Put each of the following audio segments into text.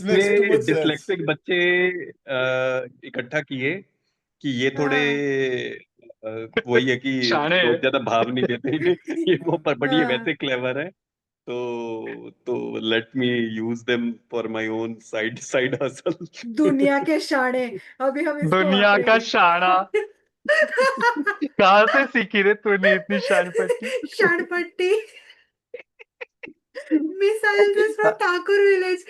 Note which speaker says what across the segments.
Speaker 1: makes too
Speaker 2: इसमें
Speaker 1: much sense.
Speaker 2: Dyslexic बच्चे इकट्ठा किए कि ये थोड़े
Speaker 3: हाँ
Speaker 2: वही है कि
Speaker 4: शाणे
Speaker 2: लोग ज्यादा भाव नहीं देते इन्हें, ये वो पर बट ये
Speaker 3: हाँ
Speaker 2: वैसे क्लेवर है, तो let me use them for my own side side hustle.
Speaker 3: दुनिया के शाणे। अभी हम इसको
Speaker 4: दुनिया का
Speaker 3: अपने
Speaker 4: शाना। कहाँ से सीखी रे तूने इतनी शानपट्टी?
Speaker 3: शाणपट्टी missiles is from Thakur village.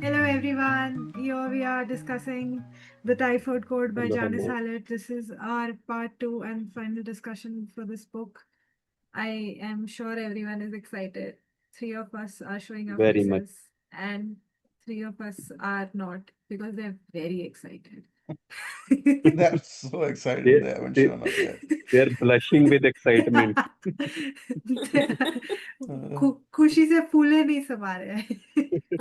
Speaker 3: Hello everyone. Here we are discussing The Typhoid Code by
Speaker 2: Hello,
Speaker 3: Janice
Speaker 2: hello.
Speaker 3: Hallett. This is our part 2 and final discussion for this book. I am sure everyone is excited. 3 of us are showing our
Speaker 2: Very much.
Speaker 3: faces and 3 of us are not because they're very excited.
Speaker 1: They're so excited
Speaker 2: They,
Speaker 1: they haven't
Speaker 2: they,
Speaker 1: shown up yet.
Speaker 2: they're blushing with excitement.
Speaker 3: खुशी से फूले नहीं समा रहे हैं।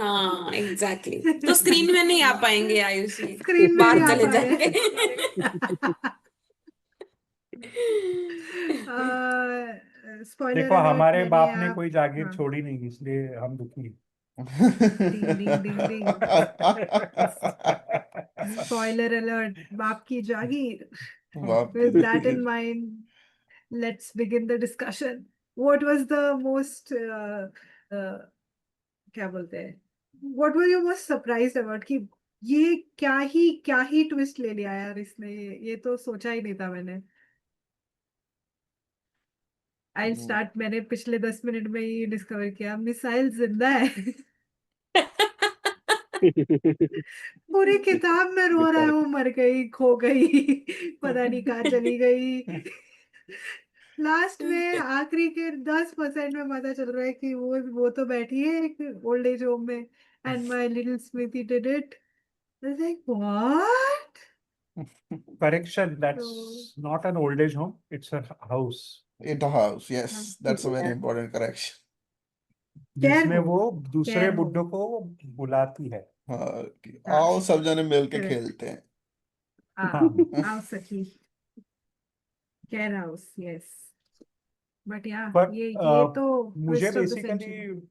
Speaker 5: हाँ exactly तो screen में नहीं आ पाएंगे आयुषी,
Speaker 3: स्क्रीन में नहीं
Speaker 5: बाहर
Speaker 3: आ
Speaker 5: चले
Speaker 3: पा रहे
Speaker 5: जाएंगे।
Speaker 3: स्पॉइलर
Speaker 6: देखो
Speaker 3: अलर्ट।
Speaker 6: हमारे
Speaker 3: मैंने
Speaker 6: बाप ने
Speaker 3: आप
Speaker 6: कोई जागीर
Speaker 3: हाँ
Speaker 6: छोड़ी नहीं, इसलिए हम दुखी हैं।
Speaker 3: डिंग डिंग डिंग डिंग स्पॉइलर अलर्ट, बाप की जागीर।
Speaker 1: बाप की
Speaker 3: With that in
Speaker 1: Jagir.
Speaker 3: mind, let's begin the discussion. What was the most uh, क्या बोलते हैं, what were you most surprised about कि ये क्या ही ट्विस्ट ले लिया यार इसने, ये तो सोचा ही नहीं था मैंने। आई स्टार्ट, मैंने पिछले 10 मिनट में ही डिस्कवर किया मिसाइल जिंदा है। पूरी किताब में रो रहा है वो मर गई, खो गई, पता नहीं कहाँ चली गई। लास्ट में आखिरी के 10% में पता चल रहा है कि वो तो बैठी है एक ओल्ड एज होम में, and my little smithy did it. Like what?
Speaker 6: Correction,
Speaker 3: तो
Speaker 6: that's not an old age home, it's a house
Speaker 1: In the house,
Speaker 3: हाँ,
Speaker 1: yes, that's a very important correction.
Speaker 3: Care
Speaker 6: जिसमें
Speaker 3: home,
Speaker 6: वो दूसरे
Speaker 3: care home.
Speaker 6: बुड्ढों को बुलाती है।
Speaker 1: हाँ, कि
Speaker 3: हाँ
Speaker 1: आओ सब जने मिल के
Speaker 3: करेक्ट।
Speaker 1: खेलते हैं।
Speaker 6: हाँ
Speaker 3: आओ सखी, केयर हाउस, यस। बट या
Speaker 6: पर
Speaker 3: ये तो
Speaker 6: मुझे
Speaker 3: twist of the
Speaker 6: basically
Speaker 3: century.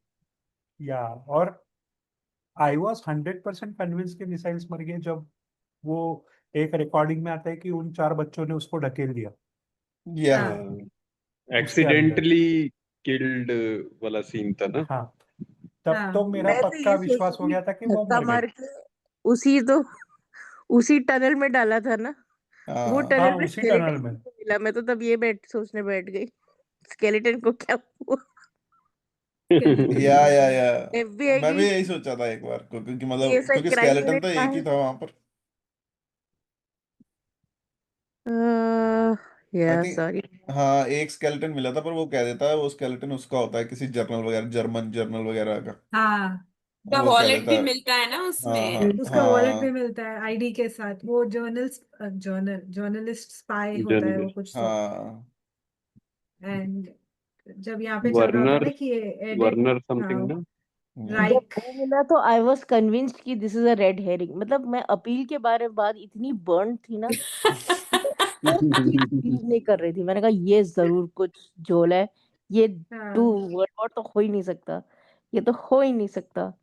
Speaker 6: या और आई वॉज 100% कन्विंस कि मिसाइल्स मर गए जब वो एक रिकॉर्डिंग में आता है कि उन 4 बच्चों ने उसको ढकेल दिया
Speaker 1: या
Speaker 3: हाँ
Speaker 6: उसके अंदर।
Speaker 2: एक्सीडेंटली किल्ड वाला सीन था ना।
Speaker 6: हाँ तब
Speaker 3: हाँ
Speaker 6: तो मेरा
Speaker 7: मैं तो
Speaker 6: पक्का
Speaker 7: ये सोच
Speaker 6: विश्वास हो
Speaker 7: रही
Speaker 6: गया था कि वो
Speaker 7: धक्का
Speaker 6: मर गए।
Speaker 7: मार के उसी टनल में डाला था ना, वो
Speaker 1: हाँ,
Speaker 7: टनल
Speaker 6: हाँ
Speaker 7: में
Speaker 6: उसी टनल
Speaker 7: स्केलेटन
Speaker 6: में।
Speaker 7: मिला। मैं तो तब ये सोचने बैठ गई स्केलेटन को क्या हुआ।
Speaker 1: या
Speaker 7: एफबीआई
Speaker 1: मैं भी
Speaker 7: की
Speaker 1: यही सोचा था एक बार क्योंकि
Speaker 7: ये
Speaker 1: मतलब
Speaker 7: सब
Speaker 1: क्योंकि
Speaker 7: क्राइम
Speaker 1: स्केलेटन
Speaker 7: यूनिट
Speaker 1: तो
Speaker 7: कहाँ
Speaker 1: एक ही
Speaker 7: है?
Speaker 1: था वहां पर। आई
Speaker 7: या
Speaker 1: थिंक
Speaker 7: सॉरी।
Speaker 1: हाँ, एक स्केलेटन मिला था पर वो कह देता है वो स्केलेटन उसका होता है किसी जर्नल वगैरह, जर्मन जर्नल वगैरह का।
Speaker 3: हाँ
Speaker 5: का
Speaker 1: वो कह
Speaker 5: वॉलेट
Speaker 1: देता
Speaker 5: भी
Speaker 1: है।
Speaker 5: मिलता है ना
Speaker 1: हाँ
Speaker 5: उसमें।
Speaker 3: उसका वॉलेट भी
Speaker 1: हाँ
Speaker 3: मिलता है आईडी के साथ। वो जर्नलिस्ट स्पाई होता है वो
Speaker 2: जर्नलिस्ट
Speaker 3: कुछ तो।
Speaker 1: हाँ
Speaker 3: एंड जब यहाँ पे चल रहा होता है
Speaker 2: वर्नर
Speaker 3: ना कि ये एडिट,
Speaker 2: वर्नर
Speaker 3: हाँ
Speaker 2: समथिंग ना।
Speaker 7: जब
Speaker 3: राइक,
Speaker 7: वो मिला तो आई वॉज कन्विंस्ड कि this is a red herring. मतलब मैं अपील के बारे में बात इतनी बर्न थी ना, मैं बिलीव नहीं कर रही थी। मैंने कहा ये जरूर कुछ झोल है, ये
Speaker 3: हाँ।
Speaker 7: वर्ल्ड वॉर तो हो ही नहीं सकता, ये तो हो ही नहीं सकता।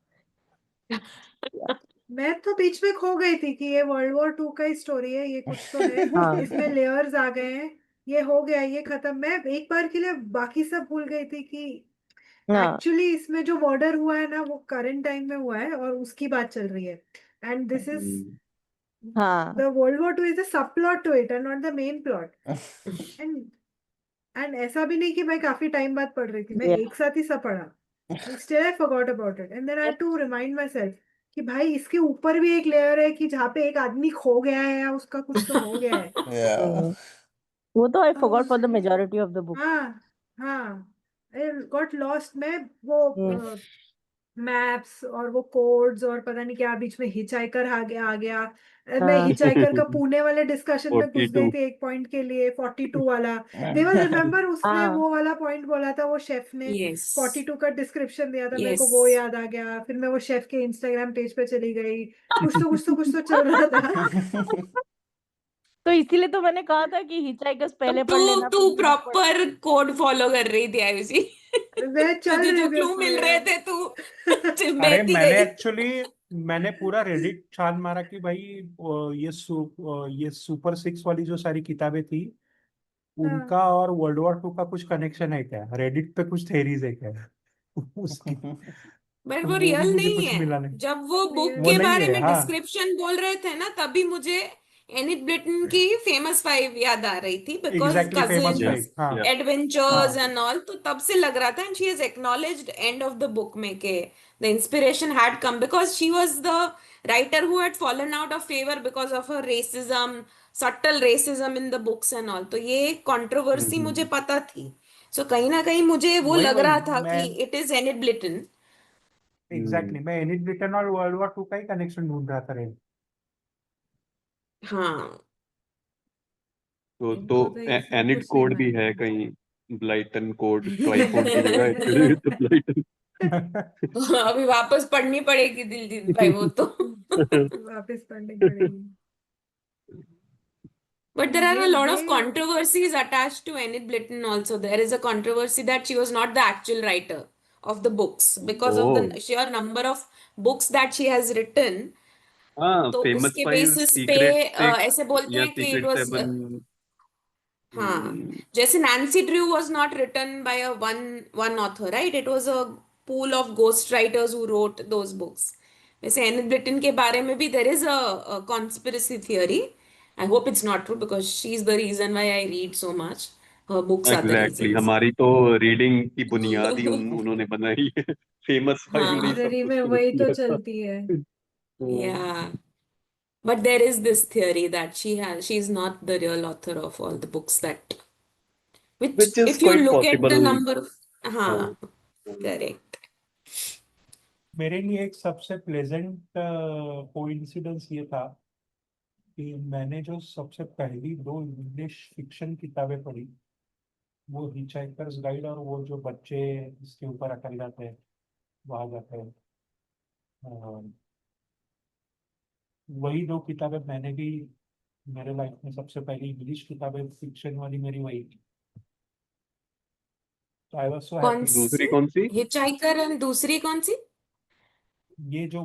Speaker 3: मैं तो बीच में खो गई थी कि ये वर्ल्ड वॉर 2 का ही स्टोरी है, ये कुछ तो है,
Speaker 7: हाँ
Speaker 3: इसमें लेयर्स आ गए हैं, ये हो गया, ये खत्म। मैं एक बार के लिए बाकी सब भूल गई थी कि
Speaker 7: हाँ
Speaker 3: एक्चुअली इसमें जो मर्डर हुआ है ना वो करंट टाइम में हुआ है और उसकी बात चल रही है। एंड दिस इज
Speaker 7: हाँ
Speaker 3: the World War II is a subplot to it and not the main plot. And and ऐसा भी नहीं कि मैं काफी टाइम बाद पढ़ रही थी, मैं
Speaker 7: Yeah.
Speaker 3: एक साथ ही सब पढ़ा, still I forgot about it and then I had to remind myself कि भाई इसके ऊपर भी एक लेयर है कि जहाँ पे एक आदमी खो गया है या उसका कुछ तो हो गया है।
Speaker 1: Yeah.
Speaker 7: वो तो I
Speaker 3: तो
Speaker 7: forgot for the majority of the book.
Speaker 3: हाँ हाँ, आई गॉट लॉस्ट। मैं वो मैप्स और वो कोड्स और पता नहीं क्या बीच में हिचहाइकर आ गया। मैं
Speaker 7: हाँ
Speaker 3: हिचहाइकर का पुणे वाले डिस्कशन में घुस गई
Speaker 2: 42
Speaker 3: थी एक पॉइंट के लिए, 42 वाला। देवल रिमेम्बर उसने
Speaker 7: हाँ
Speaker 3: वो वाला पॉइंट बोला था, वो शेफ ने
Speaker 5: यस
Speaker 3: 42 का डिस्क्रिप्शन दिया था, मेरे को
Speaker 5: यस
Speaker 3: वो याद आ गया। फिर मैं वो शेफ के इंस्टाग्राम पेज पे चली गई, कुछ तो चल रहा था।
Speaker 7: तो इसीलिए तो मैंने कहा था कि हिचहाइकर्स पहले पढ़
Speaker 5: तू
Speaker 7: लेना
Speaker 5: तू
Speaker 7: फिर ये पढ़।
Speaker 5: प्रॉपर कोड फॉलो कर रही थी आयुषी।
Speaker 3: मैं चल
Speaker 5: तुझे
Speaker 3: रही
Speaker 5: जो
Speaker 3: थी
Speaker 5: क्लू मिल
Speaker 3: उसमें।
Speaker 5: रहे थे तू
Speaker 6: अरे
Speaker 5: बहती
Speaker 6: मैंने
Speaker 5: गई।
Speaker 6: एक्चुअली मैंने पूरा रेडिट छान मारा कि भाई ये सुपर 6 वाली जो सारी किताबें थी
Speaker 3: हाँ
Speaker 6: उनका और वर्ल्ड वॉर 2 का कुछ कनेक्शन है क्या, रेडिट पे कुछ थेरीज है क्या उसकी,
Speaker 5: बट
Speaker 6: तो
Speaker 5: वो
Speaker 6: वो भी
Speaker 5: रियल
Speaker 6: मुझे
Speaker 5: नहीं
Speaker 6: कुछ
Speaker 5: है।
Speaker 6: मिला नहीं।
Speaker 5: जब वो बुक
Speaker 3: रियल
Speaker 6: वो
Speaker 5: के
Speaker 6: नहीं
Speaker 5: बारे
Speaker 6: है,
Speaker 5: में
Speaker 6: हाँ
Speaker 5: डिस्क्रिप्शन बोल रहे थे ना, तभी मुझे एनिथ ब्लिटन की फेमस 5 याद आ रही थी, बिकॉज
Speaker 6: एग्जैक्टली फेमस
Speaker 2: या
Speaker 5: कजिन्स
Speaker 6: 5, हाँ
Speaker 2: या
Speaker 5: एडवेंचर्स
Speaker 6: हाँ
Speaker 5: एंड ऑल, तो तब से लग रहा था। And she has acknowledged end of the book में के the inspiration had come because she was the writer who had fallen out of favour because of her racism, subtle racism in the books and all. तो ये controversy मुझे
Speaker 2: हम्म,
Speaker 5: पता थी। सो कहीं ना कहीं मुझे वो
Speaker 6: वही
Speaker 5: लग
Speaker 6: वही
Speaker 5: रहा था
Speaker 6: मैं
Speaker 5: कि इट इज एनिथ ब्लिटन।
Speaker 6: एग्जैक्टली मैं एनिथ ब्लिटन और वर्ल्ड वॉर 2 का ही कनेक्शन ढूंढ रहा था रे।
Speaker 5: हाँ
Speaker 3: इनको तो ये सब
Speaker 2: एनिड
Speaker 3: कुछ नहीं
Speaker 2: कोड भी है
Speaker 3: मालूम।
Speaker 2: कहीं, ब्लाइटन कोड, ट्राइकोड की जगह एक्चुअली तो ब्लाइटन।
Speaker 5: अभी वापस पढ़नी पड़ेगी दिलजीत भाई वो तो।
Speaker 3: वापस पढ़नी पड़ेगी।
Speaker 5: But there are a lot of
Speaker 3: ये
Speaker 5: controversies attached to Enid Blyton also. There is a controversy that she was not the actual writer of the books because of
Speaker 2: oh
Speaker 5: the sheer number of books that she has written.
Speaker 2: हाँ,
Speaker 5: तो
Speaker 2: famous
Speaker 5: उसके
Speaker 2: 5,
Speaker 5: basis पे
Speaker 2: secret 6
Speaker 5: ऐसे बोलते
Speaker 2: या
Speaker 5: हैं कि it
Speaker 2: secret
Speaker 5: was
Speaker 2: 7।
Speaker 5: हाँ, जैसे Nancy Drew was not written by a one author, right? It was a pool of ghost writers who wrote those books. वैसे एनिथ ब्लिटन के बारे में भी there is a conspiracy theory. I hope it's not true because she's the reason why I read so much. Her books are the
Speaker 2: exactly,
Speaker 5: reasons.
Speaker 2: हमारी तो reading की बुनियाद ही उन्होंने बनाई है। फेमस 5 ने ही सब
Speaker 3: लाइब्रेरी
Speaker 2: कुछ
Speaker 3: में
Speaker 2: शुरू
Speaker 3: वही तो
Speaker 2: किया था।
Speaker 3: चलती है।
Speaker 5: Yeah. But there is this theory that she's not the real author of all the books that, which
Speaker 2: which is
Speaker 5: if you
Speaker 2: quite
Speaker 5: look at
Speaker 2: possible.
Speaker 5: the number of,
Speaker 2: हाँ
Speaker 5: हाँ, correct.
Speaker 6: मेरे लिए एक सबसे प्लेजेंट कोइंसिडेंस ये था कि मैंने जो सबसे पहली 2 इंग्लिश फिक्शन किताबें पढ़ी वो हिचहाइकर्स गाइड और वो जो बच्चे इसके ऊपर अटक जाते हैं वहां जाते हैं, वही 2 किताबें मैंने भी मेरे लाइफ में सबसे पहली इंग्लिश किताबें फिक्शन वाली मेरी वही थी। तो आई वाज सो
Speaker 5: कौन
Speaker 6: हैप्पी।
Speaker 2: दूसरी
Speaker 5: सी?
Speaker 2: कौन सी?
Speaker 5: हिचहाइकर एंड दूसरी कौन सी?
Speaker 6: ये जो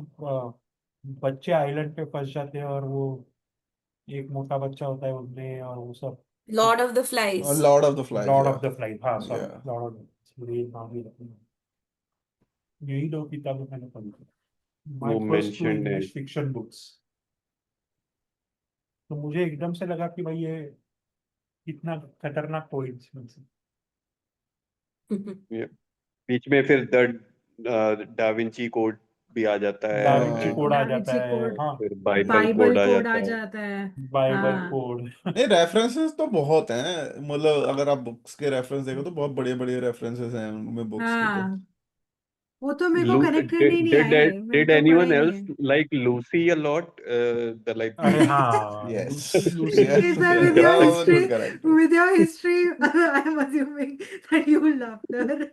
Speaker 6: बच्चे आइलैंड पे फंस जाते हैं और वो एक मोटा बच्चा होता है उनमें और वो सब,
Speaker 5: Lord of the flies.
Speaker 1: Lord of the flies,
Speaker 6: Lord
Speaker 1: या
Speaker 6: ऑफ द फ्लाइज, हाँ सॉरी,
Speaker 1: या
Speaker 6: लॉर्ड ऑफ द, ये नाम ही रखना। यही 2 किताबें मैंने पढ़ी थी, माय
Speaker 2: वो
Speaker 6: फर्स्ट 2
Speaker 2: मेंशन्ड है।
Speaker 6: English fiction books. तो मुझे एकदम से लगा कि भाई ये कितना खतरनाक कोइंसिडेंस है।
Speaker 2: बीच में फिर द डाविंची कोड भी आ जाता है,
Speaker 6: डाविंची
Speaker 2: एंड
Speaker 6: कोड आ जाता
Speaker 3: डाविंची
Speaker 6: है,
Speaker 3: कोड,
Speaker 6: हाँ
Speaker 2: फिर बाइबल
Speaker 3: बाइबल
Speaker 2: कोड आ
Speaker 3: कोड आ
Speaker 2: जाता है।
Speaker 3: जाता है।
Speaker 6: बाइबल
Speaker 3: हाँ
Speaker 6: कोड।
Speaker 1: नहीं, रेफरेंसेस तो बहुत हैं, मतलब अगर आप बुक्स के रेफरेंस देखो तो बहुत बड़े बड़े रेफरेंसेस हैं उनमें, बुक्स की तो।
Speaker 3: हाँ, वो तो मेरे को कनेक्ट करने ही नहीं
Speaker 2: Did
Speaker 3: आए, मैंने
Speaker 2: did
Speaker 3: तो पढ़ा
Speaker 2: anyone
Speaker 3: ही नहीं
Speaker 2: else
Speaker 3: है।
Speaker 2: like Lucy a lot? The
Speaker 6: अरे
Speaker 2: librarian.
Speaker 6: हाँ,
Speaker 1: yes,
Speaker 6: Lucy Lucy
Speaker 1: yes,
Speaker 3: Is that
Speaker 1: good correct.
Speaker 3: with your history, I'm assuming that you will laugh there.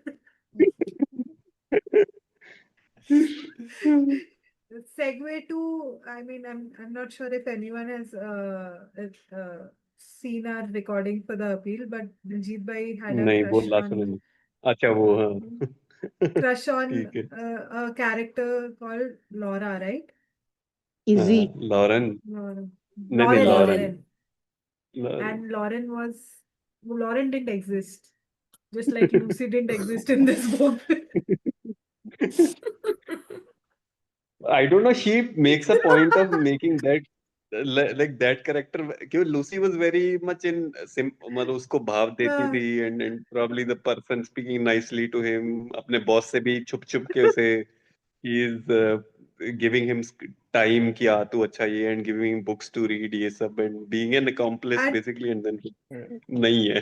Speaker 3: Segue to, I mean, I'm not sure if anyone has seen our recording for the appeal, but Diljit Bhai had a
Speaker 2: नहीं, वो
Speaker 3: crush
Speaker 2: last
Speaker 3: on
Speaker 2: में। अच्छा, वो हाँ। ठीक है।
Speaker 3: a character called Laura, right?
Speaker 7: Easy
Speaker 2: हाँ, Lauren.
Speaker 3: Laura.
Speaker 2: नहीं नहीं, Lauren.
Speaker 3: Lauren.
Speaker 2: Lauren.
Speaker 3: And Lauren didn't exist. Just like Lucy didn't exist in this book.
Speaker 2: I don't know, she makes a point of making that like that character, क्यों Lucy was very much in मतलब उसको भाव देती
Speaker 3: हाँ,
Speaker 2: थी, and probably the person speaking nicely to him, अपने boss से भी छुप छुप के उसे he is giving him time कि आ तू अच्छा ये, and giving him books to read ये सब, and being an accomplice
Speaker 3: and
Speaker 2: basically, and then नहीं है.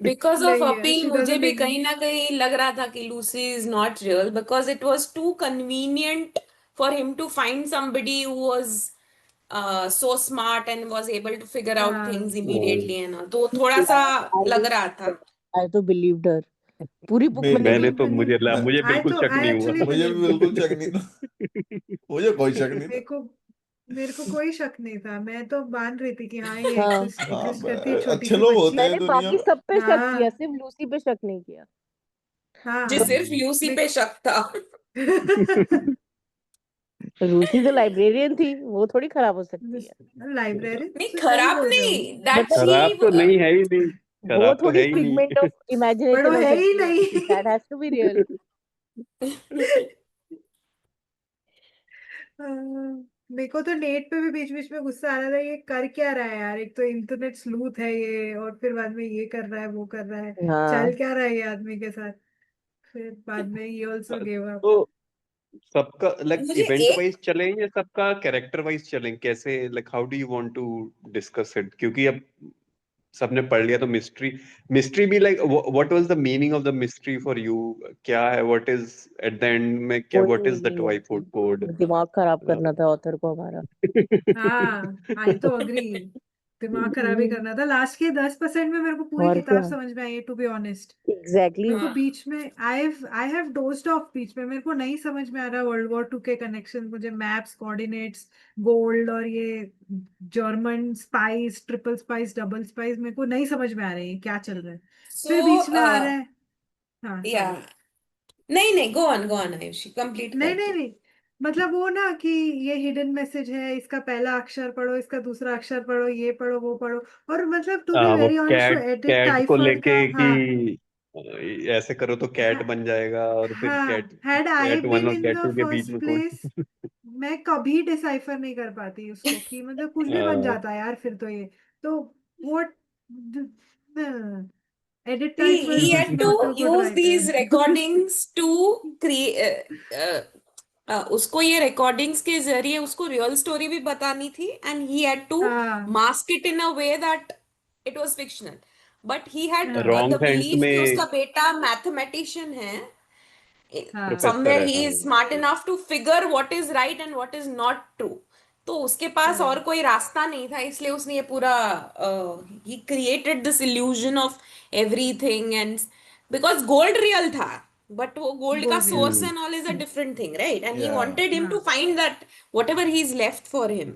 Speaker 5: Because of
Speaker 3: नहीं है,
Speaker 5: appeal
Speaker 3: she
Speaker 5: मुझे
Speaker 3: doesn't
Speaker 5: भी
Speaker 3: make
Speaker 5: कहीं ना कहीं लग रहा था कि Lucy is not real because it was too convenient for him to find somebody who was so smart and was able to figure out
Speaker 3: हाँ,
Speaker 5: things immediately and all. तो थोड़ा सा लग रहा था.
Speaker 7: आई तो बिलीव्ड हर पूरी बुक
Speaker 1: मेरे
Speaker 7: मैंने
Speaker 2: मैंने तो
Speaker 7: believe
Speaker 2: मुझे
Speaker 1: मैं
Speaker 2: मुझे
Speaker 3: I
Speaker 2: बिल्कुल
Speaker 3: तो
Speaker 2: शक
Speaker 3: I
Speaker 2: नहीं
Speaker 3: actually
Speaker 2: हुआ.
Speaker 1: मुझे भी
Speaker 3: believed
Speaker 1: बिल्कुल
Speaker 3: it.
Speaker 1: शक नहीं था, मुझे कोई शक नहीं
Speaker 3: मेरे
Speaker 1: था।
Speaker 3: को मेरे को कोई शक नहीं था, मैं तो मान रही थी कि हाँ ये
Speaker 7: हाँ
Speaker 3: एग्जिस्ट करती है, छोटी
Speaker 1: अच्छे
Speaker 3: सी
Speaker 1: लोग
Speaker 3: बच्ची।
Speaker 1: होते हैं
Speaker 7: मैंने
Speaker 1: दुनिया
Speaker 7: बाकी
Speaker 1: में।
Speaker 7: सब पे शक किया
Speaker 3: हाँ
Speaker 7: सिर्फ लूसी पे शक नहीं किया
Speaker 5: मुझे
Speaker 3: हाँ
Speaker 5: सिर्फ Lucy पे शक था.
Speaker 7: लूसी तो लाइब्रेरियन थी वो थोड़ी खराब हो सकती है
Speaker 3: लाइब्रेरी
Speaker 5: नहीं
Speaker 3: से सही
Speaker 5: खराब
Speaker 3: बोल रहे हो,
Speaker 5: नहीं. That
Speaker 7: मतलब
Speaker 2: खराब
Speaker 5: she
Speaker 2: तो नहीं है ही नहीं,
Speaker 7: वो
Speaker 2: खराब तो है
Speaker 7: थोड़ी
Speaker 2: ही नहीं.
Speaker 7: फिगमेंट ऑफ
Speaker 3: पर वो
Speaker 7: इमेजिनेशन हो
Speaker 3: है ही
Speaker 7: सकती है
Speaker 3: नहीं।
Speaker 7: That has to be real
Speaker 3: मेरे को तो नेट पे भी बीच बीच में गुस्सा आ रहा था, ये कर क्या रहा है यार, एक तो इंटरनेट स्लूथ है ये, और फिर बाद में ये कर रहा है वो कर रहा है,
Speaker 7: हाँ
Speaker 3: चल क्या रहा है ये आदमी के साथ। फिर बाद में ही ऑल्सो गिव अप।
Speaker 2: तो सबका लाइक
Speaker 5: मुझे
Speaker 2: इवेंट
Speaker 5: एक
Speaker 2: वाइज चलें या सबका कैरेक्टर वाइज चलें, कैसे, like how do you want to discuss it, क्योंकि अब सबने पढ़ लिया तो मिस्ट्री भी, like what was the meaning of the mystery for you, क्या है, what is at the end में, क्या
Speaker 7: कोई
Speaker 2: व्हाट इज द
Speaker 7: मीनिंग नहीं
Speaker 2: ट्वाइफोट
Speaker 7: थी
Speaker 2: कोड.
Speaker 7: दिमाग खराब करना था ऑथर को हमारा
Speaker 3: हाँ आई तो अग्री, दिमाग खराब ही करना था। लास्ट के 10% में मेरे को पूरी
Speaker 7: और
Speaker 3: किताब
Speaker 7: क्या
Speaker 3: समझ में आई, टू बी ऑनेस्ट।
Speaker 7: एग्जैक्टली
Speaker 3: मेरे को
Speaker 5: हाँ
Speaker 3: बीच में आई हैव डोज्ड ऑफ, बीच में मेरे को नहीं समझ में आ रहा वर्ल्ड वॉर 2 के कनेक्शन, मुझे मैप्स, कोऑर्डिनेट्स, गोल्ड और ये German spice, triple spice, double spice, मेरे को नहीं समझ में आ रही है क्या चल रहा है। फिर
Speaker 5: so
Speaker 3: बीच में आ रहा है, हाँ
Speaker 5: या
Speaker 3: सॉरी,
Speaker 5: नहीं नहीं go on आयुषी कंप्लीट
Speaker 3: नहीं
Speaker 5: कर
Speaker 3: नहीं
Speaker 5: दो.
Speaker 3: नहीं, मतलब वो ना कि ये हिडन मैसेज है, इसका पहला अक्षर पढ़ो, इसका दूसरा अक्षर पढ़ो, ये पढ़ो वो पढ़ो, और मतलब टू बी
Speaker 2: वो
Speaker 3: वेरी ऑनेस्ट वो एडिट
Speaker 2: कैट को
Speaker 3: टाइफर्ड
Speaker 2: लेके
Speaker 3: का, हाँ
Speaker 2: कि ऐसे करो तो कैट बन जाएगा, और फिर
Speaker 3: हाँ had I
Speaker 2: CAT one
Speaker 3: been
Speaker 2: और
Speaker 3: इन
Speaker 2: कैट
Speaker 3: द
Speaker 2: टू के बीच
Speaker 3: फर्स्ट
Speaker 2: में कौन.
Speaker 3: प्लेस, मैं कभी डिसाइफर नहीं कर पाती उसको, कि मतलब कुछ भी बन जाता है यार फिर तो ये, तो व्हाट, एडिट टाइफर्ड
Speaker 5: He
Speaker 3: is
Speaker 5: had to
Speaker 3: not a good
Speaker 5: use these
Speaker 3: writer.
Speaker 5: recordings to create उसको ये recordings के जरिए उसको रियल स्टोरी भी बतानी थी and he had to
Speaker 3: हाँ
Speaker 5: mask it in a way that it was fictional but he had
Speaker 3: हाँ
Speaker 5: the
Speaker 2: रॉन्ग हैंड्स
Speaker 5: belief कि
Speaker 2: में
Speaker 5: उसका बेटा mathematician है
Speaker 3: हाँ
Speaker 2: प्रोफेसर
Speaker 5: somewhere
Speaker 2: है,
Speaker 5: he
Speaker 2: हाँ.
Speaker 5: is smart enough to figure what is right and what is not true तो उसके पास और
Speaker 3: करेक्ट,
Speaker 5: कोई रास्ता नहीं था इसलिए उसने ये पूरा he created this illusion of everything and because gold real था but वो gold का
Speaker 3: गोल्ड रियल
Speaker 5: source
Speaker 3: था,
Speaker 5: and all is a different thing right and he
Speaker 1: या
Speaker 5: wanted him to
Speaker 3: हाँ
Speaker 5: find that whatever he's left for him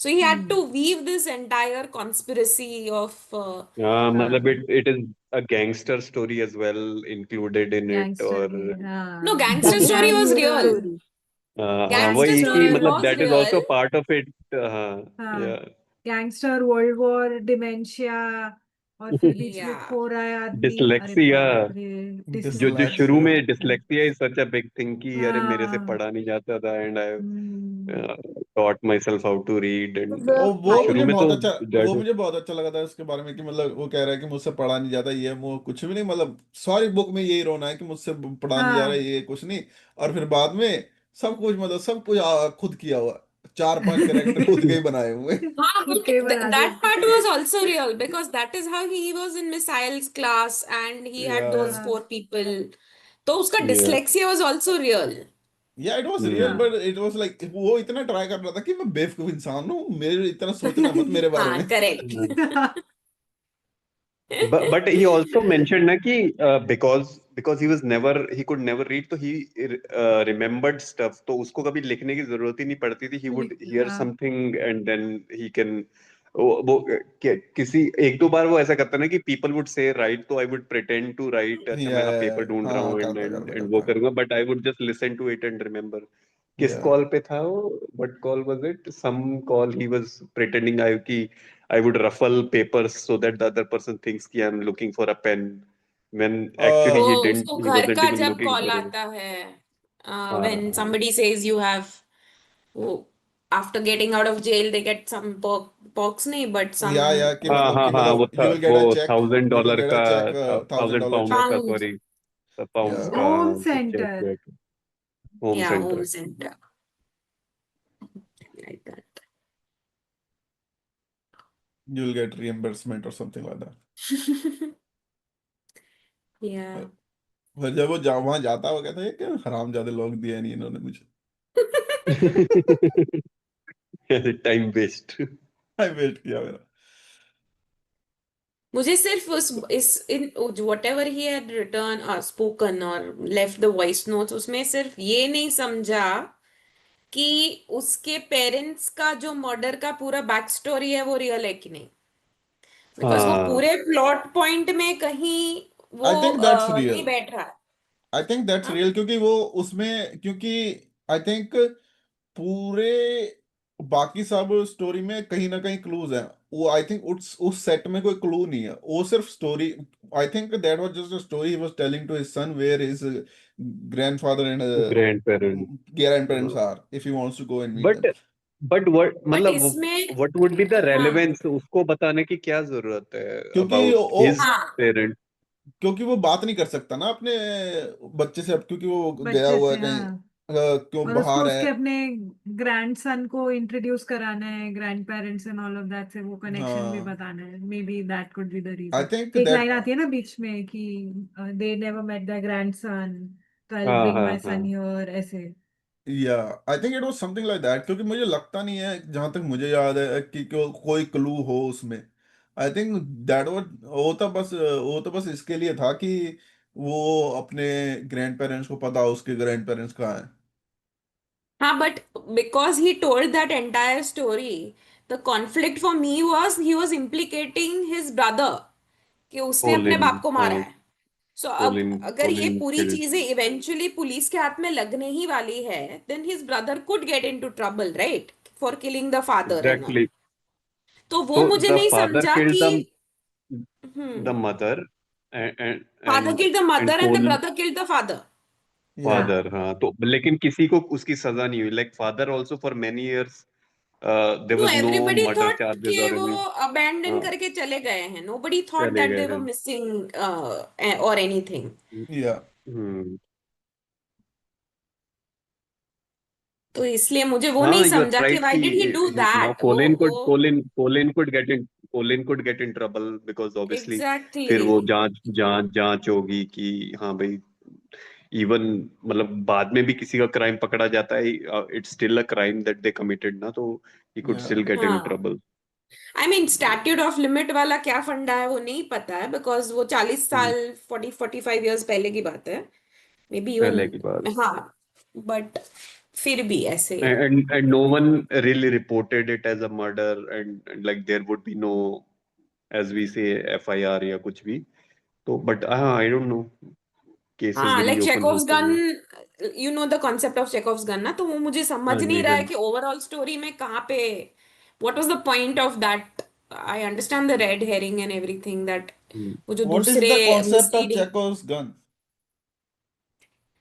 Speaker 5: so he had
Speaker 3: hmm,
Speaker 5: to weave this entire conspiracy of
Speaker 2: मतलब
Speaker 3: हाँ
Speaker 2: it is a gangster story as well included in it,
Speaker 3: gangster
Speaker 2: और
Speaker 3: भी,
Speaker 5: no
Speaker 3: हाँ
Speaker 5: gangster story was
Speaker 7: gangster
Speaker 5: real
Speaker 3: gangster,
Speaker 7: story
Speaker 5: gangster
Speaker 2: वही कि
Speaker 5: story
Speaker 3: gangster,
Speaker 2: मतलब
Speaker 5: was
Speaker 2: that is
Speaker 5: real
Speaker 2: also part of it. हाँ,
Speaker 3: हाँ
Speaker 2: या.
Speaker 3: गैंगस्टर, वर्ल्ड वॉर, डिमेंशिया, और फिर बीच में
Speaker 5: yeah
Speaker 3: खो रहा है आदमी, अरे
Speaker 2: डिसलेक्सिया,
Speaker 3: बाप रे,
Speaker 2: जो शुरू
Speaker 3: डिसलेक्सिया,
Speaker 1: डिसलेक्सिया।
Speaker 2: में dyslexia is such a big thing कि अरे मेरे से
Speaker 3: हाँ
Speaker 2: पढ़ा नहीं जाता था, and I
Speaker 3: hmm,
Speaker 2: taught myself how to read, and
Speaker 1: वो
Speaker 2: शुरू
Speaker 1: मुझे
Speaker 2: में
Speaker 1: बहुत
Speaker 2: तो
Speaker 1: अच्छा, वो
Speaker 2: that
Speaker 1: मुझे बहुत अच्छा लगा था उसके बारे में, कि मतलब वो कह रहा है कि मुझसे पढ़ा नहीं जाता, ये वो कुछ भी नहीं, मतलब सारी बुक में यही रोना है कि मुझसे पढ़ा नहीं जा रहा,
Speaker 3: हाँ
Speaker 1: ये कुछ नहीं। और फिर बाद में सब कुछ, मतलब सब कुछ खुद किया हुआ, 4-5 कैरेक्टर खुद के ही बनाए हुए।
Speaker 5: हाँ,
Speaker 3: खुद
Speaker 5: but
Speaker 3: के ही बना
Speaker 5: that
Speaker 3: दिए,
Speaker 5: part was also real because that is how he was in Misail's class and he had those
Speaker 1: या
Speaker 3: हाँ
Speaker 5: 4 people. तो उसका
Speaker 2: yeah.
Speaker 5: dyslexia was also real.
Speaker 1: या इट वाज रियल,
Speaker 3: हाँ
Speaker 1: बट इट वाज लाइक वो इतना try कर रहा था कि मैं बेवकूफ इंसान हूँ, मेरे इतना सोचना मत मेरे बारे
Speaker 5: हाँ,
Speaker 1: में।
Speaker 5: correct.
Speaker 2: Hmm. But he also mentioned na कि because he could never read, तो he remembered stuff, तो उसको कभी लिखने की जरूरत ही नहीं पड़ती थी. He would hear
Speaker 3: हाँ
Speaker 2: something and then he can वो किसी एक दो बार वो ऐसा करता ना कि people would say write, तो I would pretend to write, अच्छा
Speaker 1: या
Speaker 2: मैं पेपर ढूंढ रहा
Speaker 1: हाँ
Speaker 2: हूँ,
Speaker 1: करता
Speaker 2: and
Speaker 1: करता
Speaker 2: and वो
Speaker 1: करता।
Speaker 2: करूंगा, but I would just listen to it and remember. किस
Speaker 1: या
Speaker 2: कॉल पे था वो, what call was it, some call he was pretending कि I would ruffle papers so that the other person thinks कि I'm looking for a pen, when actually
Speaker 5: वो
Speaker 2: he didn't,
Speaker 5: उसको
Speaker 2: he
Speaker 5: घर
Speaker 2: wasn't
Speaker 5: का
Speaker 2: even
Speaker 5: जब
Speaker 2: looking
Speaker 5: call
Speaker 2: for it.
Speaker 5: आता है when
Speaker 2: हाँ
Speaker 5: somebody says you have वो after getting out of jail they get some perks नहीं but some
Speaker 1: या कि
Speaker 2: हाँ
Speaker 1: मतलब
Speaker 2: हाँ
Speaker 1: कि
Speaker 2: हाँ,
Speaker 1: मतलब you will get
Speaker 2: वो
Speaker 1: a check, you will
Speaker 2: $1,000
Speaker 1: get a
Speaker 2: का
Speaker 1: check,
Speaker 2: $1,000
Speaker 1: $1,000
Speaker 2: पाउंड
Speaker 1: check.
Speaker 2: का,
Speaker 5: pounds.
Speaker 2: Sorry, pound
Speaker 1: Yeah.
Speaker 2: का
Speaker 3: Home
Speaker 2: चेक
Speaker 3: center.
Speaker 2: वेक, home
Speaker 5: Yeah,
Speaker 2: centre.
Speaker 5: home center like that.
Speaker 1: You will get reimbursement or something like that.
Speaker 5: Yeah.
Speaker 1: फिर जब वो वहां जाता है वो कहता है कि हरामजादे लोग दिए नहीं इन्होंने मुझे.
Speaker 2: Time waste.
Speaker 1: टाइम वेस्ट किया मेरा.
Speaker 5: मुझे सिर्फ इस इन whatever he had written or spoken or left the voice notes उसमें सिर्फ ये नहीं समझा कि उसके पेरेंट्स का जो मर्डर का पूरा बैक स्टोरी है वो रियल है कि नहीं, बिकॉज वो
Speaker 2: हाँ
Speaker 5: पूरे प्लॉट पॉइंट में कहीं वो
Speaker 1: आई थिंक दैट्स
Speaker 5: नहीं
Speaker 1: रियल.
Speaker 5: बैठ रहा है.
Speaker 1: आई थिंक दैट्स
Speaker 5: हाँ
Speaker 1: रियल क्योंकि वो उसमें, क्योंकि आई थिंक पूरे बाकी सब स्टोरी में कहीं ना कहीं क्लूज हैं. वो आई थिंक उस सेट में कोई क्लू नहीं है, वो सिर्फ story. I think that was just a story he was telling to his son where his grandfather and
Speaker 2: grand parent.
Speaker 1: Grandparents are if he wants to go and meet
Speaker 2: but
Speaker 1: them.
Speaker 2: What
Speaker 5: but
Speaker 2: मतलब
Speaker 5: इसमें
Speaker 2: what would be the
Speaker 5: हाँ
Speaker 2: relevance, उसको बताने की क्या जरूरत है
Speaker 1: क्योंकि
Speaker 2: अबाउट
Speaker 1: वो
Speaker 2: हिज
Speaker 5: हाँ
Speaker 2: पेरेंट?
Speaker 1: क्योंकि वो बात नहीं कर सकता ना अपने बच्चे से अब, क्योंकि वो गया
Speaker 3: बच्चे
Speaker 1: हुआ है
Speaker 3: से.
Speaker 1: कहीं,
Speaker 3: हाँ,
Speaker 1: क्यों
Speaker 3: और उसको
Speaker 1: बाहर है.
Speaker 3: उसके अपने ग्रैंडसन को इंट्रोड्यूस कराना है, grand parents and all of that, से वो कनेक्शन भी
Speaker 1: हाँ
Speaker 3: बताना है. Maybe that could be the
Speaker 1: I
Speaker 3: reason.
Speaker 1: Think
Speaker 3: एक
Speaker 1: दैट.
Speaker 3: लाइन आती है ना बीच में कि they never met the grandson, तो आई
Speaker 2: हाँ
Speaker 3: ब्रिंग
Speaker 2: हाँ
Speaker 3: माय
Speaker 2: हाँ.
Speaker 3: सन हियर, ऐसे.
Speaker 1: या I think it was something like that, क्योंकि मुझे लगता नहीं है, जहां तक मुझे याद है, कि कोई क्लू हो उसमें. आई थिंक दैट वाज, वो तो बस इसके लिए था कि वो अपने ग्रैंड पेरेंट्स को पता हो उसके ग्रैंड पेरेंट्स कहाँ हैं.
Speaker 5: हाँ but because he told that entire story, the conflict for me was he was implicating his brother कि उसने अपने
Speaker 2: कोलिन,
Speaker 5: बाप को मारा
Speaker 2: हाँ,
Speaker 5: है. सो अब
Speaker 2: कोलिन
Speaker 5: अगर ये
Speaker 2: कोलिन
Speaker 5: पूरी
Speaker 2: किल्ड.
Speaker 5: चीजें इवेंचुअली पुलिस के हाथ में लगने ही वाली है, then his brother could get into trouble, right, for killing the father and all.
Speaker 2: Exactly.
Speaker 5: तो वो
Speaker 2: तो
Speaker 5: मुझे
Speaker 2: द
Speaker 5: नहीं
Speaker 2: फादर
Speaker 5: समझा
Speaker 2: किल्ड
Speaker 5: कि
Speaker 2: the
Speaker 5: hmm
Speaker 2: mother and
Speaker 5: father
Speaker 2: and
Speaker 5: killed the
Speaker 2: and
Speaker 5: mother and the
Speaker 2: Cole
Speaker 5: brother killed the father.
Speaker 1: Yeah
Speaker 5: हाँ
Speaker 2: father. हाँ, तो लेकिन किसी को उसकी सजा नहीं हुई. Like father also for many years there
Speaker 5: no,
Speaker 2: was no
Speaker 5: everybody
Speaker 2: murder
Speaker 5: thought
Speaker 2: charges
Speaker 5: कि
Speaker 2: और
Speaker 5: वो
Speaker 2: एनी.
Speaker 5: अबैंडन
Speaker 2: हाँ,
Speaker 5: करके चले गए हैं. नोबडी थॉट
Speaker 2: चले
Speaker 5: दैट
Speaker 2: गए
Speaker 5: दे वर
Speaker 2: हैं.
Speaker 5: मिसिंग और एनीथिंग.
Speaker 1: या
Speaker 2: हम्म.
Speaker 5: तो इसलिए मुझे वो नहीं
Speaker 2: हाँ, यू आर
Speaker 5: समझा कि
Speaker 2: right
Speaker 5: why did he do
Speaker 2: कि नाउ
Speaker 5: दैट. वो
Speaker 2: Colin could get in trouble because obviously फिर
Speaker 5: एग्जैक्टली.
Speaker 2: वो जांच होगी कि हाँ भाई, इवन मतलब बाद में भी किसी का क्राइम पकड़ा जाता है, it's still a crime that they committed ना, तो ही कुड
Speaker 1: या
Speaker 2: स्टिल गेट इन
Speaker 5: हाँ,
Speaker 2: trouble.
Speaker 5: I mean statute of limit वाला क्या फंडा है वो नहीं पता है, बिकॉज वो 40 साल 40-45 इयर्स पहले की बात है, मे बी
Speaker 2: पहले की
Speaker 5: इवन.
Speaker 2: बात.
Speaker 5: हाँ बट फिर भी ऐसे.
Speaker 2: And no one really reported it as a murder, and like there would be no, as we say, FIR या कुछ भी. तो but हाँ, I don't know, केसेस
Speaker 5: हाँ
Speaker 2: भी नहीं
Speaker 5: लाइक
Speaker 2: ओपन
Speaker 5: चेकोव्स
Speaker 2: होते
Speaker 5: गन,
Speaker 2: हैं.
Speaker 5: You know the concept of Chekhov's gun ना, तो वो मुझे समझ
Speaker 2: हाँ
Speaker 5: नहीं
Speaker 2: जी,
Speaker 5: रहा
Speaker 2: हाँ
Speaker 5: है
Speaker 2: जी.
Speaker 5: कि ओवरऑल स्टोरी में कहाँ पे what was the point of that. I understand the red herring and everything that
Speaker 2: hmm.
Speaker 5: वो जो
Speaker 1: व्हाट इज
Speaker 5: दूसरे
Speaker 1: the concept of
Speaker 5: misleading.
Speaker 1: Chekhov's gun?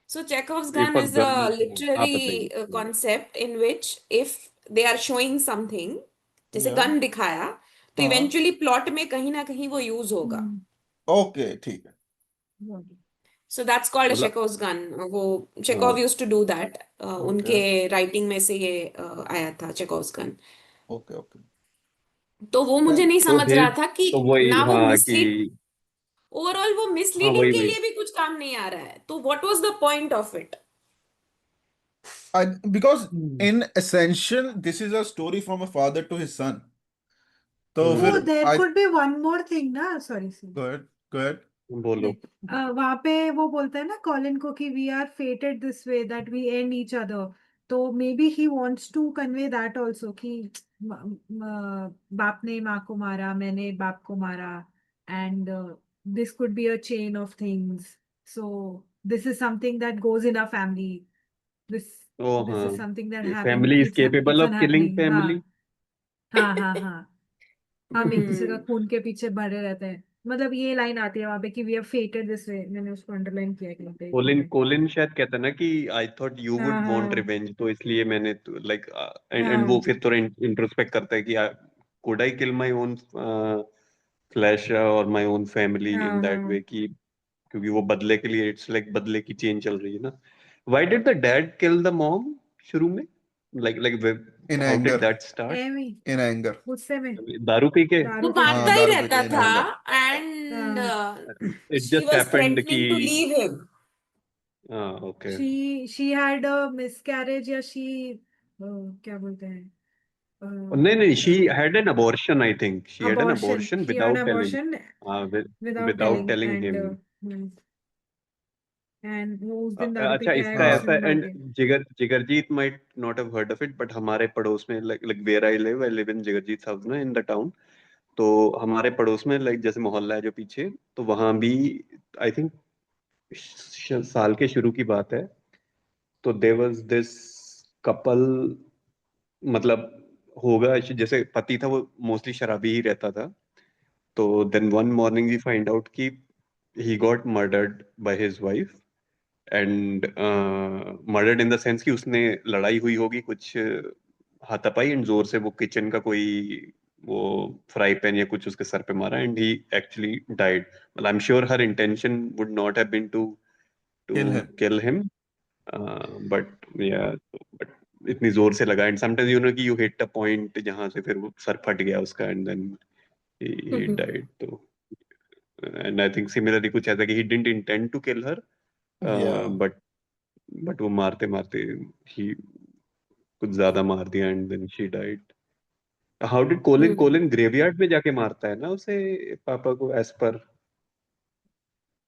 Speaker 5: So Chekhov's
Speaker 2: If
Speaker 5: gun
Speaker 2: a
Speaker 5: is a
Speaker 2: gun, आप बताइए.
Speaker 5: literary concept in which if they are showing something, जैसे
Speaker 1: या
Speaker 5: gun दिखाया, तो
Speaker 1: हाँ
Speaker 5: इवेंचुअली प्लॉट में कहीं ना कहीं वो यूज होगा.
Speaker 1: ओके ठीक है.
Speaker 5: सो दैट्स कॉल्ड
Speaker 2: मतलब
Speaker 5: Chekhov's gun. वो
Speaker 2: हाँ.
Speaker 5: Chekhov used to do that.
Speaker 1: Okay
Speaker 5: उनके राइटिंग में से ये आया था Chekhov's gun.
Speaker 1: Okay okay.
Speaker 5: तो वो मुझे नहीं
Speaker 2: तो
Speaker 5: समझ
Speaker 2: हिज
Speaker 5: रहा था कि
Speaker 2: तो वही,
Speaker 5: ना वो
Speaker 2: हाँ कि
Speaker 5: मिसलीड, ओवरऑल वो
Speaker 2: हाँ,
Speaker 5: मिसलीडिंग
Speaker 2: वही
Speaker 5: के
Speaker 2: वही.
Speaker 5: लिए भी कुछ काम नहीं आ रहा है, तो what was the point of it.
Speaker 1: Because in essential, this is a story from a father to his son. तो
Speaker 3: Oh,
Speaker 1: फिर
Speaker 3: there
Speaker 1: I
Speaker 3: could be one more thing ना. Sorry.
Speaker 1: go ahead, go ahead.
Speaker 2: बोलो.
Speaker 3: Like, वहां पे वो बोलता है ना कॉलिन को कि we are fated this way that we end each other. तो maybe he wants to convey that also कि बाप ने माँ को मारा, मैंने बाप को मारा, and this could be a chain of things. So this is something that goes in a family. This
Speaker 2: oh
Speaker 3: this
Speaker 2: हाँ,
Speaker 3: is something that happen,
Speaker 2: family is
Speaker 3: keeps
Speaker 2: capable of
Speaker 3: on
Speaker 2: killing
Speaker 3: happening. हाँ
Speaker 2: family.
Speaker 3: हाँ हाँ हाँ. हम एक दूसरे का
Speaker 5: हम्म
Speaker 3: खून के पीछे बढ़े रहते हैं. मतलब ये लाइन आती है वहां पे कि we have fated this way, मैंने उसको अंडरलाइन किया कहीं पे
Speaker 2: कोलिन
Speaker 3: कहीं पे।
Speaker 2: कोलिन शायद कहता है ना कि आई थॉट यू
Speaker 3: हाँ
Speaker 2: वुड वांट
Speaker 3: हाँ
Speaker 2: रिवेंज, तो इसलिए मैंने लाइक एंड वो
Speaker 3: हाँ
Speaker 2: फिर थोड़ा इंट्रोस्पेक्ट करता है कि could I kill my own flash और माय ओन फैमिली इन
Speaker 3: हाँ
Speaker 2: दैट वे,
Speaker 3: हाँ।
Speaker 2: कि क्योंकि वो बदले के लिए, इट्स लाइक बदले की चेन चल रही है ना। Why did the dad kill the mom शुरू में, like like
Speaker 1: in
Speaker 2: how did
Speaker 1: anger,
Speaker 2: that start?
Speaker 3: Amy
Speaker 1: in anger.
Speaker 3: गुस्से में,
Speaker 2: दारू पी के?
Speaker 5: वो
Speaker 3: दारू पी के।
Speaker 1: हाँ,
Speaker 5: मारता ही
Speaker 1: दारू
Speaker 5: रहता
Speaker 1: पीते इन
Speaker 5: था
Speaker 1: एंगर।
Speaker 5: एंड
Speaker 3: हाँ
Speaker 2: it
Speaker 5: she
Speaker 2: just
Speaker 5: was
Speaker 2: happened कि
Speaker 5: threatening to leave him.
Speaker 2: Okay.
Speaker 3: She had a miscarriage या शी क्या बोलते हैं,
Speaker 2: नहीं नहीं, she had an abortion, I think she had an
Speaker 3: abortion,
Speaker 2: abortion
Speaker 3: she had
Speaker 2: without telling,
Speaker 3: abortion without
Speaker 2: without
Speaker 3: telling
Speaker 2: telling him.
Speaker 3: And वो उस दिन दारू पी
Speaker 2: अच्छा,
Speaker 3: के
Speaker 2: इसका
Speaker 3: आया, उस
Speaker 2: ऐसा,
Speaker 3: दिन मर
Speaker 2: एंड
Speaker 3: गया।
Speaker 2: Jigarjeet might not have heard of it, but हमारे पड़ोस में like like where I live in Jigarjeet house ना, इन द टाउन। तो हमारे पड़ोस में लाइक जैसे मोहल्ला है जो पीछे, तो वहां भी आई थिंक साल के शुरू की बात है, तो देयर वाज दिस कपल, मतलब होगा जैसे पति था वो मोस्टली शराबी ही रहता था। तो then one morning we find out कि he got murdered by his wife, and murdered in the sense कि उसने लड़ाई हुई होगी कुछ, हाथापाई, एंड जोर से वो किचन का कोई वो फ्राई पैन या कुछ उसके सर पे मारा, एंड ही एक्चुअली डाइड। मतलब I am sure her intention would not have been to to
Speaker 1: kill him.
Speaker 2: Kill him, but या बट इतनी जोर से लगा, एंड समटाइम्स यू नो कि यू हिट अ पॉइंट जहां से फिर वो सर फट गया उसका, एंड देन ही डाइड। तो एंड आई थिंक सिमिलरली कुछ ऐसा कि he didn't intend to kill her,
Speaker 1: या
Speaker 2: बट वो मारते मारते ही कुछ ज्यादा मार दिया, and then she died. How did Colin,
Speaker 5: hmm.
Speaker 2: Colin graveyard में जाके मारता है ना उसे, पापा को, एज पर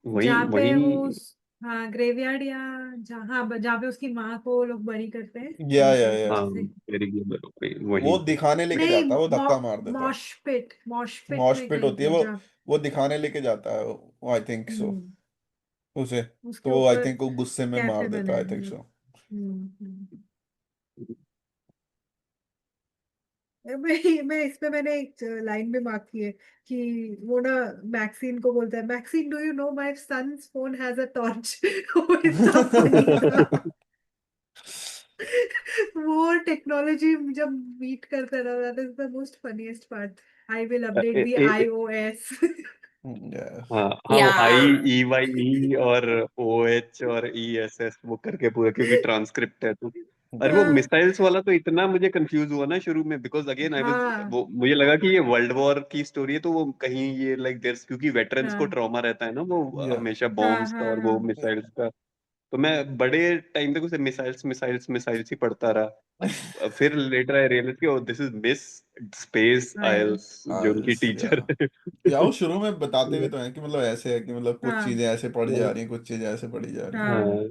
Speaker 2: वही
Speaker 3: जहाँ पे वो
Speaker 2: वही।
Speaker 3: हाँ ग्रेवयार्ड या जहाँ जहाँ पे उसकी माँ को वो लोग बरी करते हैं
Speaker 1: या
Speaker 3: उनके
Speaker 2: हाँ,
Speaker 3: पीछे से।
Speaker 2: वेरी गुड,
Speaker 1: वो
Speaker 2: वही।
Speaker 1: दिखाने लेके
Speaker 3: नहीं,
Speaker 1: जाता है, वो धक्का मार देता है।
Speaker 3: मॉशपिट
Speaker 1: मॉश
Speaker 3: में
Speaker 1: पिट
Speaker 3: कहीं
Speaker 1: होती है
Speaker 3: पे
Speaker 1: वो
Speaker 3: जा।
Speaker 1: वो दिखाने लेके जाता है वो, आई थिंक सो,
Speaker 3: हम्म,
Speaker 1: उसे।
Speaker 3: उसके
Speaker 1: तो वो आई
Speaker 3: ऊपर
Speaker 1: थिंक वो गुस्से में मार
Speaker 3: कैफे
Speaker 1: देता
Speaker 3: बना
Speaker 1: है,
Speaker 3: है।
Speaker 1: I think so.
Speaker 3: हम्म। मैं इस पे मैंने एक लाइन में मार्क की है कि वो ना मैक्सिन को बोलता है, Maxine do you know my son's phone has a torch. वो इतना फनी था। वो टेक्नोलॉजी जब मीट करता है ना, that is the most funniest part. I will update the iOS।
Speaker 1: Yeah.
Speaker 2: हाँ हाँ,
Speaker 5: या
Speaker 2: वो IEYE और OH और ESS वो करके पूरा, क्योंकि ट्रांसक्रिप्ट है तो। अरे वो
Speaker 3: हाँ
Speaker 2: मिसाइल्स वाला तो इतना मुझे कंफ्यूज हुआ ना शुरू में, बिकॉज अगेन आई वाज,
Speaker 3: हाँ
Speaker 2: वो मुझे लगा कि ये वर्ल्ड वॉर की स्टोरी है, तो वो कहीं ये लाइक देयर, क्योंकि वेटरन्स को
Speaker 3: हाँ
Speaker 2: ट्रॉमा रहता है ना वो
Speaker 1: Yeah.
Speaker 2: हमेशा
Speaker 3: हाँ
Speaker 2: बॉम्ब्स का
Speaker 3: हाँ
Speaker 2: और वो
Speaker 3: हाँ
Speaker 2: मिसाइल्स का। तो मैं बड़े टाइम तक उसे मिसाइल्स मिसाइल्स मिसाइल्स ही पढ़ता रहा। फिर लेटर आई रियलाइज कि this is miss space
Speaker 3: isle.
Speaker 2: Isles, जो उनकी टीचर
Speaker 1: या
Speaker 2: है।
Speaker 1: या वो शुरू में बताते भी तो हैं कि मतलब ऐसे है कि मतलब कुछ
Speaker 3: हाँ
Speaker 1: चीजें ऐसे पढ़ी जा रही हैं, कुछ चीजें ऐसे पढ़ी जा रही हैं।
Speaker 3: हाँ।
Speaker 2: हाँ,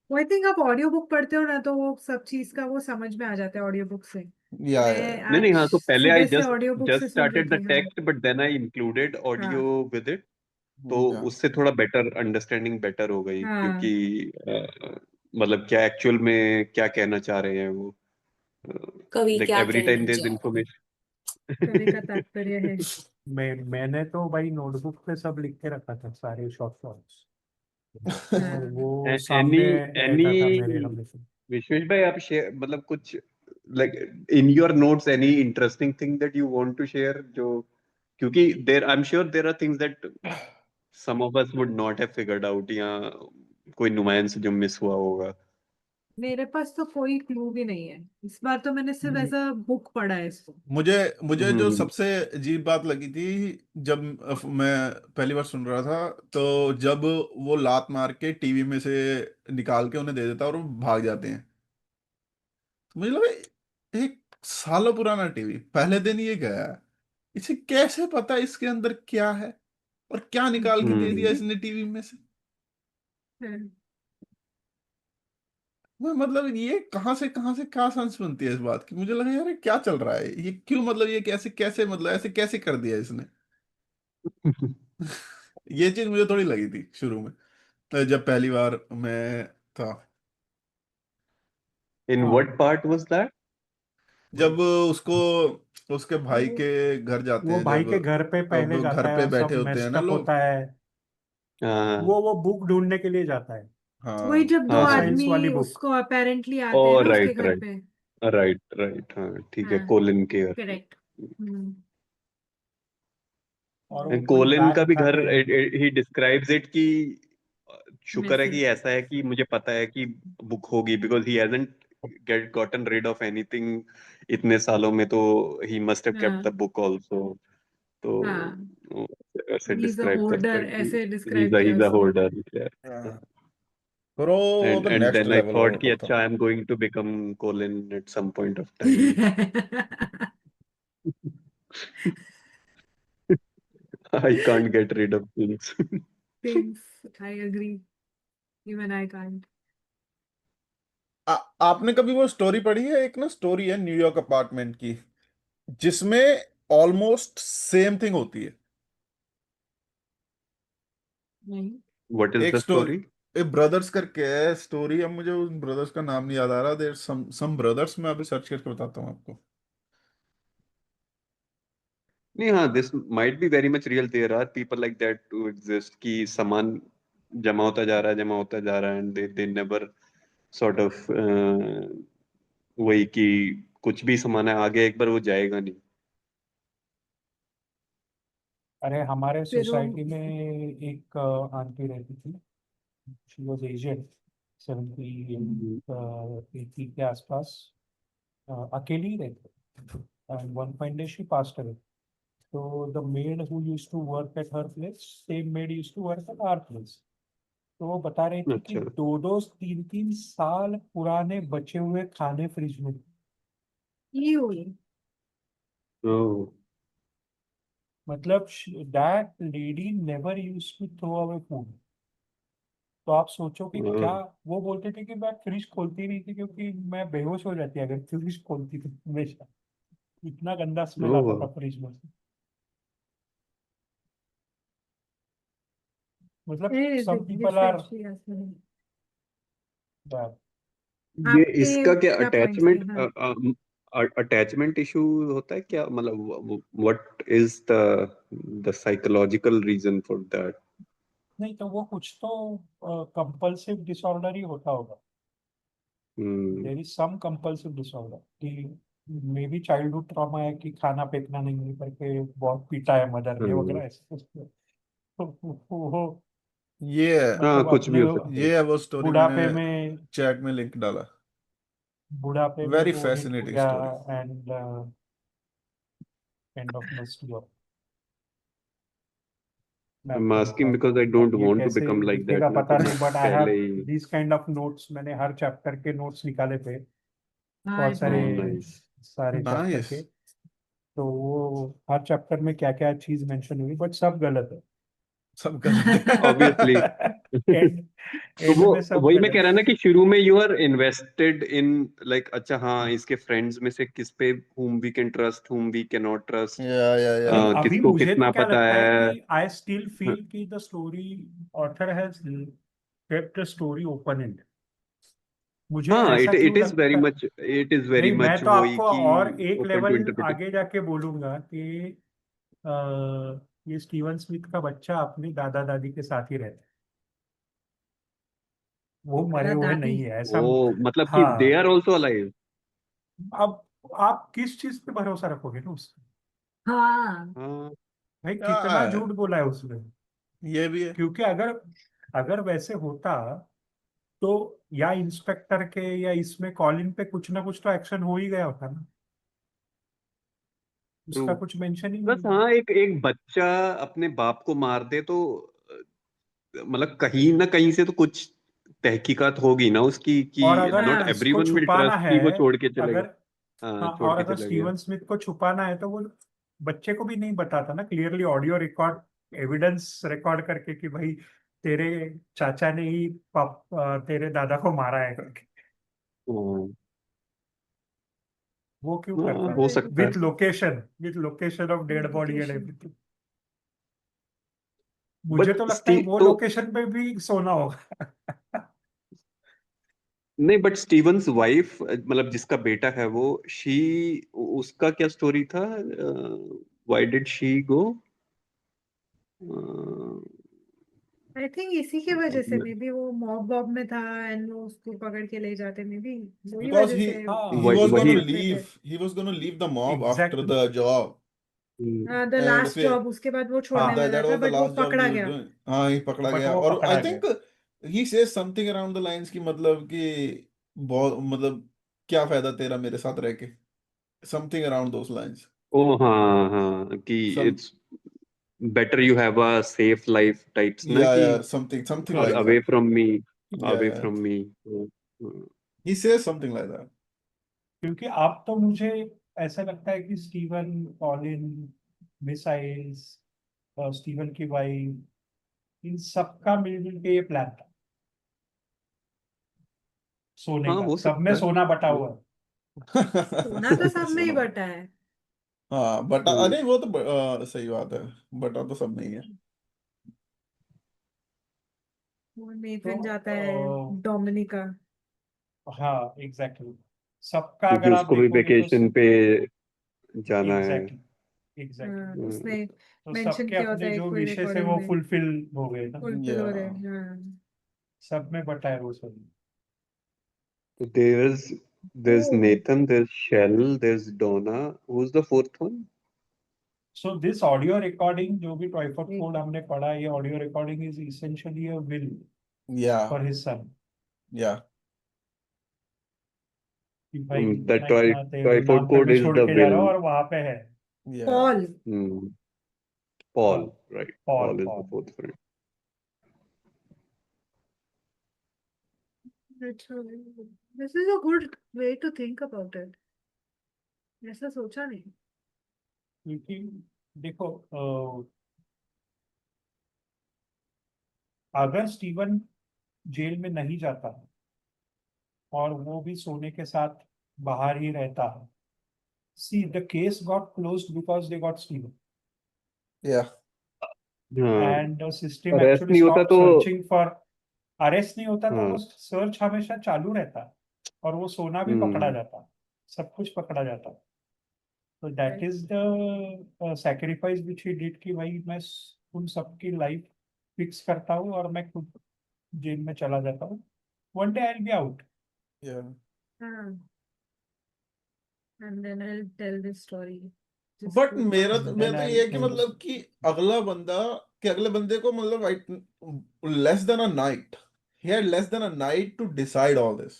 Speaker 3: वो आई थिंक आप ऑडियो बुक पढ़ते हो ना, तो वो सब चीज का वो समझ में आ जाता है ऑडियो बुक से।
Speaker 1: या
Speaker 3: मैं
Speaker 2: नहीं
Speaker 3: आज
Speaker 2: नहीं, हाँ, तो पहले आई
Speaker 3: सुबह से
Speaker 2: just
Speaker 3: audio book
Speaker 2: just
Speaker 3: say सुन रही
Speaker 2: स्टार्टेड द
Speaker 3: थी। हाँ
Speaker 2: text, but then I included audio
Speaker 3: हाँ
Speaker 2: विद इट, तो
Speaker 1: या
Speaker 2: उससे थोड़ा बेटर अंडरस्टैंडिंग बेटर हो गई,
Speaker 3: हाँ।
Speaker 2: क्योंकि मतलब क्या एक्चुअल में क्या कहना चाह रहे हैं वो,
Speaker 5: कवि
Speaker 2: लाइक
Speaker 5: क्या
Speaker 2: एवरी टाइम
Speaker 5: कहना
Speaker 2: देयर इज
Speaker 5: चाहते हैं।
Speaker 3: कवि का
Speaker 2: इंफॉर्मेशन।
Speaker 3: तात्पर्य है।
Speaker 6: मैंने तो भाई नोटबुक पे सब लिख के रखा था, सारे शॉर्ट शॉर्ट्स, और
Speaker 3: हाँ
Speaker 6: वो
Speaker 2: एनी
Speaker 6: सामने
Speaker 2: एनी
Speaker 6: रहता था मेरे हमेशा।
Speaker 2: विशेष भाई, आप शेयर मतलब कुछ like in your notes any interesting thing that you want to share, जो, क्योंकि there I am sure there are things that some of us would not have figured out, या कोई नुमाइंस जो मिस हुआ होगा।
Speaker 3: मेरे पास तो कोई क्लू भी नहीं है इस बार, तो मैंने सिर्फ ऐसा बुक पढ़ा है इसको।
Speaker 1: मुझे मुझे जो
Speaker 2: हम्म।
Speaker 1: सबसे अजीब बात लगी थी, जब मैं पहली बार सुन रहा था, तो जब वो लात मार के टीवी में से निकाल के उन्हें दे देता और वो भाग जाते हैं, तो मुझे लगा एक सालों पुराना टीवी पहले दिन ये गया है, इसे कैसे पता इसके अंदर क्या है और क्या निकाल के दे दिया
Speaker 2: हम्म।
Speaker 1: इसने टीवी में से।
Speaker 3: हाँ।
Speaker 1: मैं मतलब ये कहाँ से क्या सेंस बनती है इस बात की, मुझे लगा यार ये क्या चल रहा है, ये क्यों, मतलब ये कैसे कैसे, मतलब ऐसे कैसे कर दिया इसने। ये चीज मुझे थोड़ी लगी थी शुरू में, तो जब पहली बार मैं था,
Speaker 2: In
Speaker 6: हाँ
Speaker 2: what part was that?
Speaker 1: जब उसको उसके भाई
Speaker 3: वो
Speaker 1: के घर जाते
Speaker 6: वो
Speaker 1: हैं
Speaker 6: भाई
Speaker 1: जब
Speaker 6: के घर पे पहले
Speaker 1: वो
Speaker 6: जाता
Speaker 1: घर
Speaker 6: है
Speaker 1: पे
Speaker 6: और सब
Speaker 1: बैठे होते हैं
Speaker 6: मेस्ड
Speaker 1: ना
Speaker 6: अप
Speaker 1: लोग।
Speaker 6: होता है।
Speaker 2: हाँ
Speaker 6: वो बुक ढूंढने के लिए जाता है,
Speaker 3: वही
Speaker 1: हाँ
Speaker 3: जब दो
Speaker 2: हाँ हाँ
Speaker 6: साइंस वाली
Speaker 3: आदमी
Speaker 6: बुक।
Speaker 3: उसको अपेरेंटली
Speaker 2: ओ
Speaker 3: आते हैं ना उसके
Speaker 2: राइट
Speaker 3: घर
Speaker 2: राइट
Speaker 3: पे।
Speaker 2: राइट राइट, हाँ ठीक है,
Speaker 3: हाँ
Speaker 2: कोलिन के घर।
Speaker 3: करेक्ट।
Speaker 6: और वो कोई
Speaker 2: कोलिन
Speaker 6: बैग
Speaker 2: का भी
Speaker 6: उठा
Speaker 2: घर,
Speaker 6: के,
Speaker 2: ही डिस्क्राइब्स इट कि शुक्र है
Speaker 3: मिसिंग।
Speaker 2: कि ऐसा है कि मुझे पता है कि बुक होगी, because he hasn't get gotten rid of anything इतने सालों में, तो ही मस्ट हैव केप्ट
Speaker 3: हाँ
Speaker 2: द बुक आल्सो। तो
Speaker 3: हाँ,
Speaker 2: वो ऐसे
Speaker 3: ही इज अ
Speaker 2: डिस्क्राइब करता
Speaker 3: होर्डर
Speaker 2: है कि
Speaker 3: ऐसे डिस्क्राइब
Speaker 2: ही
Speaker 3: किया
Speaker 2: इज अ
Speaker 3: उसने।
Speaker 2: होल्डर।
Speaker 1: हाँ। पर वो तो
Speaker 2: and
Speaker 1: next
Speaker 2: then I
Speaker 1: level
Speaker 2: thought कि
Speaker 1: होता।
Speaker 2: अच्छा I am going to become Colin at some point of time. I can't get rid of things.
Speaker 3: Things, I agree. Even I can't.
Speaker 1: आपने कभी वो स्टोरी पढ़ी है? एक ना स्टोरी है न्यूयॉर्क अपार्टमेंट की, जिसमें ऑलमोस्ट सेम थिंग होती है।
Speaker 3: नहीं।
Speaker 2: What is
Speaker 1: एक
Speaker 2: the story?
Speaker 1: स्टोरी, ब्रदर्स करके है स्टोरी। अब मुझे उन ब्रदर्स का नाम नहीं याद आ रहा। देर सम ब्रदर्स, मैं अभी सर्च करके बताता हूँ आपको।
Speaker 2: नहीं हाँ, this might be very much real. There are people like that who exist कि सामान जमा होता जा रहा है, जमा होता जा रहा है, and they never sort of वही कि कुछ भी सामान है आगे एक बार वो जाएगा नहीं।
Speaker 6: अरे हमारे
Speaker 3: फिर वो
Speaker 6: सोसाइटी में एक आंटी रहती थी, शी वॉज एजेड, 80 के आसपास, अकेली ही रहती, and one fine day she passed away. तो the maid who used to work at her place, same maid used to work at our place. तो वो बता रही थी कि
Speaker 2: अच्छा।
Speaker 6: 2-3 साल पुराने बचे हुए खाने फ्रिज में।
Speaker 3: ये हुई।
Speaker 2: ओह
Speaker 6: मतलब that lady never used to throw away food. तो आप सोचो कि क्या, वो बोलते थे कि मैं फ्रिज खोलती नहीं थी क्योंकि मैं बेहोश हो जाती अगर फ्रिज खोलती थी हमेशा, इतना गंदा स्मेल आता
Speaker 2: ओह
Speaker 6: था फ्रिज में से। मतलब
Speaker 3: ए,
Speaker 6: सम पीपल आर,
Speaker 3: डिफरेंट ऐसे।
Speaker 2: ये
Speaker 3: आपके
Speaker 2: इसका क्या
Speaker 3: क्या पॉइंट्स थे? हाँ।
Speaker 2: अटैचमेंट इशू होता है क्या, मतलब what is the psychological reason for that?
Speaker 6: नहीं तो वो कुछ तो कंपल्सिव डिसऑर्डर ही होता होगा।
Speaker 2: Hmm
Speaker 6: there is some compulsive disorder कि मे बी चाइल्डहुड ट्रॉमा है कि खाना फेंकना नहीं है करके बहुत पीटा है मदर ने
Speaker 2: हम्म,
Speaker 6: वगैरह ऐसे कुछ। तो वो
Speaker 1: ये है,
Speaker 2: हाँ
Speaker 6: मतलब
Speaker 2: कुछ भी
Speaker 6: अपने
Speaker 2: हो सकता है।
Speaker 1: ये है वो स्टोरी। मैंने
Speaker 6: बुढ़ापे में,
Speaker 1: चैट में लिंक डाला।
Speaker 6: बुढ़ापे में
Speaker 1: वेरी
Speaker 6: वो हिट
Speaker 1: फैसिनेटिंग
Speaker 6: किया
Speaker 1: story.
Speaker 6: And kind of messed you up. मैं
Speaker 2: I'm
Speaker 6: आपको
Speaker 2: asking
Speaker 6: बताता
Speaker 2: because
Speaker 6: हूँ,
Speaker 2: I
Speaker 6: अब
Speaker 2: don't
Speaker 6: ये
Speaker 2: want to
Speaker 6: कैसे
Speaker 2: become like
Speaker 6: दिखेगा
Speaker 2: that ना,
Speaker 6: पता
Speaker 2: तो मैं
Speaker 6: नहीं, बट आई हैव
Speaker 2: पहले ही।
Speaker 6: This kind of notes. मैंने हर चैप्टर के नोट्स निकाले थे, बहुत
Speaker 3: हाय
Speaker 6: सारे
Speaker 3: बाय।
Speaker 2: नाइस।
Speaker 6: सारे चैप्टर
Speaker 1: नाइस।
Speaker 6: के। तो वो हर चैप्टर में क्या क्या चीज मेंशन हुई, बट सब गलत
Speaker 1: सब गलत
Speaker 2: ऑब्वियसली।
Speaker 1: है।
Speaker 6: है। एंड
Speaker 2: तो
Speaker 6: एंड
Speaker 2: वो
Speaker 6: में सब
Speaker 2: वही मैं कह
Speaker 6: गलत।
Speaker 2: रहा ना कि शुरू में you are invested in like, अच्छा हाँ इसके फ्रेंड्स में से किस पे whom we can trust whom we cannot trust,
Speaker 1: या
Speaker 6: नहीं अभी
Speaker 2: किसको
Speaker 6: मुझे तो
Speaker 2: कितना
Speaker 6: क्या
Speaker 2: पता
Speaker 6: लगता है
Speaker 2: है।
Speaker 6: कि आई स्टिल फील कि the story author has kept the story open and. मुझे
Speaker 2: हाँ
Speaker 6: ऐसा क्यों लगता,
Speaker 2: इट इज वेरी
Speaker 6: नहीं मैं
Speaker 2: मच
Speaker 6: तो
Speaker 2: वही
Speaker 6: आपको
Speaker 2: कि
Speaker 6: और एक
Speaker 2: ओपन टू
Speaker 6: लेवल
Speaker 2: इंटरप्रिटेशन।
Speaker 6: आगे जाके बोलूंगा कि अ, ये स्टीवन स्मिथ का बच्चा अपनी दादा दादी के साथ ही रहता है, वो मरे
Speaker 3: दादा
Speaker 6: हुए
Speaker 3: दादी।
Speaker 6: नहीं है ऐसा।
Speaker 2: ओ मतलब कि दे
Speaker 6: हाँ,
Speaker 2: आर ऑल्सो अलाइव।
Speaker 6: अब आप किस चीज पे भरोसा रखोगे ना उसमें,
Speaker 3: हाँ।
Speaker 2: हाँ
Speaker 6: भाई कितना
Speaker 1: या
Speaker 6: झूठ बोला है उसने।
Speaker 1: ये भी है।
Speaker 6: क्योंकि अगर अगर वैसे होता तो या इंस्पेक्टर के या इसमें कॉलिन पे कुछ ना कुछ तो एक्शन हो ही गया होता ना,
Speaker 2: ट्रू।
Speaker 6: उसका कुछ मेंशन ही
Speaker 2: बस
Speaker 6: नहीं है।
Speaker 2: हाँ, एक एक बच्चा अपने बाप को मार दे तो मतलब कहीं ना कहीं से तो कुछ तहकीकात होगी ना उसकी, कि
Speaker 6: और अगर
Speaker 2: नॉट
Speaker 3: हाँ।
Speaker 6: इसको
Speaker 2: एवरीवन विल
Speaker 6: छुपाना
Speaker 2: ट्रस्ट
Speaker 6: है,
Speaker 2: कि वो छोड़ के चले
Speaker 6: अगर,
Speaker 2: गए। हाँ
Speaker 6: हाँ
Speaker 2: छोड़
Speaker 6: और
Speaker 2: के
Speaker 6: अगर
Speaker 2: चले गया।
Speaker 6: स्टीवन स्मिथ को छुपाना है तो वो बच्चे को भी नहीं बताता ना, clearly audio record, evidence record करके कि भाई तेरे चाचा ने ही तेरे दादा को मारा है करके।
Speaker 2: हाँ
Speaker 6: वो क्यों
Speaker 2: हाँ,
Speaker 6: करता है,
Speaker 2: हो सकता है।
Speaker 6: With location of dead body and
Speaker 3: Medication।
Speaker 6: Everything. मुझे
Speaker 2: बट
Speaker 6: तो लगता है
Speaker 2: स्टिल
Speaker 6: वो
Speaker 2: तो
Speaker 6: लोकेशन पे भी सोना होगा।
Speaker 2: नहीं, बट स्टीवंस वाइफ, मतलब जिसका बेटा है वो, शी, उसका क्या स्टोरी था? Why did she go?
Speaker 3: I think इसी की वजह से मे बी वो मॉब वॉब में था एंड वो उसको पकड़ के ले जाते मे बी वही
Speaker 1: Because
Speaker 3: वजह से
Speaker 6: हाँ
Speaker 1: he was
Speaker 2: वही,
Speaker 1: gonna
Speaker 3: रख लेते।
Speaker 1: leave the mob after
Speaker 6: exactly
Speaker 1: the job,
Speaker 3: हाँ द
Speaker 1: and
Speaker 3: लास्ट
Speaker 1: फिर
Speaker 3: जॉब उसके बाद वो छोड़ने
Speaker 6: हाँ
Speaker 3: वाला
Speaker 1: that
Speaker 3: था
Speaker 1: was the
Speaker 3: बट वो
Speaker 1: last job he
Speaker 3: पकड़ा
Speaker 1: was
Speaker 3: गया।
Speaker 1: doing. हाँ, ही पकड़ा
Speaker 6: बट
Speaker 1: गया,
Speaker 6: वो
Speaker 1: और
Speaker 6: पकड़ा
Speaker 1: I
Speaker 6: गया।
Speaker 1: think he says something around the lines की मतलब कि बहुत मतलब क्या फायदा तेरा मेरे साथ रह के, something around those lines.
Speaker 2: ओ हाँ हाँ, कि
Speaker 1: Some
Speaker 2: it's better you have a safe life types ना, कि
Speaker 1: something
Speaker 6: हाँ
Speaker 1: like
Speaker 2: away
Speaker 1: that.
Speaker 2: From me,
Speaker 1: Yeah,
Speaker 2: away
Speaker 1: yeah.
Speaker 2: From me.
Speaker 1: He says something like that.
Speaker 6: क्योंकि अब तो मुझे ऐसा लगता है कि स्टीवन, कॉलिन, मिसाइल्स, स्टीवन की वाइफ, इन सबका मिलजुल के ये प्लान था सोने
Speaker 2: हाँ,
Speaker 6: का।
Speaker 2: हो
Speaker 6: सब में
Speaker 2: सकता है।
Speaker 6: सोना बटा हुआ है।
Speaker 3: सोना तो सब में ही
Speaker 1: सुनो,
Speaker 3: बटा है।
Speaker 1: हाँ बटा,
Speaker 2: हम्म,
Speaker 1: अरे वो तो सही बात है, बटा तो सब नहीं है।
Speaker 3: वो
Speaker 6: तो
Speaker 3: नेथन जाता है डोमिनिका।
Speaker 6: हाँ एग्जैक्टली, सबका
Speaker 2: क्योंकि
Speaker 6: अगर आप
Speaker 2: उसको भी
Speaker 6: देखोगे तो
Speaker 2: वेकेशन पे जाना है।
Speaker 6: एग्जैक्टली एग्जैक्टली,
Speaker 3: हाँ,
Speaker 2: हम्म,
Speaker 3: उसने
Speaker 6: तो
Speaker 3: मेंशन
Speaker 6: सबके
Speaker 3: किया होता
Speaker 6: अपने
Speaker 3: है
Speaker 6: जो
Speaker 3: कोई
Speaker 6: विशेष है
Speaker 3: रिकॉर्डिंग
Speaker 6: वो
Speaker 3: में
Speaker 6: फुलफिल हो गए ना,
Speaker 3: फुलफिल हो रहे
Speaker 1: या
Speaker 3: हैं। हाँ।
Speaker 6: सब में बटा है वो सब।
Speaker 2: there's
Speaker 3: oh
Speaker 2: Nathan, there's Shell, there's Donna. Who's the fourth one?
Speaker 6: So this audio recording जो भी ट्राइफॉड
Speaker 3: एक
Speaker 6: कोड हमने पढ़ा, ये audio recording is essentially a will
Speaker 1: या
Speaker 6: फॉर हिज सन,
Speaker 1: या
Speaker 6: कि भाई
Speaker 2: That
Speaker 6: मैं इतना तेरे नाम
Speaker 2: typhoid
Speaker 6: पे
Speaker 2: code
Speaker 6: मैं
Speaker 2: is
Speaker 6: छोड़
Speaker 2: the
Speaker 6: के जा रहा हूँ
Speaker 2: will.
Speaker 6: और वहां पे है।
Speaker 1: Yeah
Speaker 3: Paul.
Speaker 2: Hmm.
Speaker 6: हाँ,
Speaker 2: Paul, right?
Speaker 6: Paul
Speaker 2: Paul is the
Speaker 6: Paul
Speaker 2: fourth friend.
Speaker 3: This is a good way to think about it. ऐसा सोचा नहीं।
Speaker 6: क्योंकि देखो, अगर स्टीवन जेल में नहीं जाता और वो भी सोने के साथ बाहर ही रहता, see the case got closed because they got Steven
Speaker 1: या
Speaker 2: हाँ,
Speaker 6: एंड सिस्टम
Speaker 2: अरेस्ट
Speaker 6: एक्चुअली
Speaker 2: नहीं होता
Speaker 6: स्टॉप
Speaker 2: तो
Speaker 6: सर्चिंग फॉर। अरेस्ट नहीं होता तो
Speaker 2: हाँ।
Speaker 6: वो सर्च हमेशा चालू रहता और वो सोना भी पकड़ा
Speaker 2: हम्म,
Speaker 6: जाता, सब कुछ पकड़ा जाता। तो that is the sacrifice which he did, कि भाई मैं उन सबकी लाइफ फिक्स करता हूँ और मैं खुद जेल में चला जाता हूँ, one day I will be out.
Speaker 1: Yeah
Speaker 3: हाँ and then I will tell this story
Speaker 1: but
Speaker 3: जिसको
Speaker 1: मेरा
Speaker 3: मार
Speaker 1: तो
Speaker 6: देन
Speaker 1: मैं तो
Speaker 6: आई
Speaker 1: ये
Speaker 6: विल
Speaker 1: है कि
Speaker 6: टेल दिस।
Speaker 1: मतलब कि अगला बंदा, कि अगले बंदे को मतलब less than a night, he had less than a night to decide all this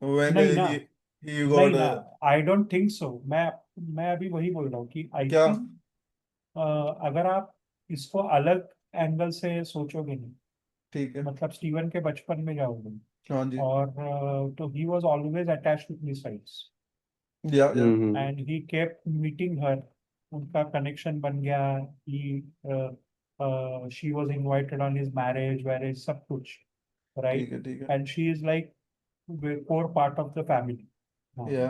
Speaker 1: when
Speaker 6: नहीं ना,
Speaker 1: he
Speaker 6: नहीं
Speaker 1: got
Speaker 6: ना, आई डोंट थिंक सो। मैं अभी वही बोल रहा हूँ कि आई
Speaker 1: क्या,
Speaker 6: थिंक अगर आप इसको अलग एंगल से सोचोगे नहीं,
Speaker 1: ठीक है,
Speaker 6: मतलब स्टीवन के बचपन में जाओगे
Speaker 1: हाँ जी,
Speaker 6: और तो he was always attached to missiles
Speaker 1: या
Speaker 2: hmm,
Speaker 6: and he kept meeting her, उनका कनेक्शन बन गया, he she was invited on his marriage सब कुछ,
Speaker 1: ठीक
Speaker 6: राइट,
Speaker 1: है, ठीक है,
Speaker 6: and she is like core part of the family. हाँ,
Speaker 1: या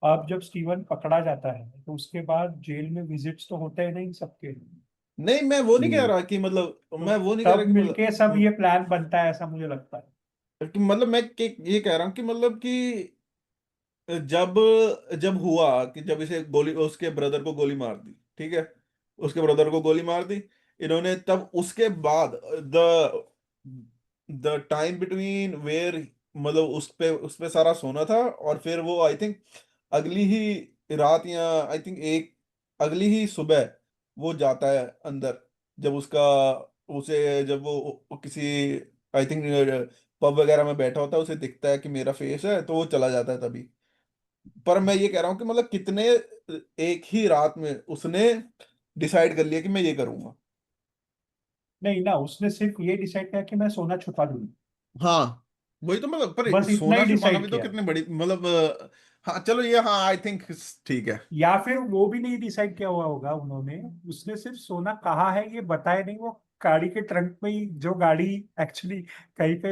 Speaker 6: अब जब स्टीवन पकड़ा जाता है तो उसके बाद जेल में विजिट्स तो होते हैं नहीं सबके,
Speaker 1: नहीं मैं वो नहीं कह
Speaker 2: हम्म,
Speaker 1: रहा कि मतलब,
Speaker 6: तो
Speaker 1: मैं वो नहीं कह रहा
Speaker 6: तब
Speaker 1: कि
Speaker 6: मिलके सब
Speaker 1: मतलब
Speaker 6: ये प्लान बनता है, ऐसा मुझे लगता है।
Speaker 1: मतलब मैं ये कह रहा हूँ कि मतलब कि जब जब हुआ कि जब इसे गोली, उसके ब्रदर को गोली मार दी, ठीक है, उसके ब्रदर को गोली मार दी इन्होंने, तब उसके बाद द टाइम बिटवीन वेयर, मतलब उस पे सारा सोना था, और फिर वो आई थिंक अगली ही रात, या आई थिंक एक अगली ही सुबह वो जाता है अंदर, जब उसका उसे जब वो किसी आई थिंक पब वगैरह में बैठा होता है, उसे दिखता है कि मेरा फेस है, तो वो चला जाता है तभी। पर मैं ये कह रहा हूँ कि मतलब कितने एक ही रात में उसने डिसाइड कर लिया कि मैं ये करूंगा।
Speaker 6: नहीं ना, उसने सिर्फ ये डिसाइड किया कि मैं सोना छुपा दूंगा,
Speaker 1: हाँ वही तो मतलब, पर
Speaker 6: बस इतना
Speaker 1: सोना
Speaker 6: ही
Speaker 1: छुपाना भी
Speaker 6: डिसाइड
Speaker 1: तो
Speaker 6: किया।
Speaker 1: कितनी बड़ी मतलब हाँ चलो ये, हाँ आई थिंक ठीक है।
Speaker 6: या फिर वो भी नहीं डिसाइड किया हुआ होगा उन्होंने, उसने सिर्फ सोना कहाँ है ये बताया नहीं, वो गाड़ी के ट्रंक में ही, जो गाड़ी एक्चुअली कहीं पे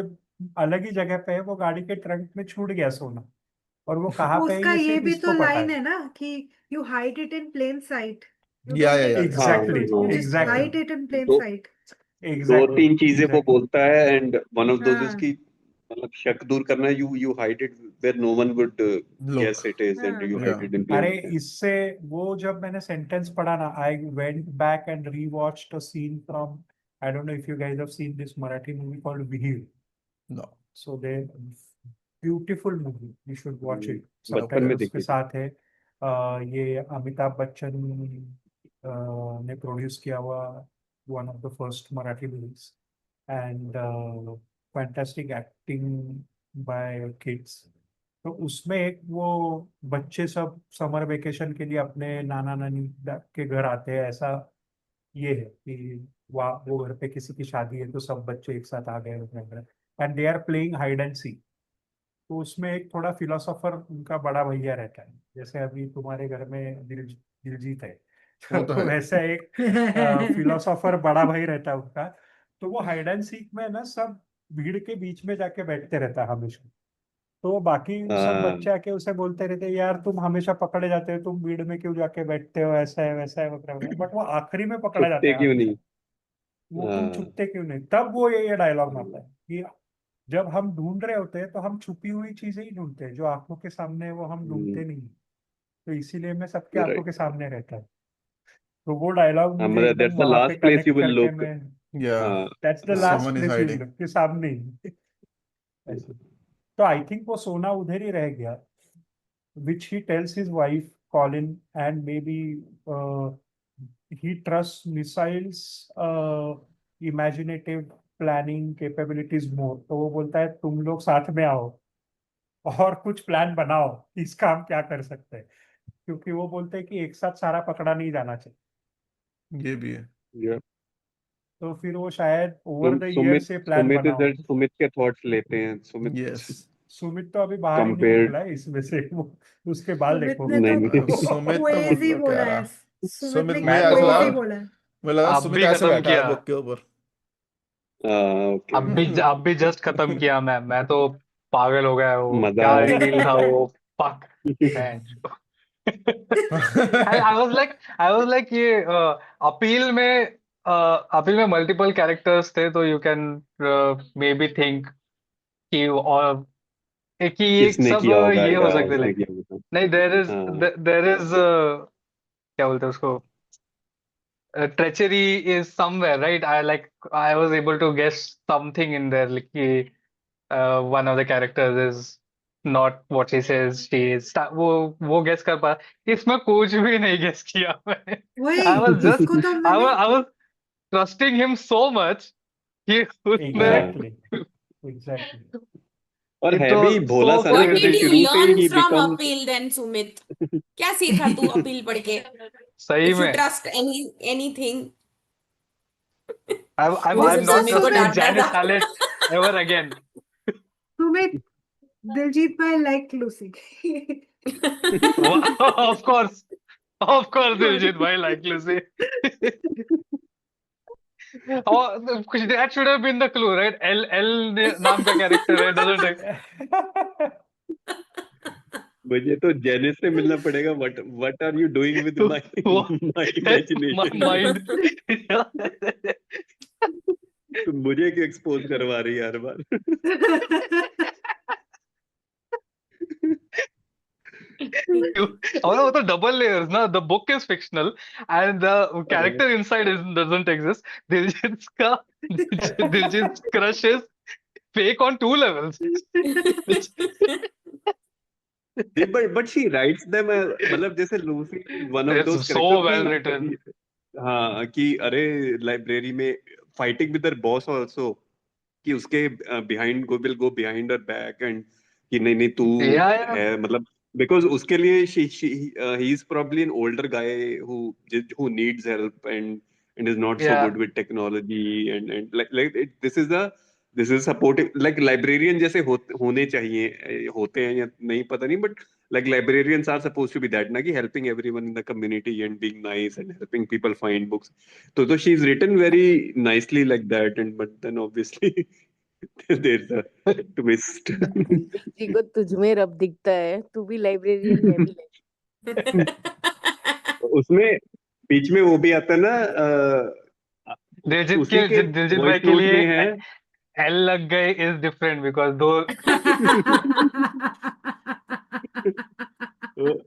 Speaker 6: अलग ही जगह पे है, वो गाड़ी के ट्रंक में छूट गया सोना, और वो कहाँ पे है
Speaker 3: उसका
Speaker 6: ये
Speaker 3: ये
Speaker 6: सिर्फ
Speaker 3: भी तो
Speaker 6: इसको पता
Speaker 3: लाइन
Speaker 6: है।
Speaker 3: है ना कि you hide it in plain sight, you
Speaker 1: yeah
Speaker 3: don't
Speaker 1: yeah
Speaker 3: take
Speaker 1: yeah
Speaker 3: the
Speaker 2: हाँ
Speaker 3: credit
Speaker 6: exactly
Speaker 3: for it, you
Speaker 2: हाँ
Speaker 3: just
Speaker 1: yeah
Speaker 6: exactly,
Speaker 3: hide it in plain
Speaker 2: तो
Speaker 3: साइट।
Speaker 2: दो
Speaker 6: एग्जैक्टली
Speaker 2: तीन चीजें वो
Speaker 6: एग्जैक्टली
Speaker 2: बोलता है एंड वन ऑफ दोज
Speaker 3: हाँ
Speaker 2: उसकी मतलब शक दूर करना, you hide it where no one would guess
Speaker 1: Look,
Speaker 2: it is and you
Speaker 3: हाँ
Speaker 2: hide
Speaker 1: yeah.
Speaker 2: It in plain
Speaker 6: अरे
Speaker 2: सिght.
Speaker 6: इससे वो जब मैंने सेंटेंस पढ़ा ना, I went back and rewatched a scene from, I don't know if you guys have seen this Marathi movie called Vihir.
Speaker 1: No.
Speaker 6: So they beautiful movie, you should watch it.
Speaker 2: बचपन में
Speaker 6: subtitles के
Speaker 2: देखी थी.
Speaker 6: साथ है. ये अमिताभ बच्चन ने प्रोड्यूस किया हुआ one of the first Marathi movies, and fantastic acting by Keats. तो उसमें एक वो बच्चे सब समर वेकेशन के लिए अपने नाना नानी के घर आते हैं, ऐसा ये है कि वो घर पे किसी की शादी है तो सब बच्चे एक साथ आ गए and they are playing hide and seek. तो उसमें एक थोड़ा फिलोसोफर उनका बड़ा भैया रहता है, जैसे अभी तुम्हारे घर में दिलजीत है.
Speaker 1: वो तो
Speaker 6: तो
Speaker 1: है.
Speaker 6: वैसा एक फिलोसोफर बड़ा भाई रहता है उनका. तो वो हाइड एंड सीक में ना सब भीड़ के बीच में जाके बैठते रहता है हमेशा. तो बाकी सब
Speaker 2: हाँ,
Speaker 6: बच्चे आके उसे बोलते रहते हैं, यार तुम हमेशा पकड़े जाते हो, तुम भीड़ में क्यों जाके बैठते हो, ऐसा है वैसा है वगैरह. बट वो आखिरी में पकड़ा जाता
Speaker 2: छुपते
Speaker 6: है
Speaker 2: क्यों
Speaker 6: हमेशा.
Speaker 2: नहीं.
Speaker 6: वो तुम
Speaker 2: हाँ.
Speaker 6: छुपते क्यों नहीं, तब वो ये डायलॉग मारता है कि जब हम ढूंढ रहे होते हैं तो हम छुपी हुई चीजें ही ढूंढते हैं, जो आंखों के सामने है वो हम ढूंढते नहीं. तो इसीलिए मैं सबके आंखों
Speaker 2: राइट.
Speaker 6: के सामने रहता है. तो वो डायलॉग
Speaker 2: हाँ,
Speaker 6: मुझे
Speaker 2: मतलब
Speaker 6: एकदम
Speaker 2: दैट्स द
Speaker 6: वहां पे
Speaker 2: last place you
Speaker 6: connect
Speaker 2: will
Speaker 6: करके
Speaker 2: लुक.
Speaker 6: मैं,
Speaker 1: Yeah.
Speaker 2: हाँ.
Speaker 6: दैट्स द
Speaker 2: हाँ.
Speaker 6: Last
Speaker 1: Someone is
Speaker 6: place you
Speaker 1: hiding.
Speaker 6: के सामने ही. ऐसे. तो आई थिंक वो सोना उधर ही रह गया, which he tells his wife Colin, and maybe he trusts missiles imaginative planning capabilities more. तो वो बोलता है तुम लोग साथ में आओ और कुछ प्लान बनाओ कि इसका हम क्या कर सकते हैं, क्योंकि वो बोलते हैं कि एक साथ सारा पकड़ा नहीं जाना चाहिए.
Speaker 1: ये भी है.
Speaker 2: Yeah.
Speaker 6: तो फिर वो शायद ओवर द ईयर
Speaker 2: सुमित
Speaker 6: से प्लान
Speaker 2: सुमित
Speaker 6: बना
Speaker 2: इज
Speaker 6: हो.
Speaker 2: दैट सुमित के थॉट्स लेते हैं सुमित.
Speaker 1: Yes.
Speaker 6: सुमित तो अभी बाहर ही नहीं
Speaker 2: कंपेयर्ड.
Speaker 6: निकला है इसमें से. वो उसके बाल
Speaker 3: सुमित
Speaker 6: देखो.
Speaker 3: ने
Speaker 2: नहीं
Speaker 3: तो
Speaker 2: नहीं.
Speaker 1: सुमित तो
Speaker 3: क्वेजी
Speaker 1: मतलब
Speaker 3: बोला
Speaker 1: क्या
Speaker 3: है,
Speaker 1: रहा.
Speaker 3: सुमित
Speaker 1: सुमित
Speaker 3: ने
Speaker 1: मुझे
Speaker 4: मैं
Speaker 1: ऐसा
Speaker 4: तो
Speaker 3: क्वेजी
Speaker 1: लगा,
Speaker 3: बोला है.
Speaker 1: मुझे लगा
Speaker 4: अब
Speaker 1: सुमित
Speaker 4: भी
Speaker 1: ऐसे
Speaker 4: खत्म
Speaker 1: बैठा है
Speaker 4: किया,
Speaker 1: बुक के ऊपर.
Speaker 2: ओके.
Speaker 4: अब भी जस्ट खत्म किया. मैं तो पागल हो गया. वो
Speaker 2: मजा
Speaker 4: क्या
Speaker 2: आया.
Speaker 4: रिवील था वो. Fuck man. I was like ये अपील में मल्टीपल कैरेक्टर्स थे, तो you can may be think कि और एक ही एक
Speaker 2: किसने
Speaker 4: सब
Speaker 2: किया होगा,
Speaker 4: ये हो
Speaker 2: या
Speaker 4: सकते,
Speaker 2: उसने
Speaker 4: लाइक
Speaker 2: किया होगा.
Speaker 4: नहीं,
Speaker 2: हाँ.
Speaker 4: देयर इज क्या बोलते हैं उसको, treachery is somewhere, right? I was able to guess something in there, like one of the characters is not what she says she is. वो guess कर पा. इसमें कुछ भी नहीं guess किया मैंने.
Speaker 3: वही, इसको तो
Speaker 4: I
Speaker 3: मैंने
Speaker 4: was trusting him so much कि उसमें
Speaker 6: एग्जैक्टली एग्जैक्टली.
Speaker 2: और
Speaker 4: it
Speaker 2: है भी
Speaker 4: was
Speaker 2: भोला
Speaker 4: so
Speaker 2: सा ना,
Speaker 5: What
Speaker 2: मतलब
Speaker 5: did
Speaker 4: crazy.
Speaker 5: you
Speaker 2: शुरू से
Speaker 5: learn
Speaker 2: he
Speaker 5: from
Speaker 2: become.
Speaker 5: Appeal then, Sumit? क्या सीखा तू अपील पढ़ के?
Speaker 4: सही
Speaker 5: If you
Speaker 4: में
Speaker 5: trust anything,
Speaker 4: I'm
Speaker 5: मुझे
Speaker 3: वैसे
Speaker 4: I'm
Speaker 3: तो
Speaker 4: not
Speaker 5: सुमित को
Speaker 4: trusting
Speaker 3: सुमित,
Speaker 5: डांटना
Speaker 4: Janice
Speaker 5: था।
Speaker 4: Hallett ever again.
Speaker 3: Sumit, Diljit भाई like Lucy.
Speaker 4: Of course, Diljit bhai, like Lucy. Oh, that should have been the clue, right? L नाम का कैरेक्टर है, doesn't it?
Speaker 2: मुझे तो जेनिस से मिलना पड़ेगा. What are you doing with my
Speaker 4: वो
Speaker 2: माय इमेजिनेशन.
Speaker 4: माइंड.
Speaker 2: तुम मुझे क्यों एक्सपोज करवा रही है हर बार.
Speaker 4: और वो तो डबल लेयर्स ना. The book is fictional and the character inside doesn't exist. Diljit's crush is fake on 2 levels.
Speaker 2: but she writes them मतलब जैसे Lucy one of
Speaker 4: It's
Speaker 2: those
Speaker 4: so
Speaker 2: characters
Speaker 4: well
Speaker 2: कि
Speaker 4: written.
Speaker 2: हाँ, कि अरे library में fighting with her boss also, कि उसके behind will go behind her back and कि नहीं नहीं तू
Speaker 4: Yeah.
Speaker 2: है, मतलब बिकॉज उसके लिए he is probably an older guy who needs help and is not so
Speaker 4: Yeah.
Speaker 2: good with technology and this is supportive, like librarian जैसे होने चाहिए, होते हैं या नहीं पता नहीं, but like librarians are supposed to be that ना, कि helping everyone in the community and being nice and helping people find books. तो she's written very nicely like that, and but then obviously there's a twist.
Speaker 7: जी को तुझमें रब दिखता है, तू भी लाइब्रेरियन, मैं भी
Speaker 2: उसमें बीच में वो भी आता है ना,
Speaker 4: दिलजीत
Speaker 2: उसी के
Speaker 4: दिलजीत भाई
Speaker 2: वॉइस
Speaker 4: के
Speaker 2: नोट
Speaker 4: लिए
Speaker 2: में है।
Speaker 4: एल लग गए इज डिफरेंट बिकॉज दो
Speaker 2: तो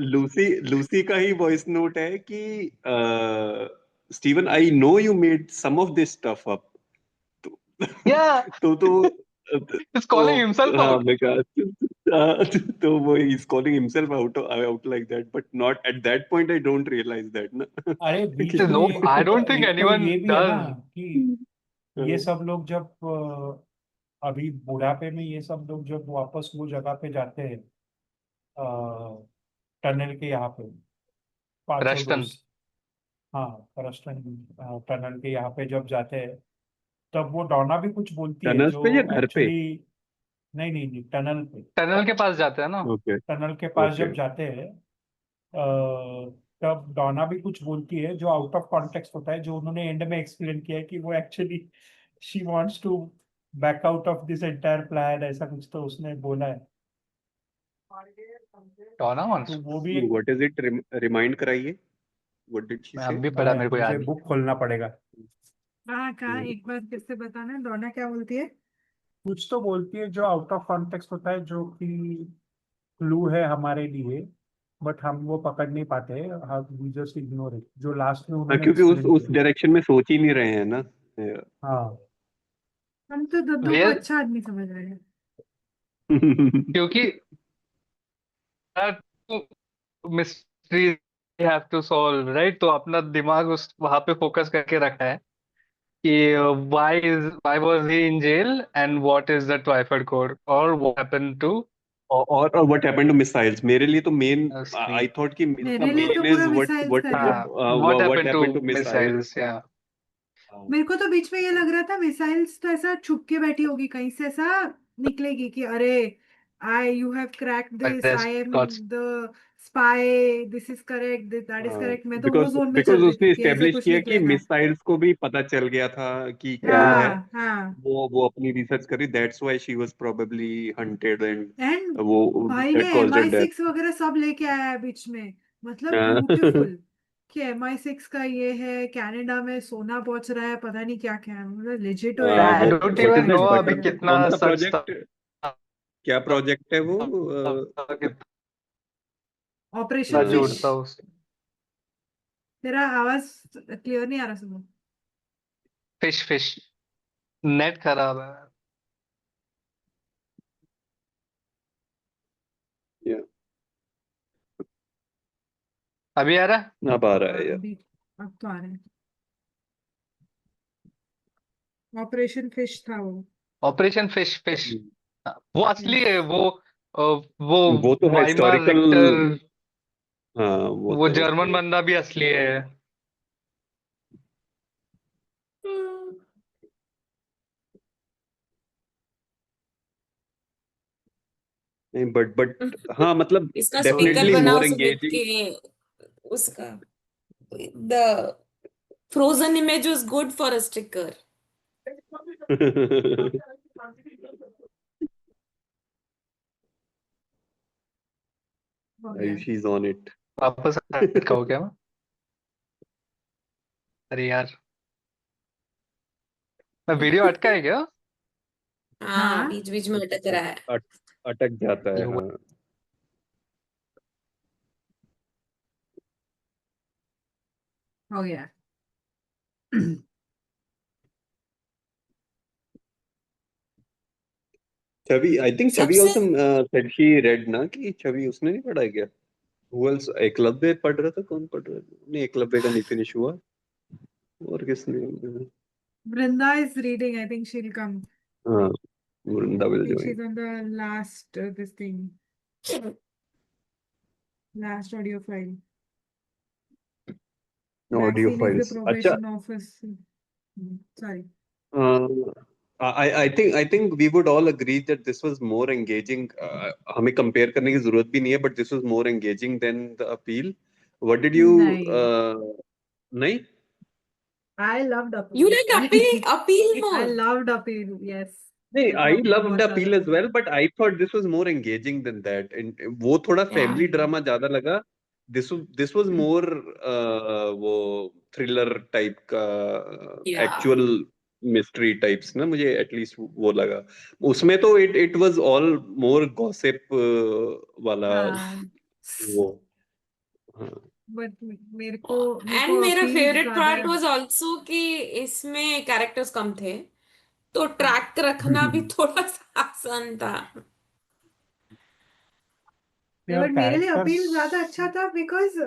Speaker 2: लूसी लूसी का ही वॉइस नोट है कि Steven I know you made some of this stuff up.
Speaker 4: Yeah
Speaker 2: तो
Speaker 4: इज कॉलिंग हिमसेल्फ
Speaker 2: हाँ
Speaker 4: आउट।
Speaker 2: मैं कहा तो वो is calling himself out like that, but not at that point I don't realise that ना।
Speaker 6: अरे बीच में
Speaker 4: नो आई डोंट थिंक
Speaker 6: एक तो
Speaker 4: एनीवन
Speaker 6: ये भी है ना
Speaker 4: डज।
Speaker 6: कि ये सब लोग जब अभी बुढ़ापे में ये सब लोग जब वापस वो जगह पे जाते हैं टनल के यहाँ पे पांचों
Speaker 4: रश्टन
Speaker 6: दोस्त, हाँ रस्टन टनल के यहाँ पे जब जाते हैं तब वो डॉना भी कुछ बोलती है
Speaker 2: टनल्स
Speaker 6: जो
Speaker 2: पे या घर पे?
Speaker 6: एक्चुअली नहीं नहीं नहीं टनल पे,
Speaker 4: टनल के पास जाते हैं ना।
Speaker 2: ओके
Speaker 6: टनल के पास
Speaker 2: ओके।
Speaker 6: जब जाते हैं तब डॉना भी कुछ बोलती है जो आउट ऑफ कॉन्टेक्स्ट होता है, जो उन्होंने एंड में एक्सप्लेन किया है कि वो actually she wants to back out of this entire plan, ऐसा कुछ तो उसने बोला है।
Speaker 4: डॉना
Speaker 6: तो
Speaker 4: वांट्स।
Speaker 6: वो भी एक,
Speaker 2: व्हाट इज इट? रिमाइंड कराइए, व्हाट डिड शी
Speaker 4: मैं
Speaker 2: से?
Speaker 4: अब भी पढ़ा,
Speaker 6: मैं
Speaker 4: मेरे को
Speaker 6: मुझे
Speaker 4: याद नहीं।
Speaker 6: बुक खोलना पड़ेगा।
Speaker 3: कहाँ एक बार फिर से बताना, डोना क्या बोलती है?
Speaker 6: कुछ तो बोलती है जो आउट ऑफ कॉन्टेक्स्ट होता है, जो कि क्लू है हमारे लिए, बट हम वो पकड़ नहीं पाते, वी जस्ट इग्नोर इट, जो लास्ट में
Speaker 2: हाँ,
Speaker 6: उन्होंने
Speaker 2: क्योंकि
Speaker 6: एक्सप्लेन
Speaker 2: उस
Speaker 6: किया।
Speaker 2: डायरेक्शन में सोच ही नहीं रहे हैं ना।
Speaker 6: हाँ
Speaker 3: हम तो दद्दू को
Speaker 4: वेयर
Speaker 3: अच्छा आदमी समझ रहे हैं।
Speaker 4: क्योंकि mystery have to solve right, तो अपना दिमाग उस वहां पे फोकस करके रखा है कि why was he in jail and what is the ट्वाइफाइड कोड और व्हाट हैपेंड टू
Speaker 2: और व्हाट हैपेंड टू मिसाइल्स, मेरे लिए तो मेन आई
Speaker 4: स्क्रीन।
Speaker 2: थॉट कि इसका
Speaker 3: मेरे लिए तो
Speaker 2: मेन इज
Speaker 3: पूरा
Speaker 2: व्हाट
Speaker 3: मिसाइल्स
Speaker 2: व्हाट
Speaker 3: का ही है।
Speaker 4: What
Speaker 2: what
Speaker 4: happened to
Speaker 2: happened to missiles.
Speaker 4: Missiles या
Speaker 3: मेरे को तो बीच में ये लग रहा था मिसाइल्स तो ऐसा छुप के बैठी होगी, कहीं से ऐसा निकलेगी कि अरे I you have cracked this, I am
Speaker 4: gots
Speaker 3: the spy, this is correct, that is correct. मैं तो वो
Speaker 2: बिकॉज
Speaker 3: जोन में
Speaker 2: बिकॉज
Speaker 3: चल रही थी
Speaker 2: उसने
Speaker 3: कि ऐसे
Speaker 2: इस्टेब्लिश
Speaker 3: कुछ
Speaker 2: किया कि
Speaker 3: निकलेगा।
Speaker 2: मिसाइल्स को भी पता चल गया था कि क्या है।
Speaker 3: हाँ हाँ।
Speaker 2: वो अपनी रिसर्च करी, that's why she was probably hunted and
Speaker 3: and
Speaker 2: वो
Speaker 3: भाई ने
Speaker 2: that caused her death.
Speaker 3: MI6 वगैरह सब लेके आया है बीच में, मतलब ब्यूटीफुल कि MI6 का ये है, कनाडा में सोना पहुंच रहा है, पता नहीं क्या क्या है, मतलब लेजिट हो यार,
Speaker 4: आई
Speaker 2: वो
Speaker 4: डोंट
Speaker 2: व्हाट इज
Speaker 4: इवन
Speaker 3: बहुत
Speaker 2: दैट
Speaker 4: नो
Speaker 3: अच्छा
Speaker 4: अभी
Speaker 3: लग रहा
Speaker 2: बटन,
Speaker 3: है।
Speaker 4: कितना
Speaker 2: कौन सा
Speaker 4: सच था।
Speaker 2: प्रोजेक्ट, क्या प्रोजेक्ट है वो?
Speaker 3: ऑपरेशन
Speaker 4: कितना झूठ
Speaker 3: फिश।
Speaker 4: था उस।
Speaker 3: तेरा आवाज क्लियर नहीं आ रहा सुनो।
Speaker 4: फिश फिश नेट खराब है।
Speaker 2: Yeah,
Speaker 4: अभी आ रहा है।
Speaker 2: अब आ रहा है
Speaker 3: हाँ
Speaker 2: यार।
Speaker 3: अभी, अब तो आ रहे हैं। ऑपरेशन फिश था वो।
Speaker 4: ऑपरेशन फिश फिश वो असली
Speaker 3: यस।
Speaker 4: है वो
Speaker 2: वो तो है
Speaker 4: वाइमार
Speaker 2: हिस्टोरिकल।
Speaker 4: रिक्टर,
Speaker 2: हाँ वो
Speaker 4: वो
Speaker 2: तो
Speaker 4: जर्मन बंदा भी असली है।
Speaker 2: नहीं, बट हाँ मतलब
Speaker 5: इसका स्टिकर
Speaker 2: डेफिनेटली
Speaker 5: बनाओ
Speaker 2: मोर
Speaker 5: सुमित
Speaker 2: एंगेजिंग।
Speaker 5: के, उसका the frozen image was good for a sticker.
Speaker 3: हो गया।
Speaker 2: She is on it.
Speaker 4: वापस अटका हो गया मैं। अरे यार मैं वीडियो अटका है क्या?
Speaker 5: हाँ
Speaker 3: हाँ
Speaker 5: बीच बीच में अटक रहा है।
Speaker 2: अटक जाता
Speaker 4: ये
Speaker 2: है
Speaker 4: हुआ।
Speaker 2: हाँ।
Speaker 3: हो गया।
Speaker 2: छवि, आई थिंक छवि
Speaker 5: सबसे
Speaker 2: आल्सो सेड शी रेड ना, कि छवि उसने नहीं पढ़ा है क्या? Who else? एकलव्य पढ़ रहा था, कौन पढ़ रहा था? नहीं, एकलव्य का नहीं फिनिश हुआ, और किसने?
Speaker 3: Vrinda is reading. I think she'll come.
Speaker 2: हाँ, वृंदा
Speaker 3: I
Speaker 2: will
Speaker 3: think
Speaker 2: join.
Speaker 3: she's on the last this thing, last audio file.
Speaker 2: Audio
Speaker 3: Maxine is the
Speaker 2: files, अच्छा।
Speaker 3: probation officer. Sorry.
Speaker 2: I think we would all agree that this was more engaging. हमें compare करने की जरूरत भी नहीं है, but this was more engaging than the appeal. What did you?
Speaker 3: नहीं,
Speaker 2: नहीं,
Speaker 3: I loved
Speaker 5: you
Speaker 3: Appeal.
Speaker 5: like appeal
Speaker 3: I
Speaker 5: more.
Speaker 3: loved Appeal. Yes.
Speaker 2: नहीं,
Speaker 3: मेरे को
Speaker 2: I
Speaker 3: Appeal
Speaker 2: loved
Speaker 3: बहुत
Speaker 2: the
Speaker 3: ज्यादा
Speaker 2: appeal as
Speaker 3: पसंद
Speaker 2: well, but I thought this was more engaging than that. And वो थोड़ा
Speaker 5: Yeah.
Speaker 2: फैमिली ड्रामा ज्यादा लगा, this was more वो thriller type का
Speaker 5: Yeah.
Speaker 2: actual mystery types ना, मुझे at least वो लगा। उसमें तो it was all more gossip वाला
Speaker 3: हाँ
Speaker 2: वो। हाँ।
Speaker 3: बट मेरे
Speaker 5: एंड
Speaker 3: को
Speaker 5: मेरा
Speaker 3: अपील
Speaker 5: फेवरेट
Speaker 3: ज्यादा
Speaker 5: पार्ट वाज आल्सो कि इसमें कैरेक्टर्स कम थे तो ट्रैक रखना भी थोड़ा सा आसान था।
Speaker 6: और
Speaker 3: बट मेरे लिए अपील
Speaker 6: कैरेक्टर्स
Speaker 3: ज्यादा अच्छा था बिकॉज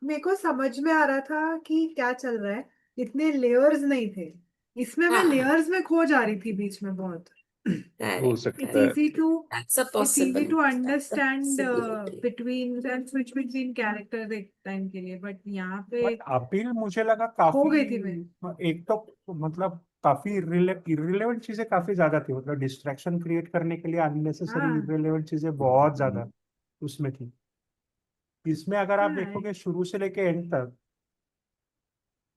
Speaker 3: मेरे को समझ में आ रहा था कि क्या चल रहा है, इतने लेयर्स नहीं थे इसमें। मैं
Speaker 5: हाँ
Speaker 3: लेयर्स में खो जा रही थी बीच में बहुत।
Speaker 2: हो
Speaker 5: करेक्ट
Speaker 3: It's
Speaker 2: सकता है।
Speaker 3: easy to
Speaker 5: that's a
Speaker 3: it's easy to
Speaker 5: possible
Speaker 3: understand
Speaker 5: possibility.
Speaker 3: between and switch between characters एक टाइम के लिए, बट यहाँ पे
Speaker 6: बट अपील मुझे लगा
Speaker 3: खो
Speaker 6: काफी,
Speaker 3: गई थी मैं।
Speaker 6: एक तो मतलब काफी इरिलेवेंट चीजें काफी ज्यादा थी, मतलब डिस्ट्रैक्शन क्रिएट करने के लिए अननेसेसरी
Speaker 3: हाँ
Speaker 6: इरिलेवेंट चीजें बहुत ज्यादा उसमें थी। इसमें अगर आप
Speaker 3: हाँ
Speaker 6: देखोगे शुरू से लेके एंड तक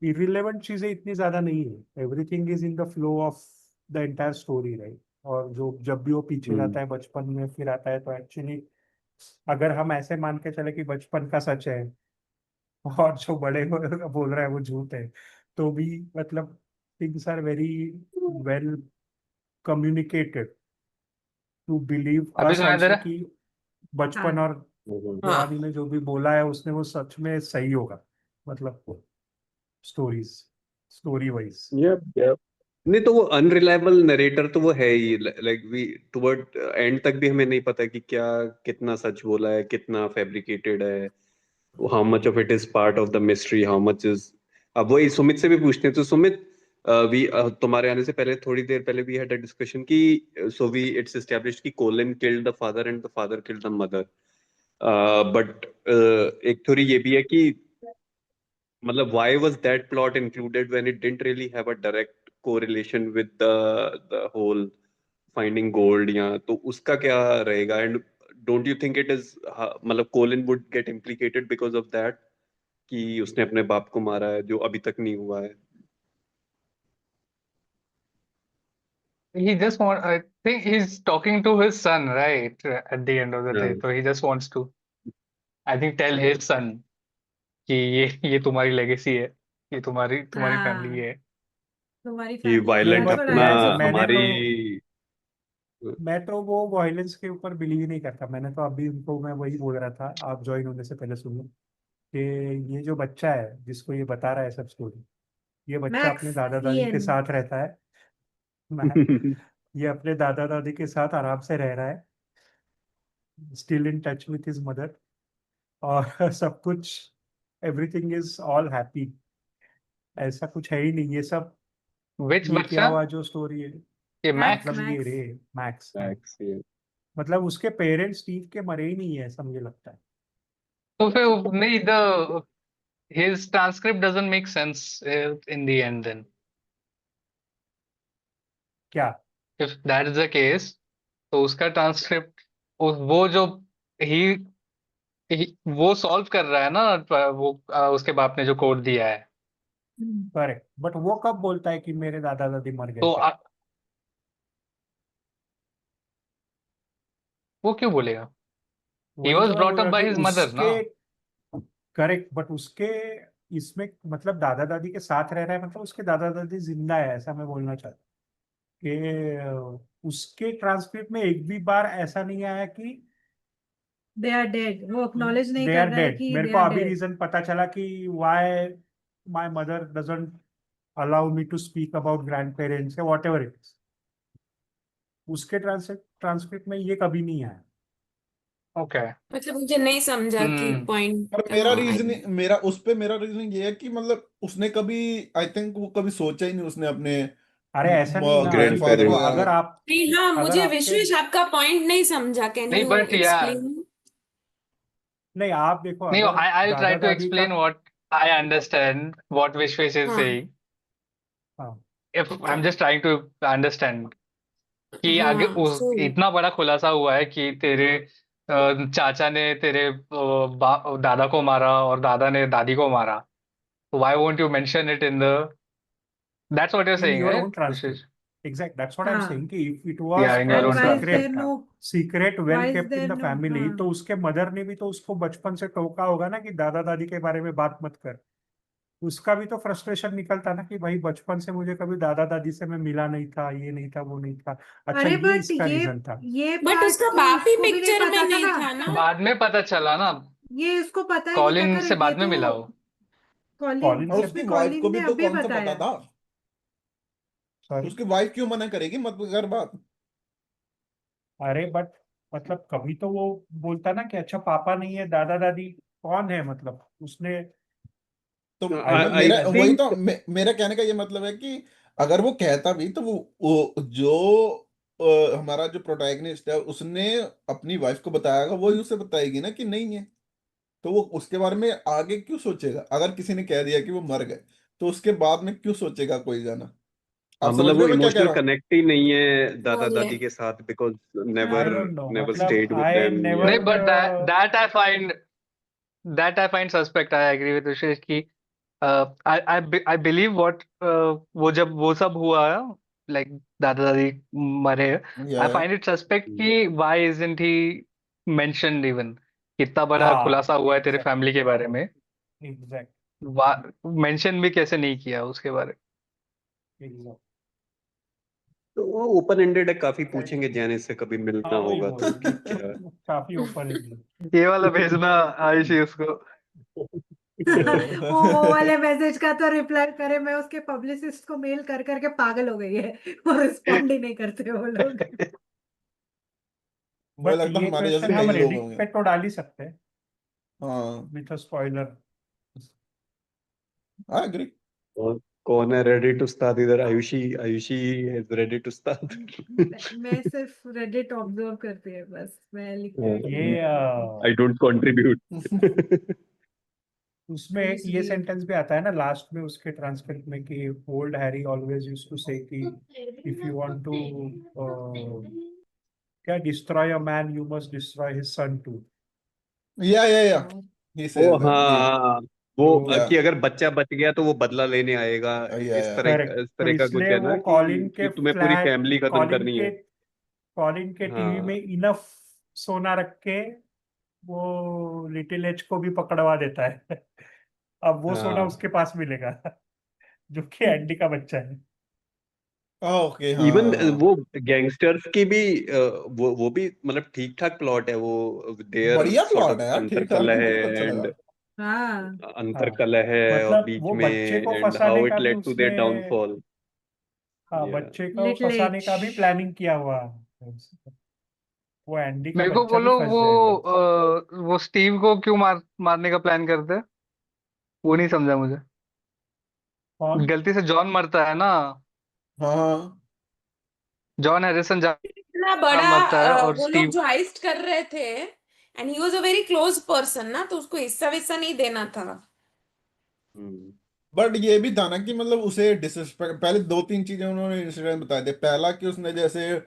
Speaker 6: इरिलेवेंट चीजें इतनी ज्यादा नहीं है, everything is in the flow of the entire story, right. और जो जब भी वो पीछे जाता है बचपन में फिर आता है, तो एक्चुअली अगर हम ऐसे मान के चले कि बचपन का सच है और जो बड़े बोल रहा है वो झूठ है, तो भी मतलब things are very well communicated to believe
Speaker 4: अभी
Speaker 6: अस
Speaker 4: सुनाई दे
Speaker 6: ऑल्सो
Speaker 4: रहा है?
Speaker 6: कि बचपन
Speaker 3: हाँ
Speaker 6: और
Speaker 5: हाँ
Speaker 6: जवानी में जो भी बोला है उसने वो सच में सही होगा, मतलब स्टोरीज स्टोरी वाइज।
Speaker 2: Yep. नहीं तो वो अनरिलायबल नरेटर तो वो है ही, लाइक वी टुवर्ड एंड तक भी हमें नहीं पता कि क्या कितना सच बोला है, कितना फैब्रिकेटेड है, how much of it is part of the mystery, how much is. अब वही सुमित से भी पूछते हैं, तो सुमित वी तुम्हारे आने से पहले थोड़ी देर पहले वी हैड अ डिस्कशन कि सो वी इट्स एस्टैब्लिश्ड कि Colin killed the father and the father killed the mother, but एक थ्योरी ये भी है कि मतलब why was that plot included when it didn't really have a direct correlation with the whole finding gold, या तो उसका क्या रहेगा? And don't you think it is मतलब Colin would get implicated because of that कि उसने अपने बाप को मारा है जो अभी तक नहीं हुआ है?
Speaker 4: He just want, I think he's talking to his son, right? At the end of the day.
Speaker 2: Yeah.
Speaker 4: So he just wants to, I think, tell his son कि ये तुम्हारी लेगेसी है, ये तुम्हारी फैमिली
Speaker 3: हाँ
Speaker 4: है।
Speaker 3: तुम्हारी
Speaker 2: कि
Speaker 3: फैमिली है,
Speaker 2: violent
Speaker 3: दैट्स व्हाट
Speaker 2: अपना
Speaker 3: आई आल्सो
Speaker 6: मैंने
Speaker 2: हमारी
Speaker 6: तो मैं तो वो वायलेंस के ऊपर बिलीव ही नहीं करता। मैंने तो अभी उनको मैं वही बोल रहा था, आप ज्वाइन होने से पहले सुनो, कि ये जो बच्चा है जिसको ये बता रहा है सब स्टोरी, ये बच्चा अपने
Speaker 3: मैक्स
Speaker 6: दादा दादी के
Speaker 3: इयन।
Speaker 6: साथ रहता है। मैं ये अपने दादा दादी के साथ आराम से रह रहा है, still in touch with his mother, और सब कुछ एवरीथिंग इज ऑल हैप्पी। ऐसा कुछ है ही नहीं, ये सब
Speaker 4: Which
Speaker 6: ये किया
Speaker 4: बच्चा?
Speaker 6: हुआ जो स्टोरी है।
Speaker 4: ये
Speaker 3: मैक्स
Speaker 4: मैक्स।
Speaker 6: मतलब ये
Speaker 3: मैक्स
Speaker 6: रे मैक्स,
Speaker 2: Facts, yeah.
Speaker 6: मतलब उसके पेरेंट्स स्टीव के मरे ही नहीं है, ऐसा मुझे लगता है।
Speaker 4: तो फिर नहीं, the his transcript doesn't make sense in the end then.
Speaker 6: क्या?
Speaker 4: If that is the case, तो उसका ट्रांसक्रिप्ट वो जो ही वो सॉल्व कर रहा है ना, वो उसके बाप ने जो कोड दिया है,
Speaker 6: करेक्ट, बट वो कब बोलता है कि मेरे दादा दादी मर गए
Speaker 4: तो
Speaker 6: थे?
Speaker 4: वो क्यों बोलेगा? He
Speaker 6: वही
Speaker 4: was
Speaker 6: तो मैं
Speaker 4: brought
Speaker 6: बोल
Speaker 4: up
Speaker 6: रहा
Speaker 4: by
Speaker 6: कि
Speaker 4: his mother ना।
Speaker 6: उसके, करेक्ट, बट उसके इसमें मतलब दादा दादी के साथ रह रहा है, मतलब उसके दादा दादी जिंदा है, ऐसा मैं बोलना चाहता हूँ कि उसके ट्रांसक्रिप्ट में एक भी बार ऐसा नहीं आया कि
Speaker 3: दे आर डेड, वो एक्नॉलेज नहीं
Speaker 6: दे
Speaker 3: कर
Speaker 6: आर
Speaker 3: रहा है
Speaker 6: डेड।
Speaker 3: कि
Speaker 6: मेरे
Speaker 3: दे
Speaker 6: को
Speaker 3: आर
Speaker 6: अभी
Speaker 3: डेड।
Speaker 6: रीजन पता चला कि why my mother doesn't allow me to speak about grand parents या वॉट एवर इट इज। उसके ट्रांसक्रिप्ट में ये कभी नहीं आया।
Speaker 4: ओके।
Speaker 5: मतलब मुझे नहीं समझा कि पॉइंट
Speaker 1: पर मेरा रीजनिंग, मेरा उस पे मेरा रीजनिंग ये है कि मतलब उसने कभी, आई थिंक वो कभी सोचा ही नहीं उसने अपने
Speaker 6: अरे ऐसा नहीं ना, अभी
Speaker 1: ग्रैंडफादर
Speaker 6: देखो,
Speaker 2: Grandparents.
Speaker 1: या
Speaker 6: अगर आप
Speaker 5: नहीं। हाँ
Speaker 6: अगर
Speaker 5: मुझे
Speaker 6: आपके
Speaker 5: विश्वेश आपका पॉइंट नहीं समझा, कैन
Speaker 4: नहीं,
Speaker 5: यू
Speaker 4: बट यार,
Speaker 5: एक्सप्लेन?
Speaker 6: नहीं, आप देखो,
Speaker 4: नहीं,
Speaker 6: अगर
Speaker 4: I'll try
Speaker 6: दादा
Speaker 4: to
Speaker 6: दादी का,
Speaker 4: explain what I understand, what Vishwesh is
Speaker 5: हाँ
Speaker 4: saying.
Speaker 6: हाँ,
Speaker 4: If I'm just trying to understand कि आगे
Speaker 5: हाँ
Speaker 4: उस
Speaker 5: सो
Speaker 4: इतना बड़ा खुलासा हुआ है कि तेरे चाचा ने तेरे दादा को मारा और दादा ने दादी को मारा, why won't you mention it in the, that's what you're
Speaker 6: in
Speaker 4: saying,
Speaker 6: your
Speaker 4: right,
Speaker 6: own transcript.
Speaker 4: Vishesh?
Speaker 6: Exact. That's what I'm
Speaker 3: हाँ
Speaker 6: saying कि if it
Speaker 4: Yeah,
Speaker 6: was
Speaker 4: in your
Speaker 3: and
Speaker 4: own
Speaker 3: why is
Speaker 4: family.
Speaker 3: there
Speaker 6: secret
Speaker 3: no
Speaker 6: secret well
Speaker 3: why is
Speaker 6: kept in
Speaker 3: there
Speaker 6: the
Speaker 3: no
Speaker 6: family,
Speaker 3: हाँ
Speaker 6: तो उसके mother ने भी तो उसको बचपन से टोका होगा ना कि दादा दादी के बारे में बात मत कर। उसका भी तो फ्रस्ट्रेशन निकलता ना कि भाई बचपन से मुझे कभी दादा दादी से मैं मिला नहीं था, ये नहीं था, वो नहीं था। अच्छा,
Speaker 3: अरे
Speaker 6: ये
Speaker 3: बट
Speaker 6: इसका रीजन था।
Speaker 3: ये
Speaker 5: बट
Speaker 3: पार्ट
Speaker 5: उसका
Speaker 3: तो
Speaker 5: बाप ही
Speaker 3: इसको भी नहीं
Speaker 5: पिक्चर में
Speaker 3: पता था
Speaker 5: नहीं
Speaker 3: ना,
Speaker 5: था ना।
Speaker 4: बाद में पता चला ना,
Speaker 3: ये इसको पता ही नहीं था।
Speaker 4: कॉलिन से
Speaker 3: करेक्ट, ये
Speaker 4: बाद में मिला
Speaker 3: तो
Speaker 4: वो।
Speaker 3: कॉलिन
Speaker 6: कॉलिन
Speaker 1: और
Speaker 6: से
Speaker 1: उसकी
Speaker 3: इसमें
Speaker 1: वाइफ को
Speaker 3: कॉलिन
Speaker 1: भी
Speaker 3: ने
Speaker 1: तो
Speaker 3: अभी
Speaker 1: कौन सा पता
Speaker 3: बताया।
Speaker 1: था?
Speaker 6: सॉरी।
Speaker 1: उसकी वाइफ क्यों मना करेगी, मत कर बात।
Speaker 6: अरे बट मतलब कभी तो वो बोलता ना कि अच्छा पापा नहीं है, दादा दादी कौन है, मतलब उसने।
Speaker 1: तो
Speaker 6: आई डोंट
Speaker 2: आई
Speaker 1: मेरा
Speaker 6: नो।
Speaker 1: वही
Speaker 2: थिंक
Speaker 1: तो मेरा कहने का ये मतलब है कि अगर वो कहता भी तो वो जो हमारा जो प्रोटैगनिस्ट है उसने अपनी वाइफ को बताया, वो ही उसे बताएगी ना कि नहीं है। तो वो उसके बारे में आगे क्यों सोचेगा? अगर किसी ने कह दिया कि वो मर गए तो उसके बाद में क्यों सोचेगा कोई जाना? आप समझ
Speaker 2: मतलब
Speaker 1: रहे
Speaker 2: वो
Speaker 1: हो मैं क्या कह
Speaker 2: इमोशनल
Speaker 1: रहा हूँ?
Speaker 2: कनेक्ट ही नहीं है दादा
Speaker 5: वही है।
Speaker 2: दादी के साथ, because
Speaker 6: I
Speaker 2: never
Speaker 6: don't know,
Speaker 2: never
Speaker 6: मतलब
Speaker 2: स्टेड विद
Speaker 6: आई
Speaker 2: देम।
Speaker 4: नहीं,
Speaker 6: never
Speaker 4: but that I find suspect. I agree with Vishesh कि I believe what वो जब वो सब हुआ, like दादा दादी मरे, I
Speaker 1: या
Speaker 4: find it suspect कि why isn't he mentioned even, कितना बड़ा
Speaker 6: हाँ
Speaker 4: खुलासा हुआ है तेरे
Speaker 6: एग्जैक्ट
Speaker 4: फैमिली के बारे में,
Speaker 6: एग्जैक्ट
Speaker 4: मेंशन भी कैसे नहीं किया उसके बारे
Speaker 6: एग्जैक्ट।
Speaker 2: तो वो ओपन एंडेड है, काफी पूछेंगे जैनिस से कभी मिलना
Speaker 6: हाँ वही
Speaker 2: होगा
Speaker 6: बोल
Speaker 2: तो
Speaker 6: रहा
Speaker 2: कि क्या।
Speaker 6: हूँ। काफी ओपन है।
Speaker 4: में। ये वाला भेजना आयुषी उसको।
Speaker 3: वो वाले मैसेज का तो रिप्लाई करे, मैं उसके पब्लिसिस्ट को मेल कर करके पागल हो गई है और रिस्पॉन्ड ही नहीं करते वो लोग।
Speaker 1: मुझे
Speaker 6: बट
Speaker 1: लगता है
Speaker 6: ये
Speaker 1: हमारे जैसे
Speaker 6: क्वेश्चन हम
Speaker 1: कई लोग
Speaker 6: रेडिट
Speaker 1: होंगे।
Speaker 6: पे तो डाल ही सकते हैं
Speaker 1: हाँ,
Speaker 6: with a spoiler.
Speaker 1: I agree.
Speaker 2: कौन है रेडी टू स्टार्ट? इधर Ayushi, Ayushi is ready to start.
Speaker 3: मैं सिर्फ रेडिट ऑब्जर्व करती है बस, मैं लिखते हुए
Speaker 6: ये
Speaker 3: नहीं।
Speaker 2: I don't contribute.
Speaker 6: उसमें ये सेंटेंस भी आता है ना लास्ट में उसके ट्रांसक्रिप्ट में कि old Harry always used to say कि इफ यू वांट टू क्या destroy a man you must destroy his son too.
Speaker 1: Yeah he
Speaker 2: O
Speaker 1: says that कि
Speaker 2: हाँ, वो
Speaker 6: तो
Speaker 1: या
Speaker 2: कि अगर बच्चा बच गया तो वो बदला लेने आएगा।
Speaker 1: या
Speaker 6: करेक्ट,
Speaker 2: इस
Speaker 6: तो
Speaker 2: तरह का कुछ
Speaker 6: इसलिए
Speaker 2: है
Speaker 6: वो
Speaker 2: ना कि तुम्हें पूरी फैमिली खत्म करनी है।
Speaker 6: कॉलिन के टीवी में
Speaker 2: हाँ
Speaker 6: इनफ सोना रख के वो लिटिल एच को भी पकड़वा देता है। अब वो सोना
Speaker 2: हाँ।
Speaker 6: उसके पास मिलेगा जो कि एंडी का बच्चा है।
Speaker 1: ओके।
Speaker 2: इवन
Speaker 1: हाँ,
Speaker 2: वो गैंगस्टर्स की भी वो भी मतलब ठीक ठाक प्लॉट है वो, देयर
Speaker 1: बढ़िया
Speaker 2: सॉर्ट
Speaker 1: प्लॉट
Speaker 2: ऑफ
Speaker 1: है यार, ठीक ठाक
Speaker 2: अंतरकलह
Speaker 1: है,
Speaker 2: है
Speaker 1: मेरे को अच्छा लगा।
Speaker 2: एंड
Speaker 3: हाँ
Speaker 6: हाँ
Speaker 2: अंतरकलह है और
Speaker 6: मतलब
Speaker 2: बीच
Speaker 6: वो
Speaker 2: में
Speaker 6: बच्चे को
Speaker 2: एंड
Speaker 6: फंसाने
Speaker 2: हाउ
Speaker 6: का
Speaker 2: इट
Speaker 6: भी
Speaker 2: लेड टू
Speaker 6: उसने,
Speaker 2: देयर डाउनफॉल।
Speaker 6: हाँ
Speaker 2: या
Speaker 6: बच्चे को
Speaker 3: लिटिल
Speaker 6: फंसाने
Speaker 3: एच।
Speaker 6: का भी प्लानिंग किया हुआ है। वो एंडी का
Speaker 4: मेरे को
Speaker 6: बच्चा भी
Speaker 4: बोलो
Speaker 6: फंस जाएगा।
Speaker 4: वो स्टीव को क्यों मारने का प्लान करते हैं, वो नहीं समझा मुझे।
Speaker 6: कौन?
Speaker 4: गलती से जॉन मरता है ना,
Speaker 1: हाँ हाँ
Speaker 4: जॉन हैरिसन
Speaker 5: इतना
Speaker 4: जॉन
Speaker 5: बड़ा
Speaker 4: मरता है और
Speaker 5: वो लोग
Speaker 4: स्टीव।
Speaker 5: जो हाइस्ट कर रहे थे, and he was a very close person ना, तो उसको हिस्सा विस्सा नहीं देना था।
Speaker 1: बट ये भी था ना कि मतलब उसे डिसरिस्पेक्ट, पहले दो तीन चीजें उन्होंने इंसिडेंट बताए थे। पहला कि उसने जैसे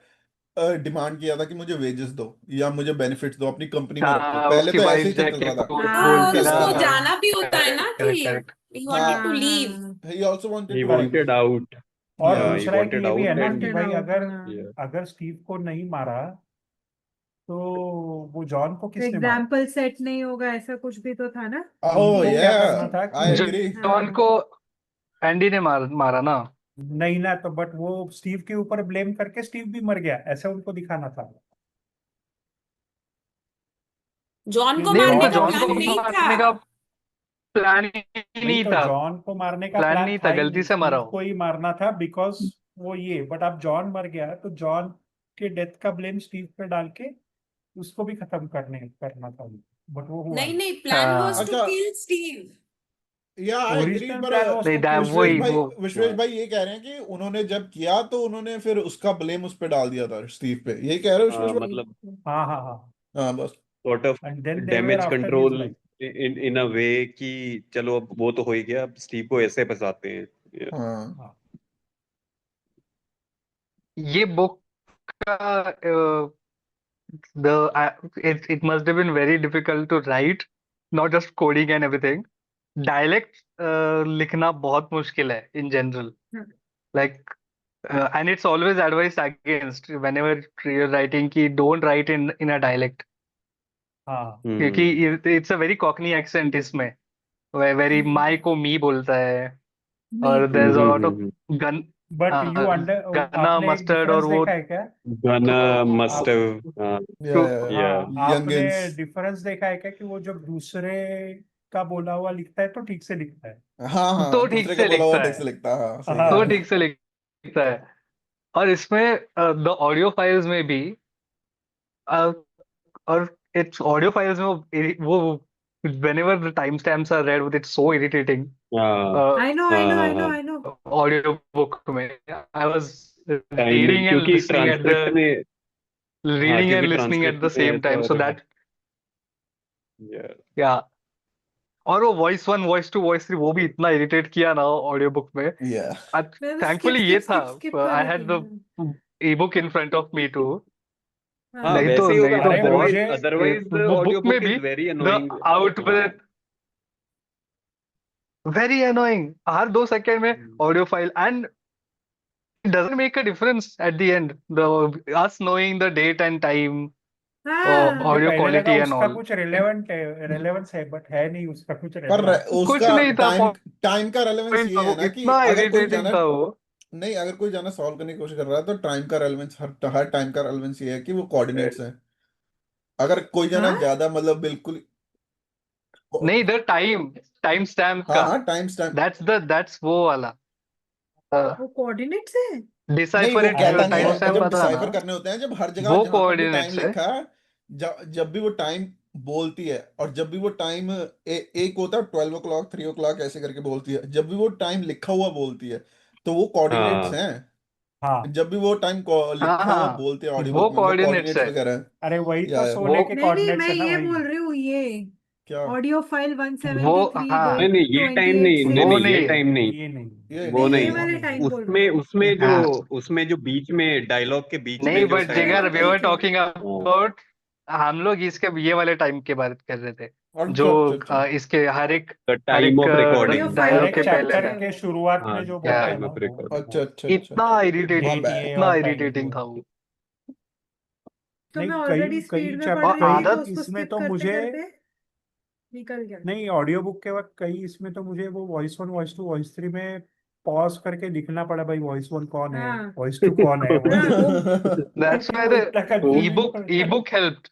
Speaker 1: डिमांड किया था कि मुझे वेजेस दो या मुझे बेनिफिट्स दो, अपनी कंपनी में रखो।
Speaker 4: हाँ,
Speaker 1: पहले
Speaker 4: उसकी
Speaker 1: तो ऐसे
Speaker 4: वाइफ
Speaker 1: ही चल
Speaker 4: जैके
Speaker 1: रहा था।
Speaker 4: को
Speaker 5: हाँ, और
Speaker 4: बोलती ना।
Speaker 5: उसको
Speaker 1: हाँ
Speaker 5: जाना भी होता है ना
Speaker 4: करेक्ट
Speaker 5: कि
Speaker 4: करेक्ट।
Speaker 5: he wanted to
Speaker 1: हाँ,
Speaker 3: हाँ
Speaker 5: leave.
Speaker 3: हाँ
Speaker 1: he also wanted
Speaker 2: he
Speaker 1: to leave.
Speaker 6: Correct.
Speaker 2: Wanted out.
Speaker 6: और
Speaker 1: या
Speaker 2: ही
Speaker 6: दूसरा एक
Speaker 2: वांटेड
Speaker 6: ये भी है
Speaker 2: आउट
Speaker 6: ना
Speaker 2: एंड
Speaker 6: कि
Speaker 3: वांटेड
Speaker 6: भाई
Speaker 3: आउट।
Speaker 6: अगर
Speaker 3: हाँ,
Speaker 6: अगर स्टीव को नहीं मारा तो वो जॉन को किसने मारा?
Speaker 3: एग्जाम्पल सेट नहीं होगा, ऐसा कुछ भी तो था ना।
Speaker 1: ओह
Speaker 6: उनको क्या
Speaker 1: या,
Speaker 6: करना था
Speaker 1: आई
Speaker 6: कि
Speaker 1: एग्री।
Speaker 4: जॉन
Speaker 3: हाँ
Speaker 4: को एंडी ने मारा ना।
Speaker 6: नहीं ना, तो बट वो स्टीव के ऊपर ब्लेम करके स्टीव भी मर गया, ऐसा उनको दिखाना था।
Speaker 5: जॉन
Speaker 6: कि
Speaker 5: को
Speaker 4: नहीं,
Speaker 5: मारने
Speaker 4: उनको
Speaker 5: का
Speaker 6: जॉन
Speaker 4: जॉन
Speaker 5: प्लान
Speaker 4: को
Speaker 6: उसकी,
Speaker 5: नहीं था।
Speaker 4: मारने का प्लान ही
Speaker 6: नहीं
Speaker 4: नहीं
Speaker 6: तो
Speaker 4: था।
Speaker 6: जॉन को मारने का
Speaker 4: प्लान
Speaker 6: प्लान
Speaker 4: नहीं
Speaker 6: था
Speaker 4: था,
Speaker 6: ही
Speaker 4: गलती
Speaker 6: नहीं,
Speaker 4: से मारा
Speaker 6: स्टीव
Speaker 4: हो।
Speaker 6: को ही मारना था बिकॉज वो ये, बट अब जॉन मर गया तो जॉन के डेथ का ब्लेम स्टीव पे डाल के उसको भी खत्म करना था, बट वो हुआ
Speaker 5: नहीं
Speaker 6: नहीं।
Speaker 5: नहीं, प्लान वाज
Speaker 4: हाँ,
Speaker 5: टू
Speaker 1: अच्छा,
Speaker 5: किल स्टीव।
Speaker 1: या आई एग्री,
Speaker 6: ओरिजिनल
Speaker 1: पर
Speaker 6: प्लान वाज
Speaker 4: नहीं
Speaker 6: टू
Speaker 4: था
Speaker 6: किल
Speaker 1: विश्वेश
Speaker 4: वही
Speaker 6: स्टीव।
Speaker 1: भाई,
Speaker 4: वो।
Speaker 1: विश्वेश भाई ये कह रहे हैं कि उन्होंने जब किया तो उन्होंने फिर उसका ब्लेम उस पे डाल दिया था, स्टीव पे। यही कह रहे हो विश्वेश भाई?
Speaker 2: मतलब
Speaker 6: हाँ हाँ हाँ।
Speaker 1: हाँ बस।
Speaker 2: Sort of
Speaker 6: and then they were
Speaker 2: damage
Speaker 6: after his
Speaker 2: control
Speaker 6: life.
Speaker 2: In a way कि चलो अब वो तो हो ही गया, अब स्टीव को ऐसे फंसाते हैं। Yeah.
Speaker 1: हाँ
Speaker 6: हाँ
Speaker 4: ये बुक का it must have been very difficult to write, not just coding and everything. Dialect लिखना बहुत मुश्किल है इन जनरल,
Speaker 3: हाँ,
Speaker 4: like and it's always advised against whenever you're writing कि don't write in a dialect
Speaker 6: हाँ
Speaker 4: क्योंकि it's a very cockney accent इसमें very my को me बोलता है
Speaker 3: मी
Speaker 4: और
Speaker 3: too
Speaker 4: there's a lot of gun
Speaker 6: but you
Speaker 4: gonna
Speaker 6: आपने एक
Speaker 4: मस्टर्ड
Speaker 6: डिफरेंस
Speaker 4: और वो
Speaker 6: देखा है क्या?
Speaker 2: Gonna must
Speaker 6: आप
Speaker 2: have
Speaker 1: Yeah,
Speaker 6: हाँ आपने
Speaker 1: youngins.
Speaker 6: डिफरेंस देखा है क्या कि वो जब दूसरे का बोला हुआ लिखता है तो ठीक से लिखता है।
Speaker 1: हाँ हाँ
Speaker 4: तो ठीक
Speaker 1: दूसरे
Speaker 4: से
Speaker 1: का बोला हुआ
Speaker 4: लिखता
Speaker 1: ठीक से
Speaker 4: है
Speaker 1: लिखता है हाँ सही
Speaker 6: हाँ
Speaker 4: तो
Speaker 1: कह रहे
Speaker 4: ठीक से लिखता है और इसमें द ऑडियो फाइल्स में भी uh, और इट्स ऑडियो फाइल्स में वो whenever the timestamps are read with it's so irritating
Speaker 3: I know I know I know I know
Speaker 4: audio book में I was
Speaker 2: टाइम में
Speaker 4: reading and
Speaker 2: क्योंकि
Speaker 4: listening at
Speaker 2: transcript
Speaker 4: the
Speaker 2: में हाँ
Speaker 4: reading
Speaker 2: क्योंकि
Speaker 4: and listening at
Speaker 2: transcript
Speaker 4: the
Speaker 2: में
Speaker 4: same
Speaker 2: ऐसा
Speaker 4: time so that
Speaker 2: yeah.
Speaker 4: yeah और वो वॉइस 1 वॉइस 2 वॉइस 3 वो भी इतना इरिटेट किया ना ऑडियो बुक में
Speaker 1: Yeah.
Speaker 3: मैं तो
Speaker 4: थैंकफुली
Speaker 3: स्किप
Speaker 4: ये
Speaker 3: स्किप
Speaker 4: था
Speaker 3: स्किप स्किप कर
Speaker 4: आई
Speaker 3: देती
Speaker 4: हैड द
Speaker 3: हूँ
Speaker 4: ebook in front of me too
Speaker 2: हाँ
Speaker 3: हाँ
Speaker 2: वैसे ही होगा
Speaker 4: नहीं तो
Speaker 6: अरे
Speaker 4: बहुत
Speaker 6: मुझे
Speaker 2: अदरवाइज द
Speaker 4: वो
Speaker 2: ऑडियो
Speaker 4: बुक में
Speaker 2: बुक
Speaker 4: भी
Speaker 2: is very
Speaker 4: the
Speaker 2: annoying
Speaker 4: output very annoying हर 2 सेकंड में audio file and it doesn't make a difference at the end the us knowing the date and time
Speaker 3: हाँ
Speaker 6: मुझे
Speaker 4: audio
Speaker 6: पहले लगा
Speaker 4: quality and
Speaker 6: उसका
Speaker 4: all
Speaker 6: कुछ relevance है but है नहीं उसका कुछ
Speaker 1: पर
Speaker 6: रेलेवेंस
Speaker 4: कुछ
Speaker 1: उसका
Speaker 4: नहीं था
Speaker 1: टाइम टाइम का रेलेवेंस
Speaker 4: point
Speaker 1: ये
Speaker 4: था
Speaker 1: है
Speaker 4: वो
Speaker 1: ना कि
Speaker 4: इतना
Speaker 1: अगर कोई
Speaker 4: irritating
Speaker 1: जाना
Speaker 4: था वो
Speaker 1: नहीं अगर कोई जाना सॉल्व करने की कोशिश कर रहा है तो टाइम का रेलेवेंस हर टाइम का रेलेवेंस ये है कि वो कोऑर्डिनेट्स है अगर कोई जाना
Speaker 3: हाँ
Speaker 1: ज्यादा मतलब बिल्कुल
Speaker 4: नहीं द टाइम स्टैम्प
Speaker 1: हाँ
Speaker 4: का
Speaker 1: हाँ टाइम स्टैम्प
Speaker 4: that's वो वाला
Speaker 3: वो कोऑर्डिनेट्स है
Speaker 1: नहीं
Speaker 4: डिसाइफर
Speaker 1: वो
Speaker 4: इट जो
Speaker 1: कहता नहीं
Speaker 4: टाइम
Speaker 1: है
Speaker 4: स्टैम्प
Speaker 1: जब
Speaker 4: आता है ना
Speaker 1: डिसाइफर करने होते हैं जब हर जगह
Speaker 4: वो
Speaker 1: जहां पर भी टाइम
Speaker 4: कोऑर्डिनेट्स है
Speaker 1: लिखा है जब भी वो टाइम बोलती है और जब भी वो टाइम एक होता है 12 o'clock 3 o'clock ऐसे करके बोलती है जब भी वो टाइम लिखा हुआ बोलती है तो वो कोऑर्डिनेट्स
Speaker 2: हाँ
Speaker 1: हैं
Speaker 6: हाँ
Speaker 1: जब भी वो टाइम
Speaker 4: हाँ
Speaker 1: लिखा हुआ
Speaker 4: हाँ
Speaker 1: बोलते हैं ऑडियो
Speaker 4: वो
Speaker 1: बुक में वो
Speaker 4: कोऑर्डिनेट्स
Speaker 1: कोऑर्डिनेट्स
Speaker 4: है
Speaker 1: वगैरह है
Speaker 6: अरे वही तो
Speaker 1: या
Speaker 6: सोने
Speaker 4: वो
Speaker 6: के
Speaker 3: नहीं नहीं
Speaker 6: कोऑर्डिनेट्स
Speaker 3: मैं
Speaker 6: है ना
Speaker 3: ये
Speaker 6: वही
Speaker 3: बोल रही हूँ ये
Speaker 1: क्या
Speaker 3: ऑडियो फाइल
Speaker 4: वो
Speaker 3: 173
Speaker 4: हाँ
Speaker 2: नहीं नहीं ये टाइम नहीं
Speaker 3: 28
Speaker 2: नहीं
Speaker 4: वो
Speaker 2: नहीं
Speaker 3: 6
Speaker 2: ये
Speaker 4: नहीं
Speaker 2: टाइम नहीं
Speaker 6: ये नहीं
Speaker 1: ये
Speaker 2: वो
Speaker 3: नहीं ये
Speaker 2: नहीं
Speaker 6: वो
Speaker 3: वाले
Speaker 6: नहीं
Speaker 3: टाइम बोल रही
Speaker 2: उसमें
Speaker 3: हूँ
Speaker 2: उसमें जो बीच में डायलॉग के बीच
Speaker 4: नहीं
Speaker 2: में जो
Speaker 4: बट
Speaker 3: अरे
Speaker 2: सेगमेंट
Speaker 4: जिगर
Speaker 3: वो
Speaker 4: वी वर
Speaker 3: ठीक है
Speaker 4: टॉकिंग अबाउट हम लोग इसके ये वाले टाइम के बात कर रहे थे
Speaker 1: अच्छा
Speaker 4: जो
Speaker 1: अच्छा अच्छा
Speaker 4: इसके
Speaker 2: the time of
Speaker 3: audio
Speaker 2: recording
Speaker 3: file
Speaker 6: हर
Speaker 4: डायलॉग
Speaker 6: एक
Speaker 4: के
Speaker 3: रिकॉर्ड
Speaker 4: पहले
Speaker 3: कर
Speaker 6: चैप्टर
Speaker 3: रहे
Speaker 4: का
Speaker 6: के
Speaker 3: हो
Speaker 6: शुरुआत
Speaker 2: हाँ
Speaker 6: में जो
Speaker 2: द
Speaker 6: बोलते हैं
Speaker 4: या
Speaker 2: टाइम
Speaker 6: ना
Speaker 2: ऑफ
Speaker 6: वो
Speaker 2: रिकॉर्डिंग
Speaker 1: अच्छा अच्छा अच्छा
Speaker 4: इतना
Speaker 1: अच्छा माय
Speaker 4: इरिटेटिंग
Speaker 1: बैड
Speaker 6: ये
Speaker 4: इतना
Speaker 6: और टाइम
Speaker 4: इरिटेटिंग
Speaker 6: वो
Speaker 4: था वो
Speaker 3: तो
Speaker 6: नहीं
Speaker 3: मैं
Speaker 6: कई
Speaker 3: ऑलरेडी
Speaker 6: कई
Speaker 3: स्पीड में
Speaker 6: चैप्टर
Speaker 3: पढ़
Speaker 4: और
Speaker 3: रही थी
Speaker 6: कई
Speaker 3: तो
Speaker 4: आदत
Speaker 3: उसको
Speaker 6: इसमें
Speaker 3: स्किप
Speaker 6: तो
Speaker 3: करते
Speaker 6: मुझे
Speaker 3: करते निकल गया
Speaker 6: नहीं ऑडियो बुक के वक्त कई इसमें तो मुझे वो वॉइस 1 वॉइस 2 वॉइस 3 में पॉज करके लिखना पड़ा भाई वॉइस 1 कौन है
Speaker 3: हाँ
Speaker 6: वॉइस 2 कौन है
Speaker 3: हाँ वो
Speaker 4: दैट्स
Speaker 6: क्योंकि
Speaker 4: व्हाई
Speaker 6: वो
Speaker 4: द
Speaker 6: इतना कंफ्यूजिंग
Speaker 4: ईबुक
Speaker 6: होता है
Speaker 4: ईबुक हेल्प्ड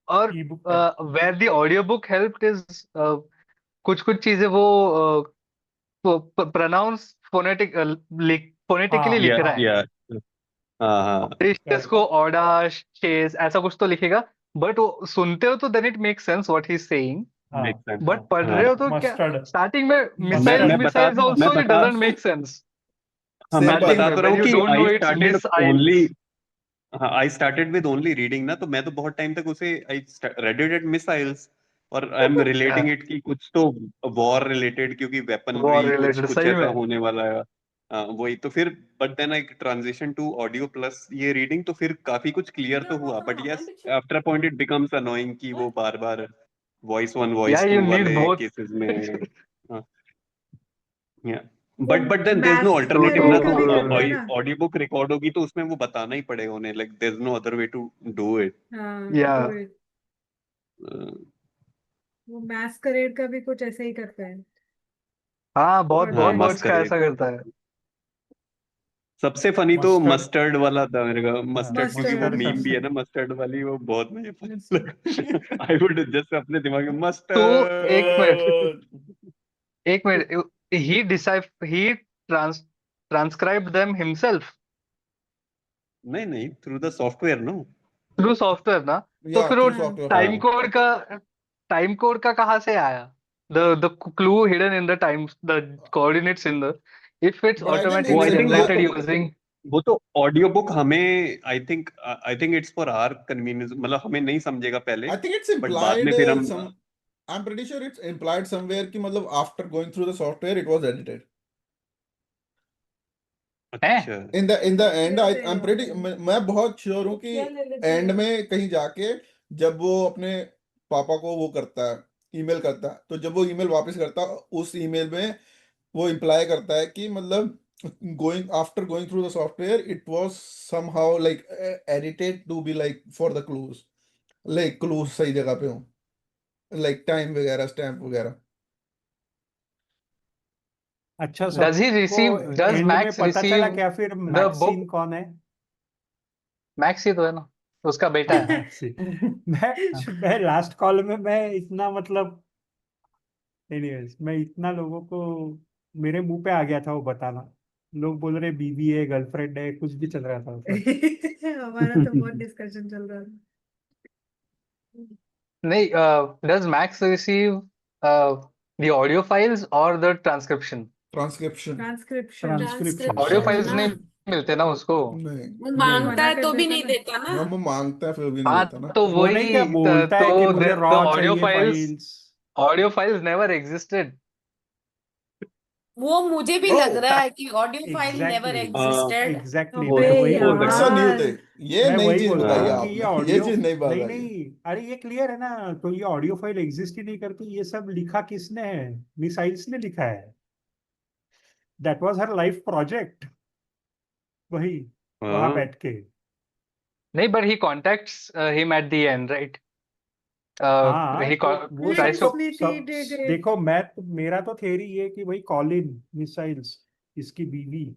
Speaker 4: और
Speaker 6: ई बुक है
Speaker 4: where the audiobook helped is कुछ कुछ चीजें वो प्रोनाउंस फोनेटिक फोनेटिकली
Speaker 6: हाँ
Speaker 4: लिख
Speaker 2: या
Speaker 4: रहा
Speaker 6: हाँ
Speaker 4: है
Speaker 2: या हाँ हाँ
Speaker 4: ऑडिशंस
Speaker 6: करेक्ट
Speaker 4: को ऑडा शेस ऐसा कुछ तो लिखेगा बट वो सुनते हो तो then it make sense what he is saying
Speaker 6: हाँ
Speaker 2: मेक सेंस
Speaker 6: हाँ
Speaker 4: बट पढ़
Speaker 2: हाँ
Speaker 4: रहे हो तो क्या
Speaker 6: मस्टर्ड
Speaker 4: स्टार्टिंग में मिसाइल्स
Speaker 6: मस्टर्ड
Speaker 4: मिसाइल्स
Speaker 2: मैं
Speaker 4: आल्सो इट
Speaker 2: बता
Speaker 4: डजंट मेक सेंस
Speaker 2: हाँ मैं
Speaker 1: सेम
Speaker 4: स्टार्टिंग
Speaker 1: बात
Speaker 2: बता
Speaker 4: में
Speaker 2: तो रहा
Speaker 4: व्हेन
Speaker 2: हूँ
Speaker 4: यू
Speaker 2: कि
Speaker 4: don't know
Speaker 2: I
Speaker 4: it's
Speaker 2: started only
Speaker 4: missiles
Speaker 2: हाँ I started with only reading ना तो मैं तो बहुत टाइम तक उसे I read it at missiles और आई एम रिलेटिंग इट कि कुछ तो वॉर रिलेटेड क्योंकि
Speaker 4: वॉर
Speaker 2: वेपनरी कुछ
Speaker 4: रिलेटेड
Speaker 2: कुछ
Speaker 4: सही
Speaker 2: ऐसा
Speaker 4: में
Speaker 2: होने वाला है वही तो फिर but then I transition to audio plus ये रीडिंग तो फिर काफी कुछ क्लियर तो हुआ but yes after a point it becomes annoying कि वो बार बार वॉइस 1
Speaker 4: या
Speaker 2: वॉइस
Speaker 4: यू
Speaker 2: 2
Speaker 4: नीड
Speaker 2: वाले
Speaker 4: बोथ
Speaker 2: केसेस में या
Speaker 3: वो
Speaker 2: but then there is no
Speaker 3: maths
Speaker 2: alternative
Speaker 3: correct
Speaker 2: ना
Speaker 3: का
Speaker 2: तो
Speaker 3: भी करते हैं ना
Speaker 2: ऑडियो बुक रिकॉर्ड होगी तो उसमें वो बताना ही पड़ेगा उन्हें like there is no other way to do it
Speaker 3: हाँ
Speaker 4: या
Speaker 3: वो मैथ्स करेक्ट का भी कुछ ऐसे ही करते हैं
Speaker 4: हाँ बहुत
Speaker 3: पढ़ते
Speaker 2: हाँ
Speaker 4: बहुत
Speaker 3: हैं
Speaker 4: वर्ड्स
Speaker 2: मस्त
Speaker 4: का
Speaker 2: करे
Speaker 4: ऐसा करता है
Speaker 2: सबसे फनी तो
Speaker 6: मस्टर्ड
Speaker 2: मस्टर्ड वाला था मेरे का
Speaker 6: हाँ
Speaker 2: मस्टर्ड क्योंकि वो
Speaker 6: मस्टर्ड
Speaker 3: मस्टर्ड
Speaker 2: मीम भी है
Speaker 6: सबसे
Speaker 2: ना मस्टर्ड वाली वो बहुत मुझे फनी आई वुड जस्ट अपने दिमाग में
Speaker 4: तो एक मिनट
Speaker 2: मस्टर्ड
Speaker 4: एक minute he transcribed them himself
Speaker 2: नहीं नहीं through the software know
Speaker 4: through software ना तो
Speaker 1: या
Speaker 4: फिर वो
Speaker 1: थ्रू
Speaker 3: हाँ
Speaker 1: सॉफ्टवेयर हाँ
Speaker 4: टाइम कोड का कहाँ से आया the clue hidden in the times the coordinates in the if it's
Speaker 1: but I think
Speaker 2: वो
Speaker 4: automatically
Speaker 1: it's
Speaker 2: I think
Speaker 4: generated
Speaker 1: imply
Speaker 4: using
Speaker 2: वो तो ऑडियो बुक हमें I think it's for our convenience मतलब हमें नहीं समझेगा पहले
Speaker 1: आई थिंक इट्स
Speaker 2: बट बाद
Speaker 1: इम्प्लाइड
Speaker 2: में फिर हम
Speaker 1: सम I am pretty sure it's implied somewhere कि मतलब after going through the software it was edited
Speaker 4: है
Speaker 2: अच्छा
Speaker 1: इन द एंड आई
Speaker 3: कैसे
Speaker 1: एम प्रीटी मैं बहुत श्योर हूँ कि
Speaker 3: क्या ले लेते
Speaker 1: एंड
Speaker 3: हैं
Speaker 1: में कहीं जाके जब वो अपने पापा को वो करता है ईमेल करता है तो जब वो ईमेल वापस करता है उस ईमेल में वो इम्प्लाई करता है कि मतलब going through the software, it was somehow like edited to be like for the clues, like clues सही जगह पे हो, like time वगैरह, stamp वगैरह.
Speaker 6: अच्छा,
Speaker 4: Does he
Speaker 6: सबको
Speaker 4: receive? Does
Speaker 6: एंड में
Speaker 4: Max
Speaker 6: पता चला
Speaker 4: receive
Speaker 6: क्या फिर
Speaker 4: the
Speaker 6: मैक्सिन
Speaker 4: book?
Speaker 6: कौन है?
Speaker 4: Max ही तो है ना, उसका बेटा है।
Speaker 6: मैक्सिन मैं लास्ट कॉल में मैं इतना मतलब एनीवेज मैं इतना लोगों को मेरे मुंह पे आ गया था वो बताना, लोग बोल रहे बीवी है, गर्लफ्रेंड है, कुछ भी चल रहा था उसमें।
Speaker 3: हमारा तो बहुत डिस्कशन चल रहा था।
Speaker 4: नहीं, does Max receive the audio files or the transcription?
Speaker 1: Transcription.
Speaker 3: Transcription
Speaker 6: transcription
Speaker 4: Audio
Speaker 5: transcription
Speaker 4: files
Speaker 5: ना,
Speaker 4: नहीं मिलते ना उसको।
Speaker 1: नहीं
Speaker 5: वो
Speaker 6: नहीं,
Speaker 5: मांगता
Speaker 3: मना
Speaker 5: है
Speaker 3: कर
Speaker 5: तो भी
Speaker 3: देता
Speaker 5: नहीं
Speaker 3: ना।
Speaker 5: देता ना।
Speaker 1: हम मांगता है फिर भी नहीं
Speaker 4: हाँ,
Speaker 1: देता ना.
Speaker 4: तो
Speaker 6: वो नहीं क्या
Speaker 4: वही
Speaker 6: बोलता है कि
Speaker 4: तो
Speaker 6: मुझे
Speaker 4: the
Speaker 6: रॉ
Speaker 4: audio
Speaker 6: चाहिए
Speaker 4: files
Speaker 6: फाइल्स.
Speaker 4: never existed.
Speaker 5: वो मुझे भी
Speaker 1: Oh,
Speaker 5: लग रहा है कि audio file never
Speaker 6: exactly
Speaker 5: existed.
Speaker 6: Exactly
Speaker 5: वो
Speaker 6: मैं
Speaker 3: अबे
Speaker 6: वही
Speaker 5: वो
Speaker 6: बोल रहा
Speaker 1: it's
Speaker 6: हूँ.
Speaker 1: a new
Speaker 3: यार,
Speaker 1: thing. ये
Speaker 6: मैं
Speaker 1: नई
Speaker 6: वही
Speaker 1: चीज
Speaker 6: बोल रहा
Speaker 1: बताई
Speaker 6: हूँ
Speaker 1: है
Speaker 6: कि ये
Speaker 1: आपने, ये
Speaker 6: ऑडियो
Speaker 1: चीज नई बात
Speaker 6: नहीं
Speaker 1: आई है.
Speaker 6: नहीं, अरे ये क्लियर है ना, तो ये ऑडियो फाइल एग्जिस्ट ही नहीं करती. ये सब लिखा किसने है? मिसाइल्स ने लिखा है. That was her life project. वही वहां
Speaker 2: हाँ
Speaker 6: बैठ के.
Speaker 4: नहीं, but he contacts him at the end, right?
Speaker 6: हाँ
Speaker 4: He
Speaker 6: तो वो सब
Speaker 4: tries
Speaker 3: Let's
Speaker 6: तो
Speaker 4: to.
Speaker 3: meet
Speaker 6: सब
Speaker 3: it great.
Speaker 6: देखो, मेरा तो थ्योरी ये कि भाई कॉलिन मिसाइल्स, इसकी बीवी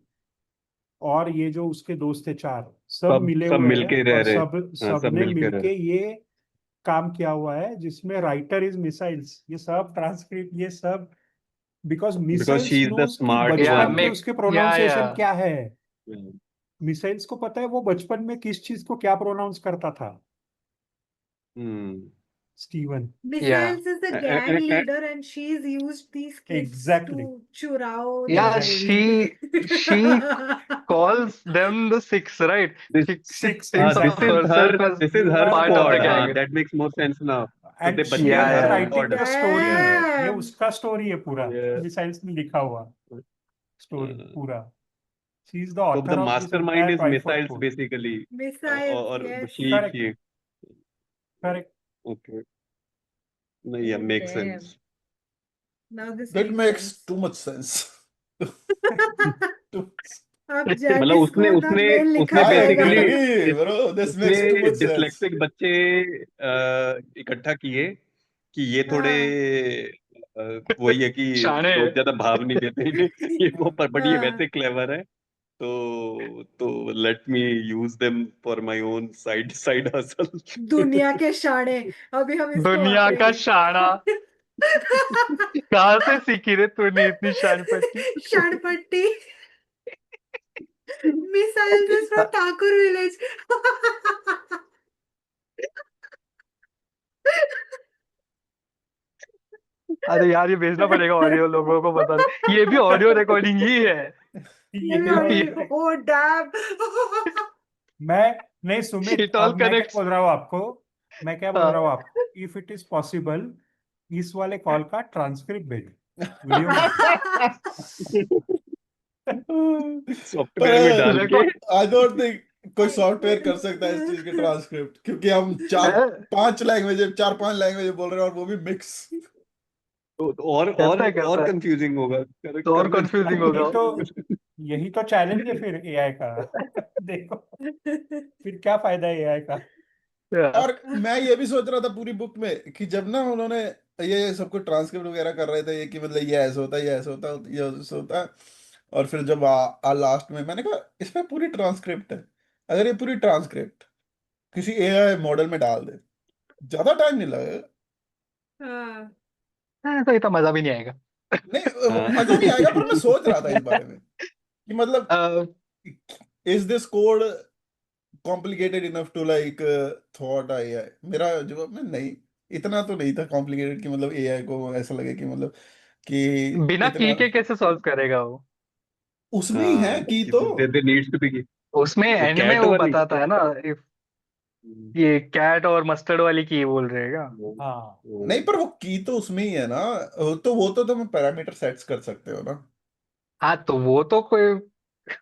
Speaker 6: और ये जो उसके दोस्त थे चार, सब मिले
Speaker 2: सब
Speaker 6: हुए हैं
Speaker 2: मिलके रह
Speaker 6: और
Speaker 2: रहे.
Speaker 6: सब
Speaker 2: हाँ, सब
Speaker 6: सबने
Speaker 2: मिलके रहे.
Speaker 6: मिलके ये काम किया हुआ है जिसमें राइटर इज मिसाइल्स. ये सब ट्रांसक्रिप्ट, ये सब because
Speaker 2: Because
Speaker 6: missiles
Speaker 2: she is the
Speaker 6: knows कि
Speaker 2: smart
Speaker 4: Yeah,
Speaker 6: बचपन
Speaker 2: one.
Speaker 6: के
Speaker 4: make.
Speaker 6: उसके
Speaker 4: Yeah,
Speaker 6: प्रोनाउंसिएशन
Speaker 4: yeah.
Speaker 6: क्या है.
Speaker 2: Yeah.
Speaker 6: मिसाइल्स को पता है वो बचपन में किस चीज को क्या प्रोनाउंस करता था.
Speaker 2: Hmm.
Speaker 6: Steven.
Speaker 4: Yeah.
Speaker 3: Missiles is the
Speaker 2: A-
Speaker 3: gang
Speaker 2: a- a-
Speaker 3: leader and she's used these kids
Speaker 6: exactly
Speaker 3: to churao
Speaker 4: Yeah,
Speaker 3: their
Speaker 6: exactly
Speaker 4: she calls them the six, right?
Speaker 2: This
Speaker 4: She
Speaker 6: six
Speaker 4: thinks of herself as
Speaker 2: this is
Speaker 6: you
Speaker 2: her
Speaker 6: are
Speaker 4: part of the
Speaker 2: squad.
Speaker 4: gang.
Speaker 2: That makes more sense now. तो
Speaker 6: and
Speaker 2: they
Speaker 6: she
Speaker 2: बच्चे
Speaker 6: is
Speaker 4: Yeah,
Speaker 2: her
Speaker 4: yeah.
Speaker 6: Writing
Speaker 2: squad
Speaker 6: the
Speaker 2: है.
Speaker 6: Story.
Speaker 2: Yeah.
Speaker 6: ये
Speaker 3: Damn.
Speaker 6: उसका story है पूरा.
Speaker 2: Yeah.
Speaker 6: Missiles में लिखा हुआ स्टोरी
Speaker 2: Uh,
Speaker 6: पूरा. She is the
Speaker 2: so
Speaker 6: author
Speaker 2: the
Speaker 6: of this
Speaker 2: mastermind
Speaker 6: entire
Speaker 2: is
Speaker 6: ट्राइफॉड
Speaker 2: missiles
Speaker 6: code.
Speaker 2: basically.
Speaker 3: Missiles,
Speaker 2: और
Speaker 3: yes.
Speaker 6: Correct
Speaker 2: she
Speaker 6: correct.
Speaker 2: okay. No, yeah,
Speaker 3: Oh,
Speaker 2: makes
Speaker 3: damn.
Speaker 2: sense.
Speaker 3: Now this
Speaker 1: That
Speaker 3: makes
Speaker 1: makes
Speaker 3: sense.
Speaker 1: too much sense. Too-
Speaker 3: अब
Speaker 2: मतलब
Speaker 3: Janice
Speaker 2: उसने
Speaker 3: को ना
Speaker 2: उसने
Speaker 3: mail लिखा
Speaker 2: उसने
Speaker 1: I
Speaker 3: जाएगा।
Speaker 1: agree, bro. This
Speaker 2: उसने
Speaker 1: makes too much sense.
Speaker 2: Dyslexic बच्चे इकट्ठा किए कि ये थोड़े वही है कि
Speaker 4: शाने
Speaker 2: बहुत ज्यादा भाव नहीं देते हैं. ये वो बट ये
Speaker 3: हाँ,
Speaker 2: वैसे क्लेवर है. तो let me use them for my own side hustle.
Speaker 3: दुनिया के शाणे। अभी हम इसको
Speaker 4: दुनिया का
Speaker 3: वापरेंगे।
Speaker 4: शाना. कहाँ से सीखी रे तूने इतनी शानपट्टी?
Speaker 3: शाणपट्टी। Missiles is from Thakur village.
Speaker 4: अरे यार, ये भेजना पड़ेगा ऑडियो, लोगों को बता दे ये भी ऑडियो रिकॉर्डिंग ही है.
Speaker 3: ये भी ऑडियो। Oh damn.
Speaker 6: मैं नहीं सुमित,
Speaker 4: It all
Speaker 6: अब मैं क्या
Speaker 4: connects.
Speaker 6: बोल रहा हूँ आपको, मैं क्या बोल
Speaker 4: हाँ.
Speaker 6: रहा हूँ आपको, इफ इट इज पॉसिबल इस वाले कॉल का ट्रांसक्रिप्ट भेज वीडियो में.
Speaker 2: सॉफ्टवेयर में डाल के.
Speaker 1: I don't think कोई सॉफ्टवेयर कर सकता है इस चीज के ट्रांसक्रिप्ट, क्योंकि हम चार पांच लैंग्वेज बोल रहे हैं और वो भी मिक्स.
Speaker 2: तो और
Speaker 4: करता है.
Speaker 2: कंफ्यूजिंग होगा.
Speaker 4: तो और कंफ्यूजिंग होगा.
Speaker 6: यही तो चैलेंज है फिर एआई का. देखो फिर क्या फायदा है एआई का.
Speaker 4: Yeah.
Speaker 1: और मैं ये भी सोच रहा था पूरी बुक में कि जब ना उन्होंने ये सबको ट्रांसक्रिप्ट वगैरह कर रहे थे, ये कि मतलब ये ऐसा होता है, ये ऐसा होता है, ये ऐसा होता है, और फिर जब लास्ट में मैंने कहा इसमें पूरी ट्रांसक्रिप्ट है. अगर ये पूरी ट्रांसक्रिप्ट किसी एआई मॉडल में डाल दे, ज्यादा टाइम नहीं लगेगा.
Speaker 3: हाँ,
Speaker 4: तो इतना मजा भी नहीं आएगा.
Speaker 1: नहीं
Speaker 2: हाँ.
Speaker 1: मजा नहीं आएगा, पर मैं सोच रहा था इस बारे में कि मतलब is this code complicated enough to like thought AI. मेरा जवाब में नहीं, इतना तो नहीं था कॉम्प्लिकेटेड कि मतलब एआई को ऐसा लगे कि मतलब कि
Speaker 4: बिना की
Speaker 1: इतना
Speaker 4: के कैसे सॉल्व करेगा वो?
Speaker 1: उसमें ही है कि तो.
Speaker 2: there needs to be.
Speaker 4: उसमें
Speaker 2: वो
Speaker 4: एंड में
Speaker 2: cat
Speaker 4: वो
Speaker 2: वाली.
Speaker 4: बताता है ना, if ये कैट और मस्टर्ड वाली की बोल रहेगा.
Speaker 6: हाँ
Speaker 1: नहीं, पर वो की तो उसमें ही है ना. तो वो तो तुम पैरामीटर सेट्स कर सकते हो ना.
Speaker 4: हाँ, तो वो तो कोई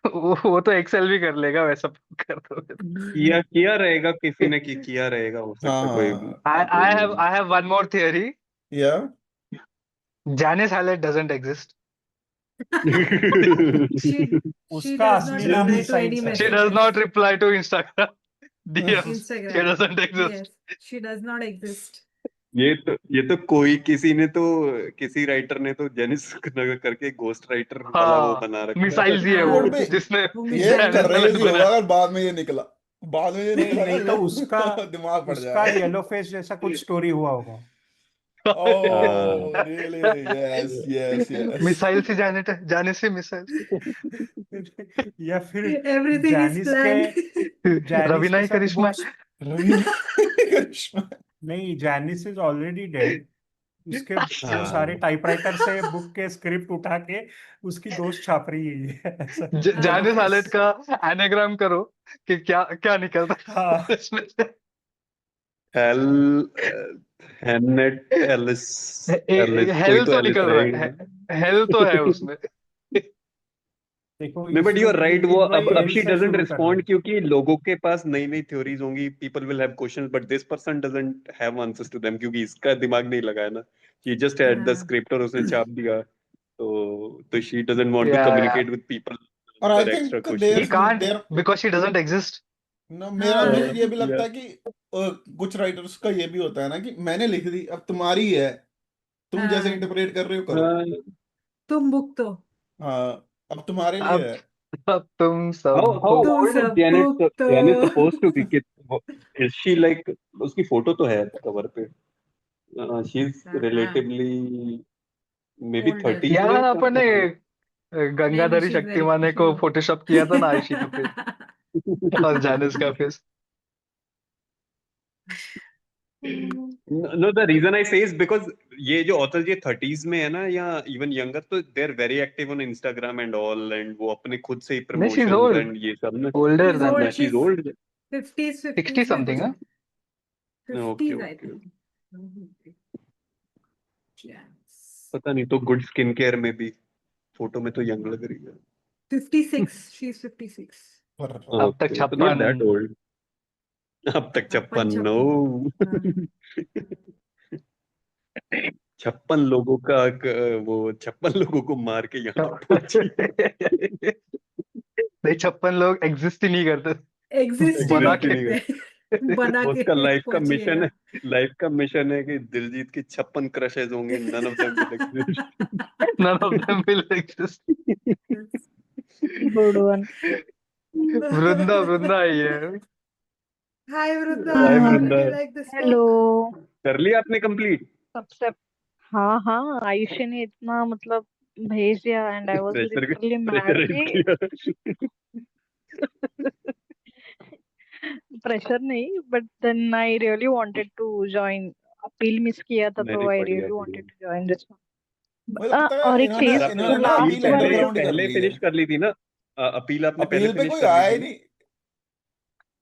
Speaker 4: वो तो एक्सेल भी कर लेगा वैसा कर दोगे तो.
Speaker 2: किया रहेगा, किसी ने किया रहेगा, हो सकता है कोई.
Speaker 1: हाँ
Speaker 4: I have one more theory.
Speaker 1: या
Speaker 4: Janice Hallett doesn't exist.
Speaker 3: She
Speaker 6: उसका
Speaker 3: does
Speaker 6: असली
Speaker 3: not
Speaker 6: नाम
Speaker 3: reply to
Speaker 6: मिसाइल
Speaker 3: any
Speaker 6: है।
Speaker 4: She does
Speaker 3: messages.
Speaker 4: not reply to Instagram DMs. She
Speaker 3: Instagram.
Speaker 4: doesn't exist.
Speaker 3: Yes, she does not exist.
Speaker 2: ये तो कोई किसी ने तो किसी राइटर ने तो जेनिस करके घोस्ट राइटर वाला वो
Speaker 4: हाँ
Speaker 2: बना रखा है।
Speaker 4: मिसाइल्स ही है
Speaker 3: हाँ,
Speaker 4: वो
Speaker 1: Would be
Speaker 4: जिसने
Speaker 3: वो
Speaker 1: ये
Speaker 3: मिसाइल
Speaker 4: जेनिस
Speaker 3: है।
Speaker 1: क्रेजी
Speaker 4: बनाया।
Speaker 1: होगा अगर बाद में ये निकला, बाद में ये
Speaker 6: नहीं
Speaker 1: निकला
Speaker 6: नहीं, तो उसका
Speaker 1: दिमाग पड़
Speaker 6: उसका
Speaker 1: जाएगा।
Speaker 6: येलो फेस जैसा कुछ स्टोरी हुआ होगा।
Speaker 1: Oh, really? Yes, yes, yes.
Speaker 4: Missile से जाने से मिसाइल
Speaker 6: या फिर
Speaker 3: Everything is
Speaker 6: जानिस
Speaker 3: planned.
Speaker 6: के जानिस
Speaker 4: रवीना
Speaker 6: के
Speaker 4: ही
Speaker 6: साथ
Speaker 4: करिश्मा
Speaker 6: बुक्स
Speaker 1: करिश्मा।
Speaker 6: नहीं, जानिस इज ऑलरेडी डेड। उसके वो
Speaker 2: हाँ।
Speaker 6: सारे टाइपराइटर से बुक के स्क्रिप्ट उठा के उसकी दोस्त छाप रही है ऐसा।
Speaker 4: जानिस
Speaker 3: हाँ,
Speaker 4: हालेट का एनाग्राम करो कि क्या क्या निकलता
Speaker 6: हाँ
Speaker 4: है इसमें से।
Speaker 2: हेल हेनेट एलिस कोई
Speaker 4: हेल
Speaker 2: तो
Speaker 4: तो
Speaker 2: एलिस
Speaker 4: निकल रहा है,
Speaker 2: रहेगा।
Speaker 4: हेल तो है उसमें।
Speaker 6: देखो
Speaker 2: नहीं बट
Speaker 6: इसमें
Speaker 2: यू आर राइट, वो
Speaker 6: दिलजीत भाई
Speaker 2: अब
Speaker 6: एल
Speaker 2: शी
Speaker 6: से
Speaker 2: डजंट
Speaker 6: शुरू कर रहे
Speaker 2: रिस्पॉन्ड
Speaker 6: हैं।
Speaker 2: क्योंकि लोगों के पास नई नई थ्योरीज होंगी, people will have questions but this person doesn't have answers to them क्योंकि इसका दिमाग नहीं लगा है ना, ही जस्ट हैड द
Speaker 3: हाँ,
Speaker 2: स्क्रिप्ट और उसने छाप दिया, तो she doesn't want to
Speaker 4: yeah
Speaker 2: communicate with people
Speaker 1: और I
Speaker 2: there extra
Speaker 1: think
Speaker 4: he
Speaker 2: questions.
Speaker 4: Can't
Speaker 1: there
Speaker 4: because she doesn't exist.
Speaker 1: ना मेरा
Speaker 3: हाँ,
Speaker 1: मुझे ये भी लगता
Speaker 2: या
Speaker 1: है कि कुछ राइटर्स का ये भी होता है ना कि मैंने लिख दी, अब तुम्हारी है, तुम जैसे
Speaker 3: हाँ,
Speaker 1: इंटरप्रेट कर रहे हो करो।
Speaker 3: तुम बुक तो,
Speaker 1: हाँ, अब तुम्हारे लिए है।
Speaker 4: अब तुम
Speaker 2: How
Speaker 4: सब
Speaker 2: how
Speaker 3: तुम
Speaker 2: old is
Speaker 3: सब
Speaker 2: Janet?
Speaker 3: बुक तो।
Speaker 2: Janet supposed to be? Is she like? उसकी फोटो तो है कवर पे। She's
Speaker 3: हाँ,
Speaker 2: relatively maybe
Speaker 3: ओल्डर।
Speaker 2: 30s
Speaker 4: यार
Speaker 2: में
Speaker 4: अपन ने
Speaker 2: something।
Speaker 3: नहीं नहीं,
Speaker 4: Gangadhari
Speaker 3: she is very
Speaker 4: Shaktimaan को फोटोशॉप किया था ना आयुषी का फेस और जानिस का face.
Speaker 2: No, the reason I say is because ये जो authors ये 30s में है ना या even younger, तो they're very active on Instagram and all, and वो अपने खुद से ही
Speaker 4: नहीं she is
Speaker 2: promotions
Speaker 4: old,
Speaker 2: and ये सब ना।
Speaker 4: Older
Speaker 3: She's
Speaker 4: than
Speaker 3: old.
Speaker 2: ना she's old।
Speaker 3: 50s
Speaker 4: 60
Speaker 3: में कुछ
Speaker 4: समथिंग है।
Speaker 3: है।
Speaker 2: Okay
Speaker 3: 50s I
Speaker 2: okay,
Speaker 3: think. Yes.
Speaker 2: पता नहीं, तो गुड स्किन केयर में भी फोटो में तो यंग लग रही है।
Speaker 3: 56. She's 56.
Speaker 1: पर
Speaker 4: अब तक
Speaker 2: Okay, so not that
Speaker 4: 56।
Speaker 2: old। अब तक
Speaker 3: छप्पन
Speaker 2: 56 नो।
Speaker 3: हाँ।
Speaker 2: 56 लोगों का वो 56 लोगों को मार के यहाँ तक पहुंची।
Speaker 4: नहीं 56 लोग एग्जिस्ट ही नहीं करते,
Speaker 3: एग्जिस्ट ही
Speaker 4: बना
Speaker 3: नहीं
Speaker 2: Exist ही नहीं
Speaker 3: करते, बना
Speaker 2: वो
Speaker 3: के
Speaker 2: उसका लाइफ का
Speaker 3: पहुंची
Speaker 2: मिशन
Speaker 3: है।
Speaker 2: है, लाइफ का मिशन है कि दिलजीत की 56 क्रशेज होंगे, none of them will exist.
Speaker 4: None of them will exist.
Speaker 7: Good one.
Speaker 4: Vrinda Vrinda आई है।
Speaker 3: Hi Vrinda,
Speaker 2: hi
Speaker 3: how
Speaker 2: Vrinda,
Speaker 3: did you like this
Speaker 7: hello.
Speaker 3: book?
Speaker 2: कर लिया आपने कंप्लीट?
Speaker 7: सबसे हाँ हाँ, आयुषी ने इतना मतलब भेज दिया and I was literally mad
Speaker 2: pressurise
Speaker 7: कि
Speaker 2: किया।
Speaker 7: प्रेशर नहीं, but then I really wanted to join. Appeal miss किया था
Speaker 2: नहीं
Speaker 7: तो
Speaker 2: नहीं,
Speaker 7: आई
Speaker 2: बढ़िया
Speaker 7: रियली
Speaker 2: बढ़िया।
Speaker 7: वांटेड टू जॉइन दिस
Speaker 1: मुझे लगता
Speaker 7: और
Speaker 1: है
Speaker 7: एक
Speaker 1: इन्होंने
Speaker 7: चीज
Speaker 2: और
Speaker 7: जो
Speaker 1: इन्होंने
Speaker 2: आपने
Speaker 1: ना
Speaker 2: अपील
Speaker 1: अपील
Speaker 7: लास्ट
Speaker 2: पहले
Speaker 7: वाली
Speaker 1: अंडरग्राउंड ही कर
Speaker 2: पहले
Speaker 1: ली है।
Speaker 2: फिनिश कर ली थी ना? अपील आपने पहले
Speaker 1: अपील पे
Speaker 2: फिनिश
Speaker 1: कोई
Speaker 2: कर ली
Speaker 1: आया
Speaker 2: थी
Speaker 1: ही
Speaker 2: ना?
Speaker 1: नहीं।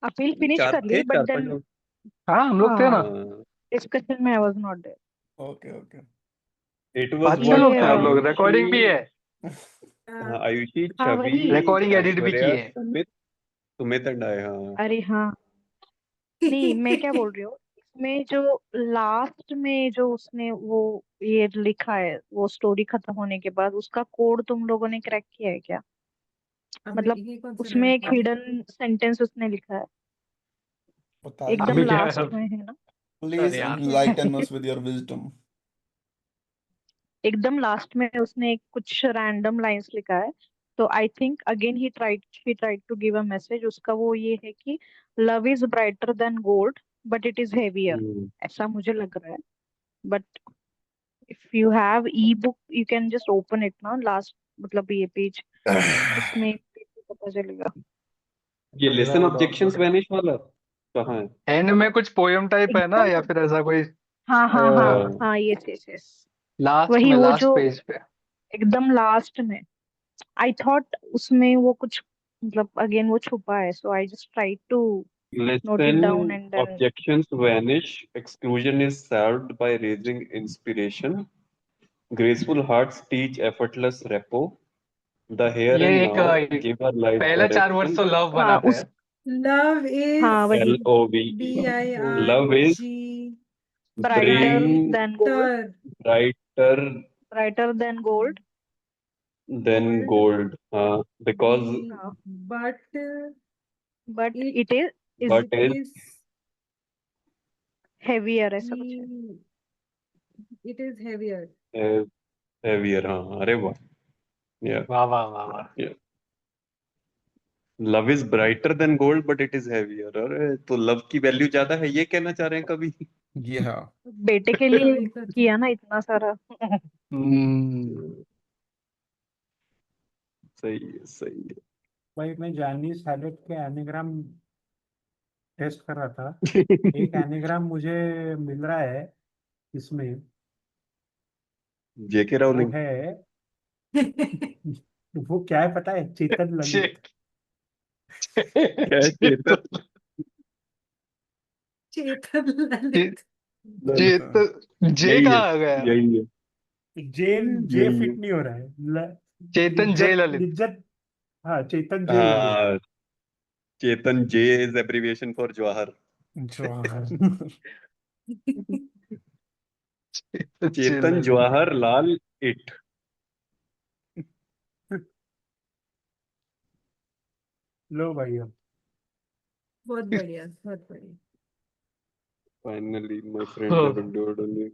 Speaker 7: अपील फिनिश
Speaker 2: चार
Speaker 7: कर ली,
Speaker 2: थे,
Speaker 7: बट
Speaker 2: 4-5
Speaker 7: देन
Speaker 2: लोग।
Speaker 4: हाँ हम लोग थे ना,
Speaker 2: हाँ,
Speaker 7: डिस्कशन में I was not there.
Speaker 1: Okay okay.
Speaker 2: It was
Speaker 4: 5-6
Speaker 2: what
Speaker 4: लोग थे हम लोग,
Speaker 2: आयुषी,
Speaker 4: रिकॉर्डिंग भी है,
Speaker 2: हाँ, आयुषी,
Speaker 7: हाँ
Speaker 2: छवि,
Speaker 7: वही।
Speaker 4: रिकॉर्डिंग एडिट भी
Speaker 2: ऐश्वर्या,
Speaker 4: की है।
Speaker 2: सुमित एंड आए। हाँ
Speaker 7: अरे हाँ, नहीं मैं क्या बोल रही हूँ, इसमें जो लास्ट में जो उसने वो ये लिखा है, वो स्टोरी खत्म होने के बाद उसका कोड तुम लोगों ने क्रैक किया है क्या? मतलब
Speaker 3: ये कौन सा
Speaker 7: उसमें एक
Speaker 3: डायरेक्टर है?
Speaker 7: हिडन सेंटेंस उसने लिखा है
Speaker 1: बता
Speaker 7: एकदम
Speaker 4: अभी
Speaker 1: दीजिए,
Speaker 4: क्या
Speaker 7: लास्ट में, है ना?
Speaker 1: प्लीज
Speaker 4: अरे यार
Speaker 1: lighten us with your wisdom.
Speaker 7: एकदम लास्ट में उसने कुछ रैंडम लाइंस लिखा है, तो आई थिंक अगेन ही tried to give a message. उसका वो ये है कि love is brighter than gold but it is heavier, ऐसा मुझे लग रहा है। But if you have ebook you can just open it ना, लास्ट मतलब ये पेज, उसमें पता चलेगा।
Speaker 2: ये लिसन ऑब्जेक्शंस वैनिश वाला कहाँ है?
Speaker 4: एंड में कुछ पोयम टाइप है ना, या
Speaker 7: एकदम
Speaker 4: फिर ऐसा कोई
Speaker 7: हाँ हाँ हाँ
Speaker 2: हाँ,
Speaker 7: हाँ, यस यस यस,
Speaker 4: लास्ट
Speaker 7: वही
Speaker 4: में,
Speaker 7: वो
Speaker 4: लास्ट
Speaker 7: जो
Speaker 4: पेज पे।
Speaker 7: एकदम लास्ट में। आई थॉट उसमें वो कुछ मतलब अगेन वो छुपा है, so I just try to note it
Speaker 2: listen
Speaker 7: down and then
Speaker 2: objections vanish, exclusion is solved by raising inspiration, graceful hearts teach effortless repo, the here
Speaker 4: ये
Speaker 2: and
Speaker 4: एक
Speaker 2: now give our life
Speaker 4: पहले 4 words
Speaker 2: direction,
Speaker 4: तो love
Speaker 7: हाँ
Speaker 4: बनाते
Speaker 7: उस
Speaker 4: हैं।
Speaker 3: Love
Speaker 7: हाँ
Speaker 3: is
Speaker 7: वही
Speaker 2: LOVE, love is
Speaker 3: BIRG
Speaker 7: brighter
Speaker 2: bring
Speaker 7: than gold,
Speaker 3: brighter
Speaker 2: brighter
Speaker 7: brighter than gold
Speaker 2: then
Speaker 3: gold,
Speaker 2: gold, because
Speaker 3: but
Speaker 8: but
Speaker 3: it
Speaker 8: it is
Speaker 2: but
Speaker 3: it
Speaker 2: is
Speaker 3: is
Speaker 8: heavier ऐसा कुछ है.
Speaker 3: it is heavier.
Speaker 2: heavier. हाँ, अरे वाह, yeah,
Speaker 4: वाह वाह वाह वाह.
Speaker 2: yeah. Love is brighter than gold, but it is heavier. अरे तो लव की वैल्यू ज्यादा है, ये कहना चाह रहे हैं कभी?
Speaker 1: Yeah.
Speaker 8: बेटे के लिए
Speaker 3: वही तो था।
Speaker 8: किया ना इतना सारा.
Speaker 2: सही है, सही है.
Speaker 6: भाई मैं जानीस हैलेट के एनाग्राम टेस्ट कर रहा था. एक एनाग्राम मुझे मिल रहा है इसमें,
Speaker 2: जेके
Speaker 6: वो
Speaker 2: रावलिंग.
Speaker 6: है, वो क्या है पता है? चेतन ललित.
Speaker 2: क्या है चेतन?
Speaker 3: चेतन ललित।
Speaker 4: जे
Speaker 2: यही है,
Speaker 4: कहाँ आ गया?
Speaker 2: यही है.
Speaker 6: जे
Speaker 2: यही
Speaker 6: फिट
Speaker 2: है.
Speaker 6: नहीं हो रहा है.
Speaker 4: चेतन जे ललित.
Speaker 6: लिज्जत. हाँ, चेतन जे ललित.
Speaker 2: हाँ, Chetan J is abbreviation for Jawahar. Chetan Jawahar Lal it.
Speaker 6: लो भाई अब.
Speaker 3: बहुत बढ़िया, बहुत बढ़िया।
Speaker 2: Finally my friends have endured only.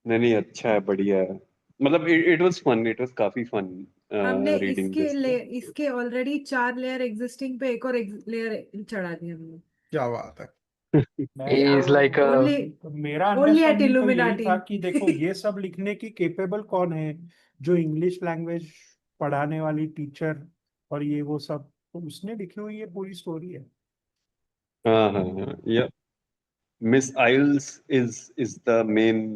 Speaker 2: नहीं, अच्छा है, बढ़िया है. मतलब it was fun, it was काफी फन
Speaker 3: हमने
Speaker 2: रीडिंग दिस.
Speaker 3: इसके ऑलरेडी 4 लेयर एग्जिस्टिंग पे एक और लेयर चढ़ा दिया हमने।
Speaker 1: क्या बात है।
Speaker 6: मैं
Speaker 4: He's like a
Speaker 6: मेरा
Speaker 3: only at
Speaker 6: अंडरस्टैंडिंग तो यही
Speaker 3: Illuminati।
Speaker 6: था कि देखो ये सब लिखने की केपेबल कौन है, जो इंग्लिश लैंग्वेज पढ़ाने वाली टीचर और ये वो सब, तो उसने लिखी हुई ये पूरी स्टोरी है.
Speaker 2: हाँ, या Miss Isles is the main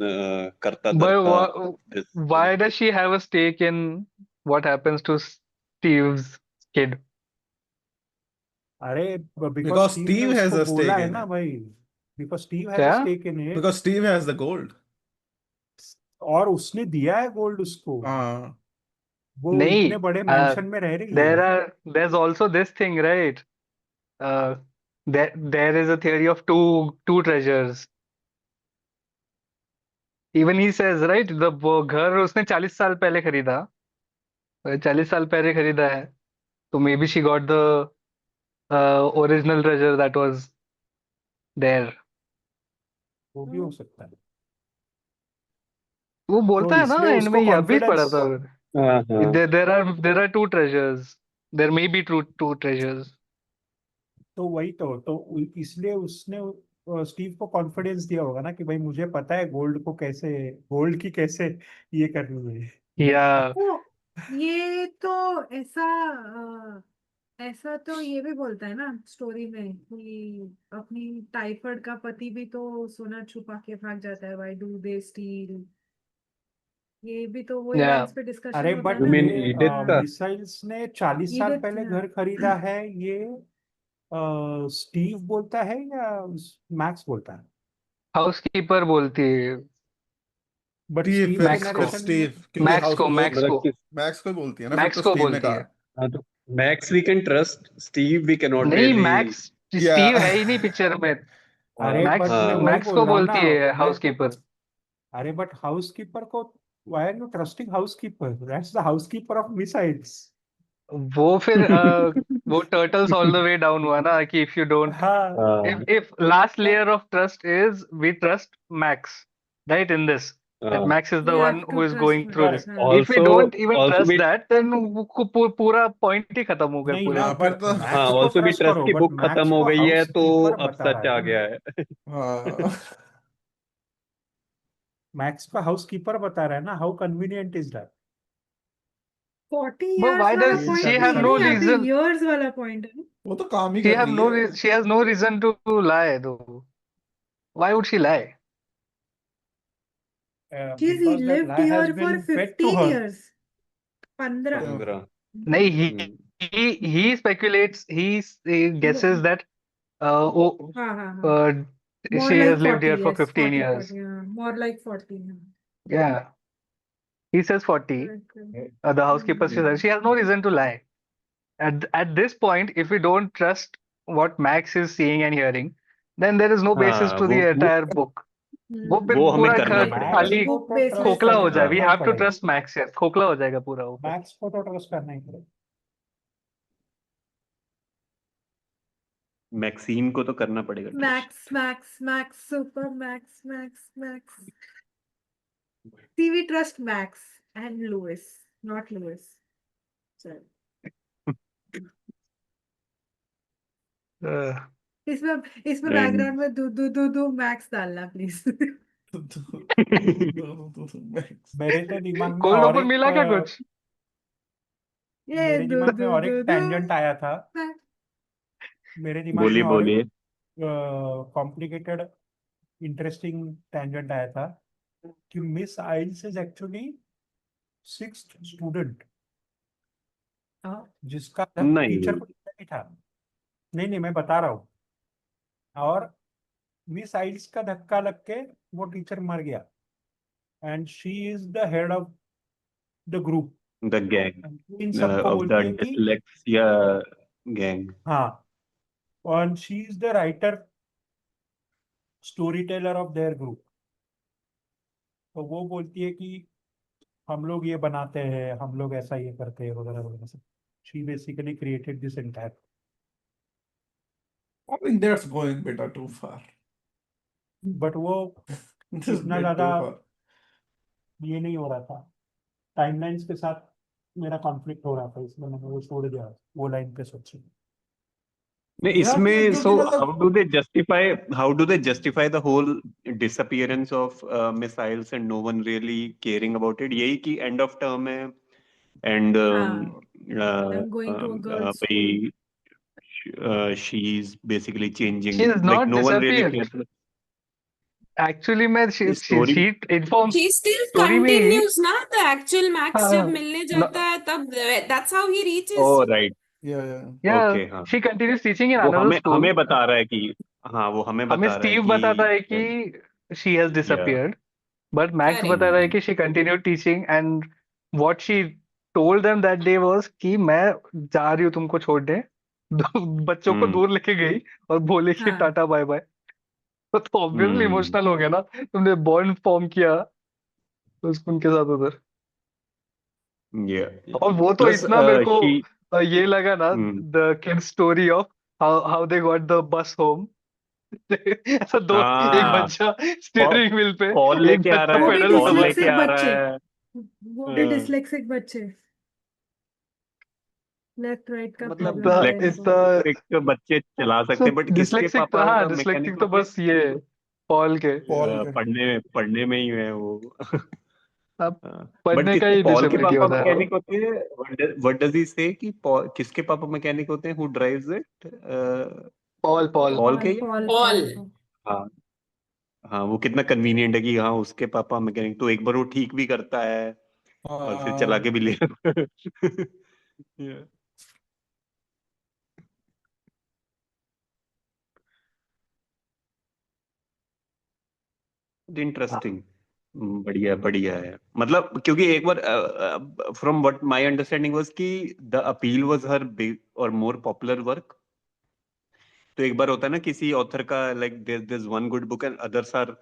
Speaker 2: करता
Speaker 4: But
Speaker 2: धरता this.
Speaker 4: why does she have a stake in what happens to Steve's kid?
Speaker 6: अरे
Speaker 1: Because
Speaker 6: बिकॉज स्टीव
Speaker 1: Steve
Speaker 6: ने
Speaker 1: has
Speaker 6: उसको
Speaker 1: a stake
Speaker 6: बोला है
Speaker 1: in
Speaker 6: ना
Speaker 1: it.
Speaker 6: भाई. बिकॉज स्टीव हैज
Speaker 4: क्या?
Speaker 6: A stake in it.
Speaker 1: Because Steve has the gold.
Speaker 6: और उसने दिया है गोल्ड उसको.
Speaker 1: हाँ.
Speaker 6: वो
Speaker 4: नहीं,
Speaker 6: इतने बड़े मेंशन में रह रही
Speaker 4: there
Speaker 6: है.
Speaker 4: there's also this thing, right? There is a theory of two treasures. Even he says, right, वो घर उसने 40 साल पहले खरीदा, 40 साल पहले खरीदा है, तो maybe she got the original treasure that was there.
Speaker 6: वो भी हो सकता है.
Speaker 4: वो बोलता है ना
Speaker 6: इसलिए
Speaker 4: एंड में,
Speaker 6: उसको
Speaker 4: ये अभी पढ़ा
Speaker 6: confidence-
Speaker 4: था.
Speaker 2: हाँ.
Speaker 4: There are two treasures. There may be two treasures.
Speaker 6: तो वही तो इसलिए उसने स्टीव को कॉन्फिडेंस दिया होगा ना कि भाई मुझे पता है गोल्ड की कैसे ये करनी है.
Speaker 4: Yeah.
Speaker 3: ये तो ऐसा तो ये भी बोलता है ना स्टोरी में कि अपनी टाइफाइड का पति भी तो सोना छुपा के भाग जाता है, व्हाई डू दे स्टील। ये भी तो वही
Speaker 4: Yeah.
Speaker 3: लाइंस पे डिस्कशन
Speaker 6: अरे
Speaker 3: होता
Speaker 6: बट
Speaker 3: है
Speaker 2: You mean
Speaker 3: ना।
Speaker 2: Edith का?
Speaker 6: मिसाइल्स ने 40 साल
Speaker 3: Edith,
Speaker 6: पहले
Speaker 3: हाँ।
Speaker 6: घर खरीदा है, ये स्टीव बोलता है या मैक्स बोलता है?
Speaker 4: हाउसकीपर बोलती है.
Speaker 6: बट
Speaker 1: Steve,
Speaker 6: स्टीव
Speaker 1: फिर
Speaker 4: Max
Speaker 6: के
Speaker 4: को।
Speaker 6: नरेशन
Speaker 1: Steve,
Speaker 6: में
Speaker 1: क्योंकि
Speaker 4: मैक्स
Speaker 1: हाउस
Speaker 4: को
Speaker 1: वो
Speaker 4: मैक्स को
Speaker 1: मैक्स को ही बोलती है ना, फिर
Speaker 4: मैक्स
Speaker 1: तो
Speaker 4: को
Speaker 1: स्टीव ने
Speaker 4: बोलती
Speaker 1: कहा.
Speaker 4: है.
Speaker 2: हाँ, तो Max we can trust, Steve we can not
Speaker 4: नहीं,
Speaker 2: रियली.
Speaker 4: Max
Speaker 1: Yeah.
Speaker 4: स्टीव है ही नहीं पिक्चर में.
Speaker 6: अरे
Speaker 4: मैक्स
Speaker 6: बट मैं वही
Speaker 4: मैक्स
Speaker 6: बोल
Speaker 4: को
Speaker 6: रहा हूँ ना.
Speaker 4: बोलती है
Speaker 6: मैं
Speaker 4: हाउसकीपर.
Speaker 6: अरे बट हाउसकीपर को why are you trusting housekeeper? That's the housekeeper of missiles.
Speaker 4: वो फिर वो turtles all the way down हुआ ना कि इफ यू डोंट,
Speaker 6: हाँ.
Speaker 4: if last layer of trust is we trust Max, right, in this, that Max is the
Speaker 3: We
Speaker 4: one
Speaker 3: have
Speaker 4: who
Speaker 3: to
Speaker 4: is
Speaker 3: trust
Speaker 4: going through
Speaker 3: Max,
Speaker 4: this.
Speaker 3: हाँ।
Speaker 4: If we
Speaker 2: Also-
Speaker 4: don't even
Speaker 2: also
Speaker 4: trust
Speaker 2: we-
Speaker 4: that, then पूरा point ही खत्म हो गया
Speaker 6: नहीं
Speaker 4: पूरा.
Speaker 6: ना,
Speaker 1: हाँ, फिर
Speaker 6: पर
Speaker 1: तो-
Speaker 6: मैक्स
Speaker 2: हाँ,
Speaker 6: को
Speaker 2: ऑल्सो भी
Speaker 6: ट्रस्ट
Speaker 2: ट्रस्ट
Speaker 6: करो,
Speaker 2: की
Speaker 6: बट
Speaker 2: बुक
Speaker 6: मैक्स
Speaker 2: खत्म हो
Speaker 6: को
Speaker 2: गई है तो
Speaker 6: हाउसकीपर
Speaker 2: अब
Speaker 6: बता
Speaker 2: सच
Speaker 6: रहा
Speaker 2: आ
Speaker 6: है.
Speaker 2: गया है.
Speaker 1: हाँ.
Speaker 6: मैक्स का हाउसकीपर बता रहा है ना. How convenient is that?
Speaker 3: 40
Speaker 4: But
Speaker 3: years
Speaker 4: why
Speaker 3: वाला
Speaker 4: does
Speaker 3: point
Speaker 4: she
Speaker 3: नहीं
Speaker 4: have
Speaker 3: है
Speaker 4: no
Speaker 3: ना, यहाँ पे
Speaker 4: reason?
Speaker 3: years वाला point है ना।
Speaker 1: वो तो काम ही कर रही है.
Speaker 4: She has no reason to lie though. Why would she lie?
Speaker 3: She's
Speaker 6: Because that
Speaker 3: lived
Speaker 6: lie has
Speaker 3: here for
Speaker 6: been fed to
Speaker 3: 15
Speaker 6: her.
Speaker 3: years। 15।
Speaker 2: 15.
Speaker 4: नहीं,
Speaker 2: हम्म.
Speaker 4: he speculates, he guesses that oh,
Speaker 3: हाँ हाँ हाँ। More
Speaker 4: she
Speaker 3: like
Speaker 4: has lived
Speaker 3: 40,
Speaker 4: here for
Speaker 3: yes,
Speaker 4: 15
Speaker 3: 40,
Speaker 4: years.
Speaker 3: 40, हाँ, more like 40, हाँ।
Speaker 4: Yeah. He says 40. The housekeeper says she has no reason to lie. At this point, if we don't trust what Max is seeing and hearing, then there is no basis
Speaker 2: हाँ,
Speaker 4: to the
Speaker 2: वो
Speaker 4: entire book. वो फिर
Speaker 2: वो हमें
Speaker 4: पूरा
Speaker 2: करना
Speaker 3: ये
Speaker 2: पड़ेगा।
Speaker 4: खाली
Speaker 6: मैक्स को
Speaker 3: बुक
Speaker 6: तो
Speaker 3: बेस में
Speaker 6: ट्रस्ट
Speaker 4: खोखला हो जाए, वी
Speaker 6: करना ही
Speaker 4: हैव टू
Speaker 6: पड़ेगा।
Speaker 4: ट्रस्ट मैक्स यार, खोखला हो जाएगा पूरा वो फिर।
Speaker 6: मैक्स को तो ट्रस्ट करना ही पड़ेगा।
Speaker 2: मैक्सीम को तो करना पड़ेगा trust.
Speaker 3: Max max max super max max max See, we trust Max and Lewis, not Lewis. Sorry. इसमें इसमें
Speaker 2: And
Speaker 3: बैकग्राउंड में दू दू दू दू मैक्स डालना प्लीज।
Speaker 6: मेरे तो दिमाग में
Speaker 4: कोल्ड
Speaker 6: और
Speaker 4: ओपन
Speaker 6: एक
Speaker 4: मिला क्या कुछ?
Speaker 3: ये
Speaker 6: मेरे
Speaker 3: दू
Speaker 6: दिमाग में
Speaker 3: दू
Speaker 6: और
Speaker 3: दू
Speaker 6: एक
Speaker 3: दू
Speaker 6: टैंजेंट आया था।
Speaker 3: Max.
Speaker 6: मेरे दिमाग में
Speaker 2: बोलिए
Speaker 6: और
Speaker 2: बोलिए।
Speaker 6: एक कॉम्प्लिकेटेड इंटरेस्टिंग टैंजेंट आया था कि Miss Isles is actually 6th student जिसका
Speaker 2: नहीं
Speaker 6: टीचर को नहीं था। नहीं मैं बता रहा हूँ। और मिस आइल्स का धक्का लग के वो टीचर मर गया and she is the head of the group.
Speaker 2: The gang
Speaker 6: in सबको
Speaker 2: ऑफ द
Speaker 6: बोलती है कि
Speaker 2: डिसलेक्सिया गैंग।
Speaker 6: हाँ, और she is the writer story teller of their group. तो वो बोलती है कि हम लोग ये बनाते हैं, हम लोग ऐसा ये करते हैं वगैरह वगैरह सब। She basically created this entire.
Speaker 1: I think that's going bit too far.
Speaker 6: But वो
Speaker 1: This is
Speaker 6: इतना
Speaker 1: bit
Speaker 6: ज्यादा
Speaker 1: too far.
Speaker 6: ये नहीं हो रहा था। टाइमलाइंस के साथ मेरा कॉन्फ्लिक्ट हो रहा था, इसलिए मैंने वो छोड़ दिया वो लाइन पे सोची।
Speaker 2: नहीं
Speaker 1: Yeah,
Speaker 2: इसमें
Speaker 1: क्योंकि
Speaker 2: सो
Speaker 1: मतलब
Speaker 2: how do they justify the whole disappearance of missiles and no one really caring about it? यही कि एंड ऑफ टर्म है एंड
Speaker 3: हाँ, I'm going to a girls' school.
Speaker 2: भाई she is basically
Speaker 4: She
Speaker 2: changing
Speaker 4: is
Speaker 2: like
Speaker 4: not
Speaker 2: no one really
Speaker 4: disappeared.
Speaker 2: Cares.
Speaker 4: Actually मैं
Speaker 2: story
Speaker 4: she informs
Speaker 5: She still
Speaker 4: story में ही।
Speaker 5: continues ना, the actual Max
Speaker 4: हाँ
Speaker 5: जब मिलने जाता है तब that's how he
Speaker 2: oh
Speaker 5: reaches.
Speaker 2: Right
Speaker 3: Yeah.
Speaker 2: Okay हाँ
Speaker 4: she continues teaching in
Speaker 2: वो
Speaker 4: another
Speaker 2: हमें
Speaker 4: school.
Speaker 2: हमें बता रहा है कि हाँ वो हमें
Speaker 4: हमें
Speaker 2: बता रहा है
Speaker 4: स्टीव बताता है
Speaker 2: कि
Speaker 4: कि she has
Speaker 2: या
Speaker 4: disappeared, but Max
Speaker 5: Correct.
Speaker 4: बता रहा है कि she continued teaching and what she told them that day was कि मैं जा रही हूँ तुमको छोड़ने। बच्चों को दूर लेके गई और बोले कि
Speaker 3: हाँ,
Speaker 4: टाटा बाय बाय। तो ऑब्वियसली इमोशनल हो गया ना, तुमने बॉन्ड फॉर्म किया उनके साथ उधर।
Speaker 2: या
Speaker 4: और वो तो
Speaker 2: प्लस
Speaker 4: इतना मेरे को
Speaker 2: शी
Speaker 4: ये लगा ना, the kid story of how they got the bus home. ऐसा दो, एक
Speaker 2: हाँ
Speaker 4: बच्चा स्टीयरिंग व्हील पे,
Speaker 2: पॉल
Speaker 4: एक
Speaker 2: लेके आ
Speaker 4: बच्चा
Speaker 2: रहा
Speaker 3: वो
Speaker 2: है
Speaker 3: भी
Speaker 4: पेडल
Speaker 2: पॉल
Speaker 4: दबा
Speaker 2: लेके
Speaker 3: डिसलेक्सिक
Speaker 2: आ रहा
Speaker 3: बच्चे,
Speaker 2: है
Speaker 3: वो भी
Speaker 2: हाँ,
Speaker 3: डिसलेक्सिक बच्चे, लेफ्ट राइट का
Speaker 2: मतलब
Speaker 3: प्रॉब्लम होता है
Speaker 4: इज
Speaker 3: इनको।
Speaker 4: द
Speaker 2: डिस्लेक्सिक बच्चे चला सकते हैं बट किसके
Speaker 4: डिसलेक्सिक।
Speaker 2: पापा
Speaker 4: हाँ डिसलेक्सिक
Speaker 2: मैकेनिक
Speaker 4: तो
Speaker 2: होते हैं?
Speaker 4: बस ये पॉल के।
Speaker 1: Paul के
Speaker 2: पढ़ने में ही है वो।
Speaker 4: अब
Speaker 2: बट
Speaker 4: पढ़ने का
Speaker 2: किसके
Speaker 4: ही
Speaker 2: पॉल के
Speaker 4: डिसेबिलिटी
Speaker 2: पापा
Speaker 4: होता है।
Speaker 2: मैकेनिक होते हैं? व्हाट डज ही से कि किसके पापा मैकेनिक होते हैं? Who drives it?
Speaker 4: Paul Paul
Speaker 2: Paul के
Speaker 3: पॉल
Speaker 2: या
Speaker 3: पॉल
Speaker 5: Paul.
Speaker 3: पॉल।
Speaker 2: हाँ हाँ वो कितना कन्वीनियंट है कि हाँ उसके पापा मैकेनिक तो एक बार वो ठीक भी करता है और फिर चला के भी ले Yeah. इंटरेस्टिंग। बढ़िया बढ़िया है मतलब क्योंकि एक बार from what my understanding was कि the appeal was her big और मोर पॉपुलर वर्क। तो एक बार होता है ना किसी ऑथर का like there is one good book and others are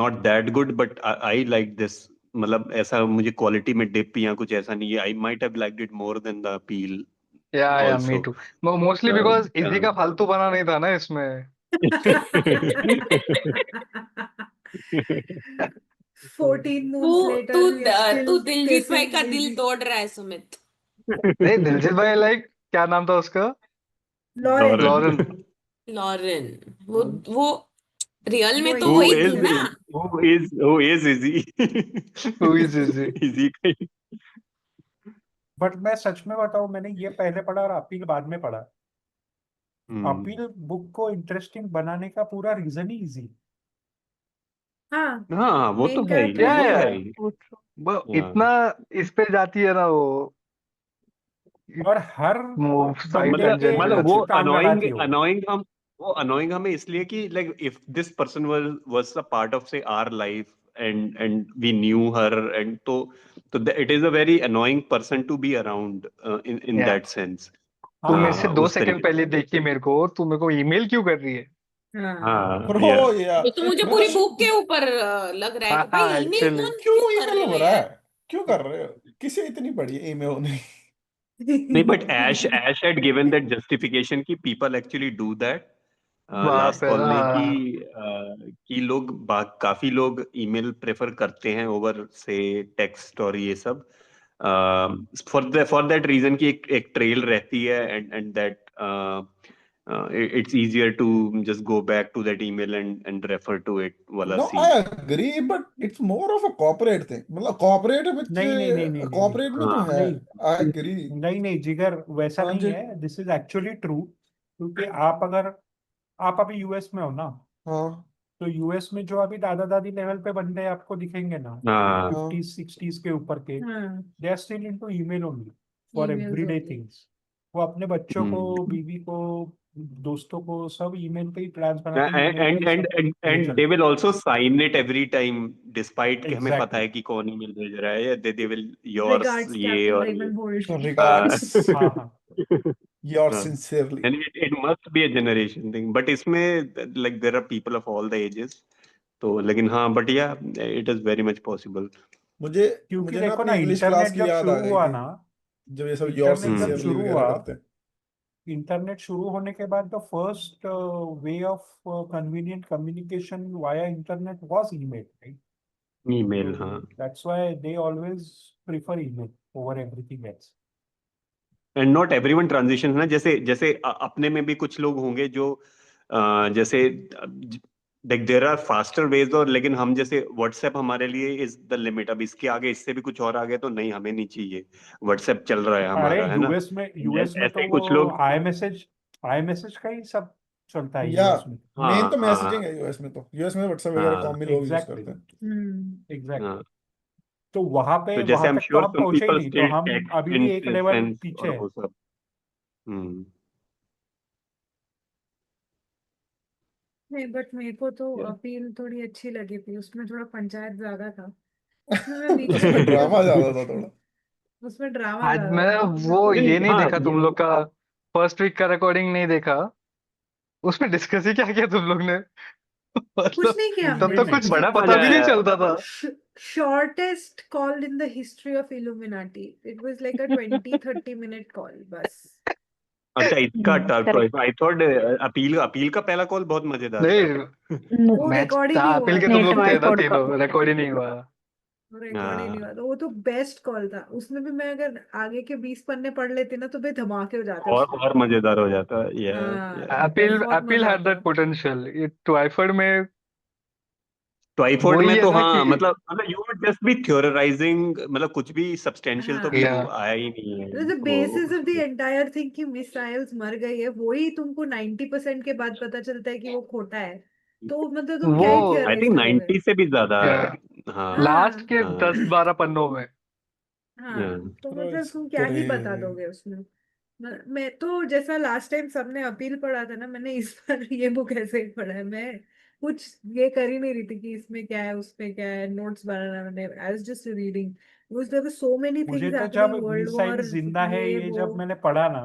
Speaker 2: not that good but I like this. मतलब ऐसा मुझे क्वालिटी में डिप या कुछ ऐसा नहीं है। I might have liked it more than the appeal
Speaker 4: या me
Speaker 2: also.
Speaker 4: Too. Mostly because easy का फालतू बना नहीं था ना इसमें।
Speaker 3: 14
Speaker 5: तू
Speaker 3: moons later
Speaker 5: तू
Speaker 3: we are still
Speaker 5: तू दिलजीत भाई
Speaker 3: facing
Speaker 5: का दिल
Speaker 3: Daisy.
Speaker 5: तोड़ रहा है सुमित।
Speaker 4: नहीं दिलजीत भाई लाइक क्या नाम था उसका?
Speaker 3: Lauren,
Speaker 4: Lauren.
Speaker 5: लॉरेन वो रियल में
Speaker 3: वही
Speaker 5: तो
Speaker 2: who
Speaker 5: वही
Speaker 2: is
Speaker 5: थी ना।
Speaker 2: who is Izzy?
Speaker 4: Who is Izzy?
Speaker 2: Izzy का ही-
Speaker 6: बट मैं सच में बताऊं, मैंने ये पहले पढ़ा और अपील बाद में पढ़ा। अपील बुक को इंटरेस्टिंग बनाने का पूरा रीजन ही इजी।
Speaker 3: हाँ,
Speaker 2: हाँ वो तो
Speaker 3: main
Speaker 2: है ही
Speaker 3: character
Speaker 2: वो
Speaker 3: ही
Speaker 2: तो
Speaker 4: या
Speaker 2: है ही
Speaker 4: वो
Speaker 2: हाँ।
Speaker 4: इतना इस पे जाती है ना वो
Speaker 6: और हर
Speaker 4: साइड
Speaker 6: बंदे
Speaker 2: मतलब
Speaker 6: के
Speaker 4: टेंजेंट पे
Speaker 2: मतलब
Speaker 4: जाती
Speaker 2: वो
Speaker 4: है।
Speaker 6: काम
Speaker 2: अनोइंग
Speaker 6: लड़ाती हो।
Speaker 2: अनोइंग हमें इसलिए कि like if this person was a part of से our life and we knew her and तो it is a very annoying person to be around in
Speaker 4: या
Speaker 2: दैट सेंस।
Speaker 4: तू मेरे से
Speaker 6: हाँ,
Speaker 4: 2
Speaker 2: उस
Speaker 4: सेकंड
Speaker 2: तरीके
Speaker 4: पहले देखी मेरे को, तू मेरे को ईमेल क्यों कर रही है?
Speaker 3: हाँ
Speaker 2: हाँ
Speaker 1: ब्रो
Speaker 2: yeah.
Speaker 1: यार
Speaker 5: ये तो मुझे
Speaker 1: मैं
Speaker 5: पूरी
Speaker 1: तो
Speaker 5: बुक के ऊपर लग रहा है कि भाई ईमेल
Speaker 4: एक्चुअली
Speaker 5: कौन
Speaker 1: क्यों
Speaker 5: क्यों कर
Speaker 1: ईमेल
Speaker 5: रहे हो
Speaker 1: हो रहा
Speaker 5: यार।
Speaker 1: है, क्यों कर रहे हो, किसे इतनी बड़ी ईमेल होने
Speaker 2: नहीं, but Ash had given that justification कि people actually do that.
Speaker 4: वहां
Speaker 2: लास्ट
Speaker 4: पे
Speaker 2: कॉल में कि काफी लोग ईमेल प्रेफर करते हैं ओवर से टेक्स्ट और ये सब फॉर दैट रीजन कि एक ट्रेल रहती है and that it's easier to just go back to that email and refer to it वाला
Speaker 1: no
Speaker 2: scene.
Speaker 1: I agree but it's more of a corporate thing, मतलब corporate में
Speaker 6: नहीं नहीं नहीं नहीं नहीं नहीं
Speaker 1: कॉर्पोरेट में तो
Speaker 2: हाँ
Speaker 1: है,
Speaker 6: नहीं
Speaker 1: आई एग्री।
Speaker 6: नहीं नहीं जिगर, वैसा
Speaker 1: हाँ
Speaker 6: नहीं
Speaker 1: जी,
Speaker 6: है। दिस इज एक्चुअली ट्रू, क्योंकि आप अभी यूएस में हो ना,
Speaker 1: हाँ
Speaker 6: तो यूएस में जो अभी दादा दादी लेवल पे बंदे आपको दिखेंगे ना,
Speaker 2: हाँ
Speaker 6: 50s 60s के ऊपर के,
Speaker 3: हाँ
Speaker 6: they are still into email only for
Speaker 3: emails
Speaker 6: everyday
Speaker 3: होती
Speaker 6: थिंग्स। वो अपने बच्चों को,
Speaker 2: हम्म
Speaker 6: बीवी को, दोस्तों को सब ईमेल पे ही प्लान्स बनाते हैं, ईमेल पे
Speaker 2: and
Speaker 6: ही
Speaker 2: and
Speaker 6: सब
Speaker 2: and
Speaker 6: चीजें
Speaker 2: and
Speaker 6: चलती
Speaker 2: they will also sign it every time despite कि हमें पता
Speaker 6: एग्जैक्टली।
Speaker 2: है कि कौन ईमेल भेज रहा है, या they will yours
Speaker 3: रिगार्ड्स
Speaker 2: ये
Speaker 3: कैप्टन
Speaker 2: और ये
Speaker 3: रेमंड होल्ड।
Speaker 2: हाँ
Speaker 1: रिगार्ड्स
Speaker 6: हाँ हाँ
Speaker 1: योर
Speaker 2: हाँ
Speaker 1: sincerely.
Speaker 2: and it must be a generation thing but इसमें like there are people of all the ages तो लेकिन हाँ but yeah it is very much possible.
Speaker 1: मुझे
Speaker 6: क्योंकि
Speaker 1: मुझे ना
Speaker 6: देखो
Speaker 1: अपनी
Speaker 6: ना,
Speaker 1: इंग्लिश क्लास
Speaker 6: इंटरनेट
Speaker 1: की
Speaker 6: जब
Speaker 1: याद आ
Speaker 6: शुरू
Speaker 1: गई
Speaker 6: हुआ
Speaker 1: थी,
Speaker 6: ना,
Speaker 1: जब ये सब योर
Speaker 6: इंटरनेट जब
Speaker 1: सिंसियरली
Speaker 6: शुरू
Speaker 1: वगैरह
Speaker 6: हुआ,
Speaker 1: करते हैं।
Speaker 6: इंटरनेट शुरू होने के बाद the first way of convenient communication via internet was email, right?
Speaker 2: Email
Speaker 6: So
Speaker 2: हाँ
Speaker 6: that's why they always prefer email over everything else.
Speaker 2: And not everyone transition ना, जैसे जैसे अपने में भी कुछ लोग होंगे जो जैसे like there are faster ways, और लेकिन हम जैसे व्हाट्सएप हमारे लिए इज द लिमिट, अब इसके आगे इससे भी कुछ और आ गया तो नहीं हमें नहीं चाहिए, व्हाट्सएप चल रहा है
Speaker 6: अरे
Speaker 2: हमारा, है ना।
Speaker 6: यूएस में
Speaker 2: ऐसे
Speaker 6: तो
Speaker 2: ही
Speaker 6: वो
Speaker 2: कुछ लोग
Speaker 6: आई मैसेज का ही सब चलता है
Speaker 1: या
Speaker 6: यूएस में।
Speaker 1: मेन
Speaker 2: हाँ
Speaker 1: तो
Speaker 2: हाँ
Speaker 1: मैसेजिंग है यूएस में, तो यूएस में व्हाट्सएप वगैरह
Speaker 2: हाँ
Speaker 1: कॉमन लोग यूज
Speaker 6: एग्जैक्टली
Speaker 1: करते हैं।
Speaker 6: एग्जैक्टली।
Speaker 2: हाँ
Speaker 6: तो
Speaker 2: तो जैसे
Speaker 6: वहां
Speaker 2: आई एम
Speaker 6: तक तो
Speaker 2: श्योर
Speaker 6: हम
Speaker 2: सम
Speaker 6: पहुंचे ही
Speaker 2: पीपल
Speaker 6: नहीं, तो
Speaker 2: स्टिल
Speaker 6: हम
Speaker 2: टेक्स्ट
Speaker 6: अभी भी एक
Speaker 2: इन
Speaker 6: लेवल
Speaker 2: सेंस
Speaker 6: पीछे
Speaker 2: और
Speaker 6: हैं।
Speaker 2: वो सब। हम्म
Speaker 3: नहीं बट मेरे को तो अपील थोड़ी अच्छी लगी थी, उसमें थोड़ा पंचायत ज्यादा था, उसमें मैं बीच में
Speaker 1: उसमें
Speaker 3: कंफ्यूज
Speaker 1: ड्रामा
Speaker 3: थी।
Speaker 1: ज्यादा था थोड़ा।
Speaker 3: उसमें ड्रामा
Speaker 4: आज
Speaker 3: ज्यादा
Speaker 4: मैं
Speaker 3: था तो
Speaker 4: वो
Speaker 3: मैं
Speaker 4: ये नहीं
Speaker 2: हाँ
Speaker 4: देखा, तुम लोग का फर्स्ट वीक का रिकॉर्डिंग नहीं देखा, उसमें डिस्कस ही क्या किया तुम लोग ने।
Speaker 3: कुछ
Speaker 4: मतलब
Speaker 3: नहीं किया
Speaker 4: तब
Speaker 3: हमने।
Speaker 4: तक कुछ
Speaker 2: बड़ा
Speaker 4: पता
Speaker 2: मजा
Speaker 4: भी नहीं
Speaker 2: आया।
Speaker 4: चलता था।
Speaker 3: Shortest call in the history of illuminati, it was like a 20-30 minute call बस।
Speaker 2: अच्छा इसका
Speaker 8: correct.
Speaker 2: I thought appeal appeal का पहला कॉल बहुत मजेदार था।
Speaker 4: नहीं,
Speaker 3: वो
Speaker 4: मैच
Speaker 3: रिकॉर्ड ही नहीं हुआ
Speaker 4: अपील के
Speaker 3: था,
Speaker 4: तुम
Speaker 8: नहीं,
Speaker 4: लोग थे ना
Speaker 8: ट्राइपॉड का।
Speaker 4: तीनों, रिकॉर्ड ही नहीं हुआ।
Speaker 3: वो रिकॉर्ड ही नहीं हुआ
Speaker 2: हाँ
Speaker 3: था। वो तो बेस्ट कॉल था, उसमें भी मैं अगर आगे के 20 पन्ने पढ़ लेती ना तो भाई धमाके हो जाते उसमें।
Speaker 2: और मजेदार हो जाता या
Speaker 3: हाँ
Speaker 4: अपील
Speaker 3: बहुत
Speaker 4: अपील
Speaker 3: मजा
Speaker 4: हैड
Speaker 3: आता।
Speaker 4: दैट पोटेंशियल, ये ट्वाइफर्ड में
Speaker 2: ट्वाइफोर्ड
Speaker 4: वही
Speaker 2: में
Speaker 4: है
Speaker 2: तो
Speaker 4: ना कि
Speaker 2: हाँ मतलब यू वुड जस्ट बी थ्योरराइजिंग, मतलब कुछ भी सब्सटेंशियल तो
Speaker 3: हाँ
Speaker 2: आया ही नहीं है
Speaker 3: द
Speaker 2: वो
Speaker 3: बेसिस ऑफ द
Speaker 2: उसमें।
Speaker 3: एंटायर थिंग कि मिसाइल्स मर गई है, वही तुमको 90% के बाद पता चलता है कि वो खोटा है, तो मतलब तुम क्या
Speaker 4: वो
Speaker 3: ही
Speaker 2: आई
Speaker 3: थियराइज
Speaker 2: थिंक
Speaker 3: करोगे।
Speaker 2: 90 से भी ज्यादा। हाँ
Speaker 4: लास्ट
Speaker 3: हाँ
Speaker 4: के
Speaker 2: हाँ
Speaker 4: 10-12 पन्नों में।
Speaker 3: हाँ तो
Speaker 1: ब्रो
Speaker 3: मतलब
Speaker 1: इट्स
Speaker 3: तुम क्या ही बता
Speaker 1: क्रेजी।
Speaker 3: दोगे उसमें। मैं तो जैसा लास्ट टाइम सबने अपील पढ़ा था ना, मैंने इस बार ये बुक ऐसे ही पढ़ा है। मैं कुछ ये कर ही नहीं रही थी कि इसमें क्या है उसमें क्या है, नोट्स बनाना, मैंने I was just reading because there were so many
Speaker 6: मुझे
Speaker 3: थिंग्स
Speaker 6: तो जब
Speaker 3: हैपनिंग, वर्ल्ड
Speaker 6: मिसाइल
Speaker 3: वॉर
Speaker 6: जिंदा है
Speaker 3: ये
Speaker 6: ये
Speaker 3: वो।
Speaker 6: जब मैंने पढ़ा ना,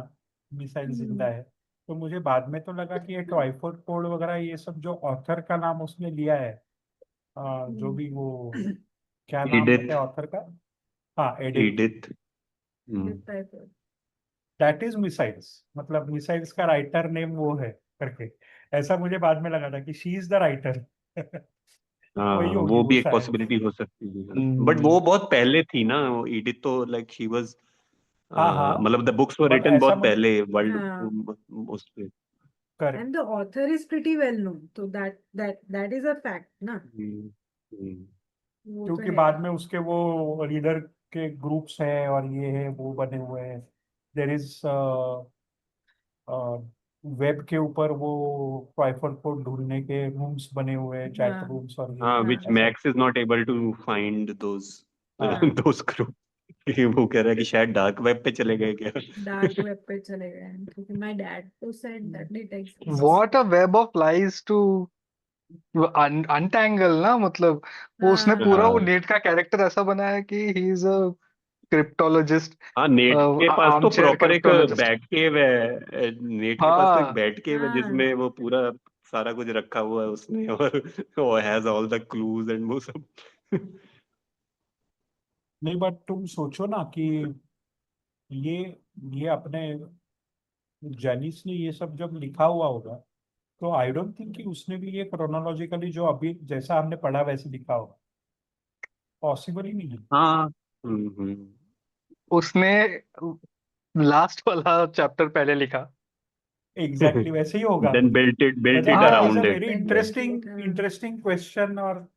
Speaker 6: मिसाइल जिंदा
Speaker 3: हम्म
Speaker 6: है, तो मुझे बाद में तो लगा कि ये ट्वाइफोर्ड कोड वगैरह ये सब जो ऑथर का नाम उसने लिया है, जो भी वो, क्या नाम
Speaker 2: एडिथ
Speaker 6: है ऑथर का? हाँ, Edith.
Speaker 2: Edith
Speaker 6: that is missiles, मतलब मिसाइल्स का राइटर नेम वो है करके, ऐसा मुझे बाद में लगा था कि शी इज द राइटर।
Speaker 2: हाँ
Speaker 6: वही होगी
Speaker 2: वो
Speaker 6: वो
Speaker 2: भी एक
Speaker 6: शायद।
Speaker 2: पॉसिबिलिटी हो सकती है बट वो बहुत पहले थी ना एडिथ तो लाइक शी वाज
Speaker 6: हाँ हाँ,
Speaker 2: मतलब the books were
Speaker 6: but
Speaker 2: written
Speaker 6: ऐसा
Speaker 2: बहुत
Speaker 6: मुझे
Speaker 2: पहले वर्ल्ड
Speaker 3: हाँ
Speaker 2: उस पे।
Speaker 6: Correct.
Speaker 3: and the author is pretty well known, so that is a fact ना।
Speaker 2: हम्म, हम्म।
Speaker 3: वो तो
Speaker 6: क्योंकि
Speaker 3: है।
Speaker 6: बाद में उसके वो रीडर के ग्रुप्स हैं और ये है वो बने हुए हैं। देर इज वेब के ऊपर वो ट्राइफल को ढूंढने के रूम्स बने हुए हैं, चैट
Speaker 3: हाँ
Speaker 6: रूम्स और ये
Speaker 2: हाँ
Speaker 3: हाँ
Speaker 2: which
Speaker 6: ऐसा।
Speaker 2: Max is not able to find those
Speaker 3: हाँ
Speaker 2: those group वो कह रहा है कि शायद डार्क वेब पे चले गए क्या।
Speaker 3: डार्क वेब पे चले गए हैं, क्योंकि माय डैड तो said that it exists.
Speaker 4: What a web of lies to untangle ना, मतलब वो उसने
Speaker 3: हाँ
Speaker 4: पूरा वो
Speaker 2: हाँ
Speaker 4: नेट का कैरेक्टर ऐसा बनाया कि ही इज अ क्रिप्टोलॉजिस्ट,
Speaker 2: हाँ नेट के पास
Speaker 4: आर्म
Speaker 2: तो
Speaker 4: चेयर
Speaker 2: प्रॉपर एक
Speaker 4: क्रिप्टोलॉजिस्ट।
Speaker 2: बैट केव है, नेट के पास तो एक
Speaker 4: हाँ
Speaker 2: बैट केव है
Speaker 3: हाँ
Speaker 2: जिसमें वो पूरा सारा कुछ रखा हुआ है उसने और वो has all the clues and वो सब।
Speaker 6: नहीं बट तुम सोचो ना कि ये ये अपने जेनिस ने ये सब जब लिखा हुआ होगा तो आई डोंट थिंक कि उसने भी ये क्रोनोलॉजिकली जो अभी जैसा हमने पढ़ा वैसे लिखा होगा, पॉसिबल ही नहीं है।
Speaker 2: हाँ।
Speaker 4: उसने लास्ट वाला चैप्टर पहले लिखा।
Speaker 6: एग्जैक्टली वैसे ही होगा।
Speaker 2: देन बिल्ट इट
Speaker 6: मतलब
Speaker 4: हाँ,
Speaker 6: is
Speaker 2: around
Speaker 6: a
Speaker 2: it.
Speaker 6: Very interesting interesting question और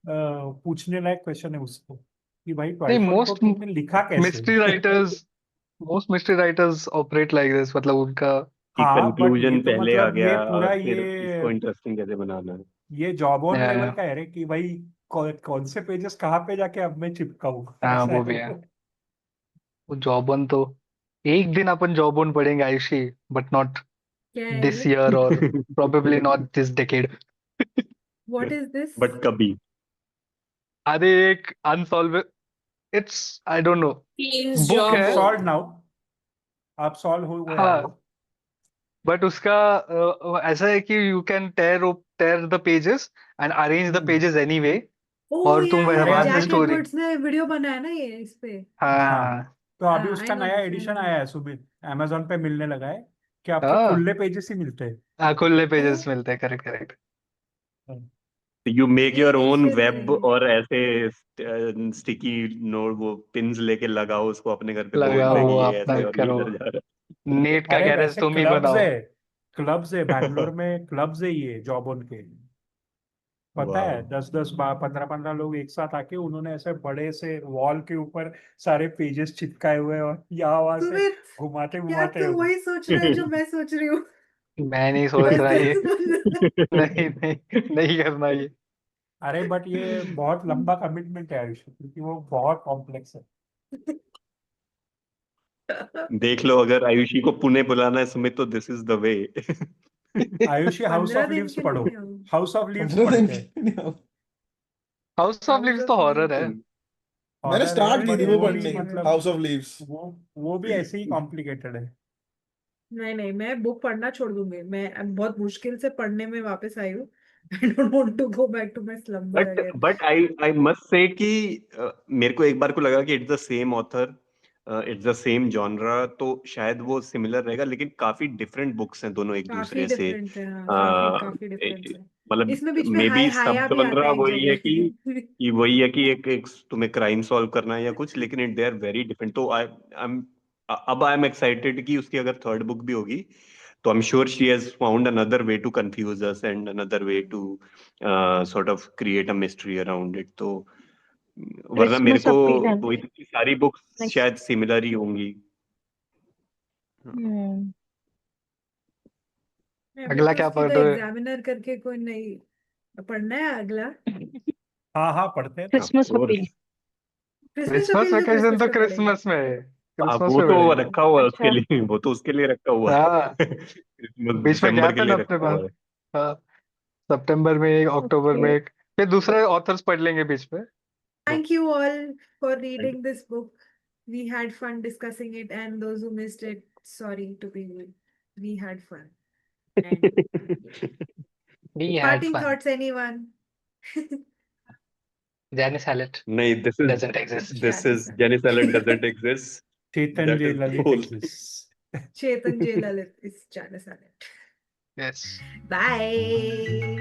Speaker 6: पूछने लायक क्वेश्चन है उसको कि भाई
Speaker 4: नहीं,
Speaker 6: ट्वेल्थ को तुमने लिखा कैसे।
Speaker 4: Most mystery writers operate like this, मतलब उनका
Speaker 2: कि
Speaker 6: हाँ बट ये
Speaker 2: कंक्लूजन
Speaker 6: तो
Speaker 2: पहले आ
Speaker 6: मतलब
Speaker 2: गया
Speaker 6: ये पूरा
Speaker 2: फिर इसको इंटरेस्टिंग कैसे बनाना है।
Speaker 6: ये जॉब ऑन लेवल
Speaker 4: हाँ,
Speaker 6: का है रे कि भाई कौन से पेजेस कहाँ पे जाके अब मैं चिपकाऊं,
Speaker 4: हाँ,
Speaker 6: ऐसा
Speaker 4: वो
Speaker 6: है
Speaker 4: भी है।
Speaker 6: वो।
Speaker 4: वो जॉबन तो एक दिन अपन जॉबन पढ़ेंगे आयुषी, बट नॉट
Speaker 3: क्या है
Speaker 4: दिस
Speaker 3: ये?
Speaker 4: ईयर और probably not this decade.
Speaker 3: What is this?
Speaker 2: But कभी
Speaker 4: अरे एक unsolve, it's I don't know,
Speaker 5: Queen's
Speaker 4: book
Speaker 6: it's
Speaker 4: है।
Speaker 6: Solve
Speaker 5: Jawbone.
Speaker 6: नाउ, आप सॉल्व हो गया है वो।
Speaker 4: हाँ, बट उसका ऐसा है कि you can tier the pages and arrange the
Speaker 6: hmm.
Speaker 4: Pages anyway,
Speaker 3: Oh
Speaker 4: और तुम
Speaker 3: yeah,
Speaker 6: अरे यार
Speaker 4: वहां से
Speaker 3: जैक
Speaker 4: स्टोरी।
Speaker 3: एडवर्ड्स ने वीडियो बनाया ना ये इस पे।
Speaker 6: हाँ
Speaker 4: हाँ,
Speaker 6: तो अभी
Speaker 3: हाँ, I
Speaker 6: उसका
Speaker 3: know
Speaker 6: नया
Speaker 3: this, I
Speaker 6: एडिशन
Speaker 3: know
Speaker 6: आया
Speaker 3: this.
Speaker 6: है सुमित, अमेजोन पे मिलने लगा है कि आपको
Speaker 4: हाँ,
Speaker 6: खुले पेजेस ही मिलते हैं।
Speaker 4: हाँ, खुले
Speaker 3: Oh,
Speaker 4: पेजेस मिलते हैं, करेक्ट करेक्ट।
Speaker 2: यू मेक
Speaker 3: ये
Speaker 2: योर
Speaker 3: नहीं
Speaker 2: ओन
Speaker 3: शेयर
Speaker 2: वेब
Speaker 3: करेंगे।
Speaker 2: और ऐसे स्टिकी नोट वो पिन्स लेके लगाओ उसको अपने घर पे बोर्ड
Speaker 4: लगाओ
Speaker 2: पे
Speaker 4: वो
Speaker 2: कि ये
Speaker 4: अपना
Speaker 2: ऐसे और ये
Speaker 4: करो,
Speaker 2: इधर जा रहा
Speaker 4: नेट का
Speaker 6: अरे
Speaker 4: गैरेज
Speaker 6: वैसे
Speaker 4: तुम ही
Speaker 6: क्लब्स
Speaker 4: बनाओ।
Speaker 6: है, क्लब्स है
Speaker 2: है।
Speaker 6: बैंगलोर में, क्लब्स है ये जॉब ऑन के, पता है,
Speaker 2: वाह।
Speaker 6: 10-10 15-15 लोग एक साथ आके उन्होंने ऐसे बड़े से वॉल के ऊपर सारे पेजेस चिपकाए हुए हैं और यहाँ वहां से
Speaker 3: सुमित,
Speaker 6: घुमाते
Speaker 3: क्या
Speaker 6: घुमाते
Speaker 3: तू वही सोच रहा है जो मैं सोच रही हूँ?
Speaker 4: मैं नहीं सोच रहा ये।
Speaker 3: Business.
Speaker 4: नहीं नहीं, नहीं करना ये।
Speaker 6: अरे बट ये बहुत लंबा कमिटमेंट है आयुष, क्योंकि वो बहुत कॉम्प्लेक्स है।
Speaker 2: देख लो, अगर आयुषी को पुणे बुलाना है सुमित तो this is the way.
Speaker 6: Ayushi house
Speaker 3: 15
Speaker 6: of
Speaker 3: दिन
Speaker 6: लिव्स
Speaker 3: के लिए
Speaker 6: पढ़ो,
Speaker 3: नहीं आऊँ।
Speaker 6: हाउस ऑफ लिव्स
Speaker 1: 15
Speaker 6: पढ़
Speaker 1: दिन
Speaker 6: के।
Speaker 1: के लिए आओ।
Speaker 4: House of
Speaker 3: house
Speaker 4: leaves
Speaker 3: of
Speaker 4: तो हॉरर है।
Speaker 3: लीव्स।
Speaker 1: मैंने
Speaker 6: हॉरर है
Speaker 1: स्टार्ट की
Speaker 6: बट
Speaker 1: थी
Speaker 3: मैंने
Speaker 1: वो
Speaker 6: वो
Speaker 3: नहीं
Speaker 6: भी
Speaker 1: पढ़नी,
Speaker 3: किया।
Speaker 6: मतलब
Speaker 1: हाउस ऑफ लीव्स।
Speaker 6: वो भी ऐसे ही कॉम्प्लिकेटेड है।
Speaker 3: नहीं, मैं बुक पढ़ना छोड़ दूंगी। मैं अब बहुत मुश्किल से पढ़ने में वापस आई हूँ। I don't want to go back to my slumber again.
Speaker 2: But I must say कि मेरे को एक बार को लगा कि it's the same author, it's the same genre, तो शायद वो सिमिलर रहेगा, लेकिन काफी डिफरेंट बुक्स हैं दोनों एक
Speaker 3: काफी
Speaker 2: दूसरे से।
Speaker 3: डिफरेंस है, हाँ,
Speaker 2: अ,
Speaker 3: काफी डिफरेंस है।
Speaker 2: मतलब
Speaker 3: इसमें बीच में
Speaker 2: मे बी सब
Speaker 3: हाया भी आता
Speaker 2: जॉनरा
Speaker 3: है एक
Speaker 2: वही है
Speaker 3: जगह।
Speaker 2: कि वही है कि एक तुम्हें क्राइम सॉल्व करना है या कुछ, लेकिन it they are very different. तो अब आई एम एक्साइटेड कि उसकी अगर थर्ड बुक भी होगी तो I am sure she has found another way to confuse us and another way to sort of create a mystery around it. तो वरना मेरे
Speaker 8: क्रिसमस
Speaker 2: को
Speaker 8: अपील है
Speaker 2: वही सारी बुक्स
Speaker 8: नेक्स्ट।
Speaker 2: शायद सिमिलर ही होंगी।
Speaker 3: अभी
Speaker 4: अगला
Speaker 3: तो
Speaker 4: क्या
Speaker 3: उसकी
Speaker 4: पढ़
Speaker 3: तो
Speaker 4: रहे हो?
Speaker 3: एग्जामिनर करके कोई नहीं पढ़ना है अगला।
Speaker 6: हाँ हाँ पढ़ते हैं ना।
Speaker 8: Christmas appeal.
Speaker 3: Christmas
Speaker 4: Christmas
Speaker 3: appeal तो
Speaker 4: वेकेशन
Speaker 3: क्रिसमस
Speaker 4: तो
Speaker 3: पे पढ़ेंगे।
Speaker 4: क्रिसमस में है,
Speaker 2: अब
Speaker 4: क्रिसमस
Speaker 2: वो
Speaker 4: में
Speaker 2: तो
Speaker 4: पढ़ेंगे।
Speaker 2: रखा हुआ है उसके
Speaker 8: अच्छा,
Speaker 2: लिए, वो तो उसके लिए रखा हुआ है।
Speaker 4: हाँ,
Speaker 2: क्रिसमस
Speaker 4: बीच में
Speaker 2: दिसंबर
Speaker 4: गैप
Speaker 2: के
Speaker 4: है ना
Speaker 2: लिए
Speaker 4: अपने
Speaker 2: रखा
Speaker 4: पास।
Speaker 2: हुआ है।
Speaker 4: हाँ, सितंबर में एक, अक्टूबर
Speaker 8: ओके।
Speaker 4: में एक, फिर दूसरे ऑथर्स पढ़ लेंगे बीच में।
Speaker 3: Thank you all for reading this book. We had fun discussing it, and those who missed it, sorry to be rude. We had fun. And
Speaker 4: We had
Speaker 3: parting
Speaker 4: fun.
Speaker 3: thoughts, anyone?
Speaker 4: Janice Hallett
Speaker 2: नहीं,
Speaker 4: doesn't exist.
Speaker 2: this is
Speaker 3: Janice
Speaker 2: Janice Allen doesn't exist.
Speaker 6: Chetan
Speaker 2: That
Speaker 6: J
Speaker 2: is the
Speaker 6: Lalit
Speaker 2: whole.
Speaker 6: exists.
Speaker 3: Chetan J. Lalit is Janice Allen.
Speaker 4: Yes.
Speaker 3: Bye.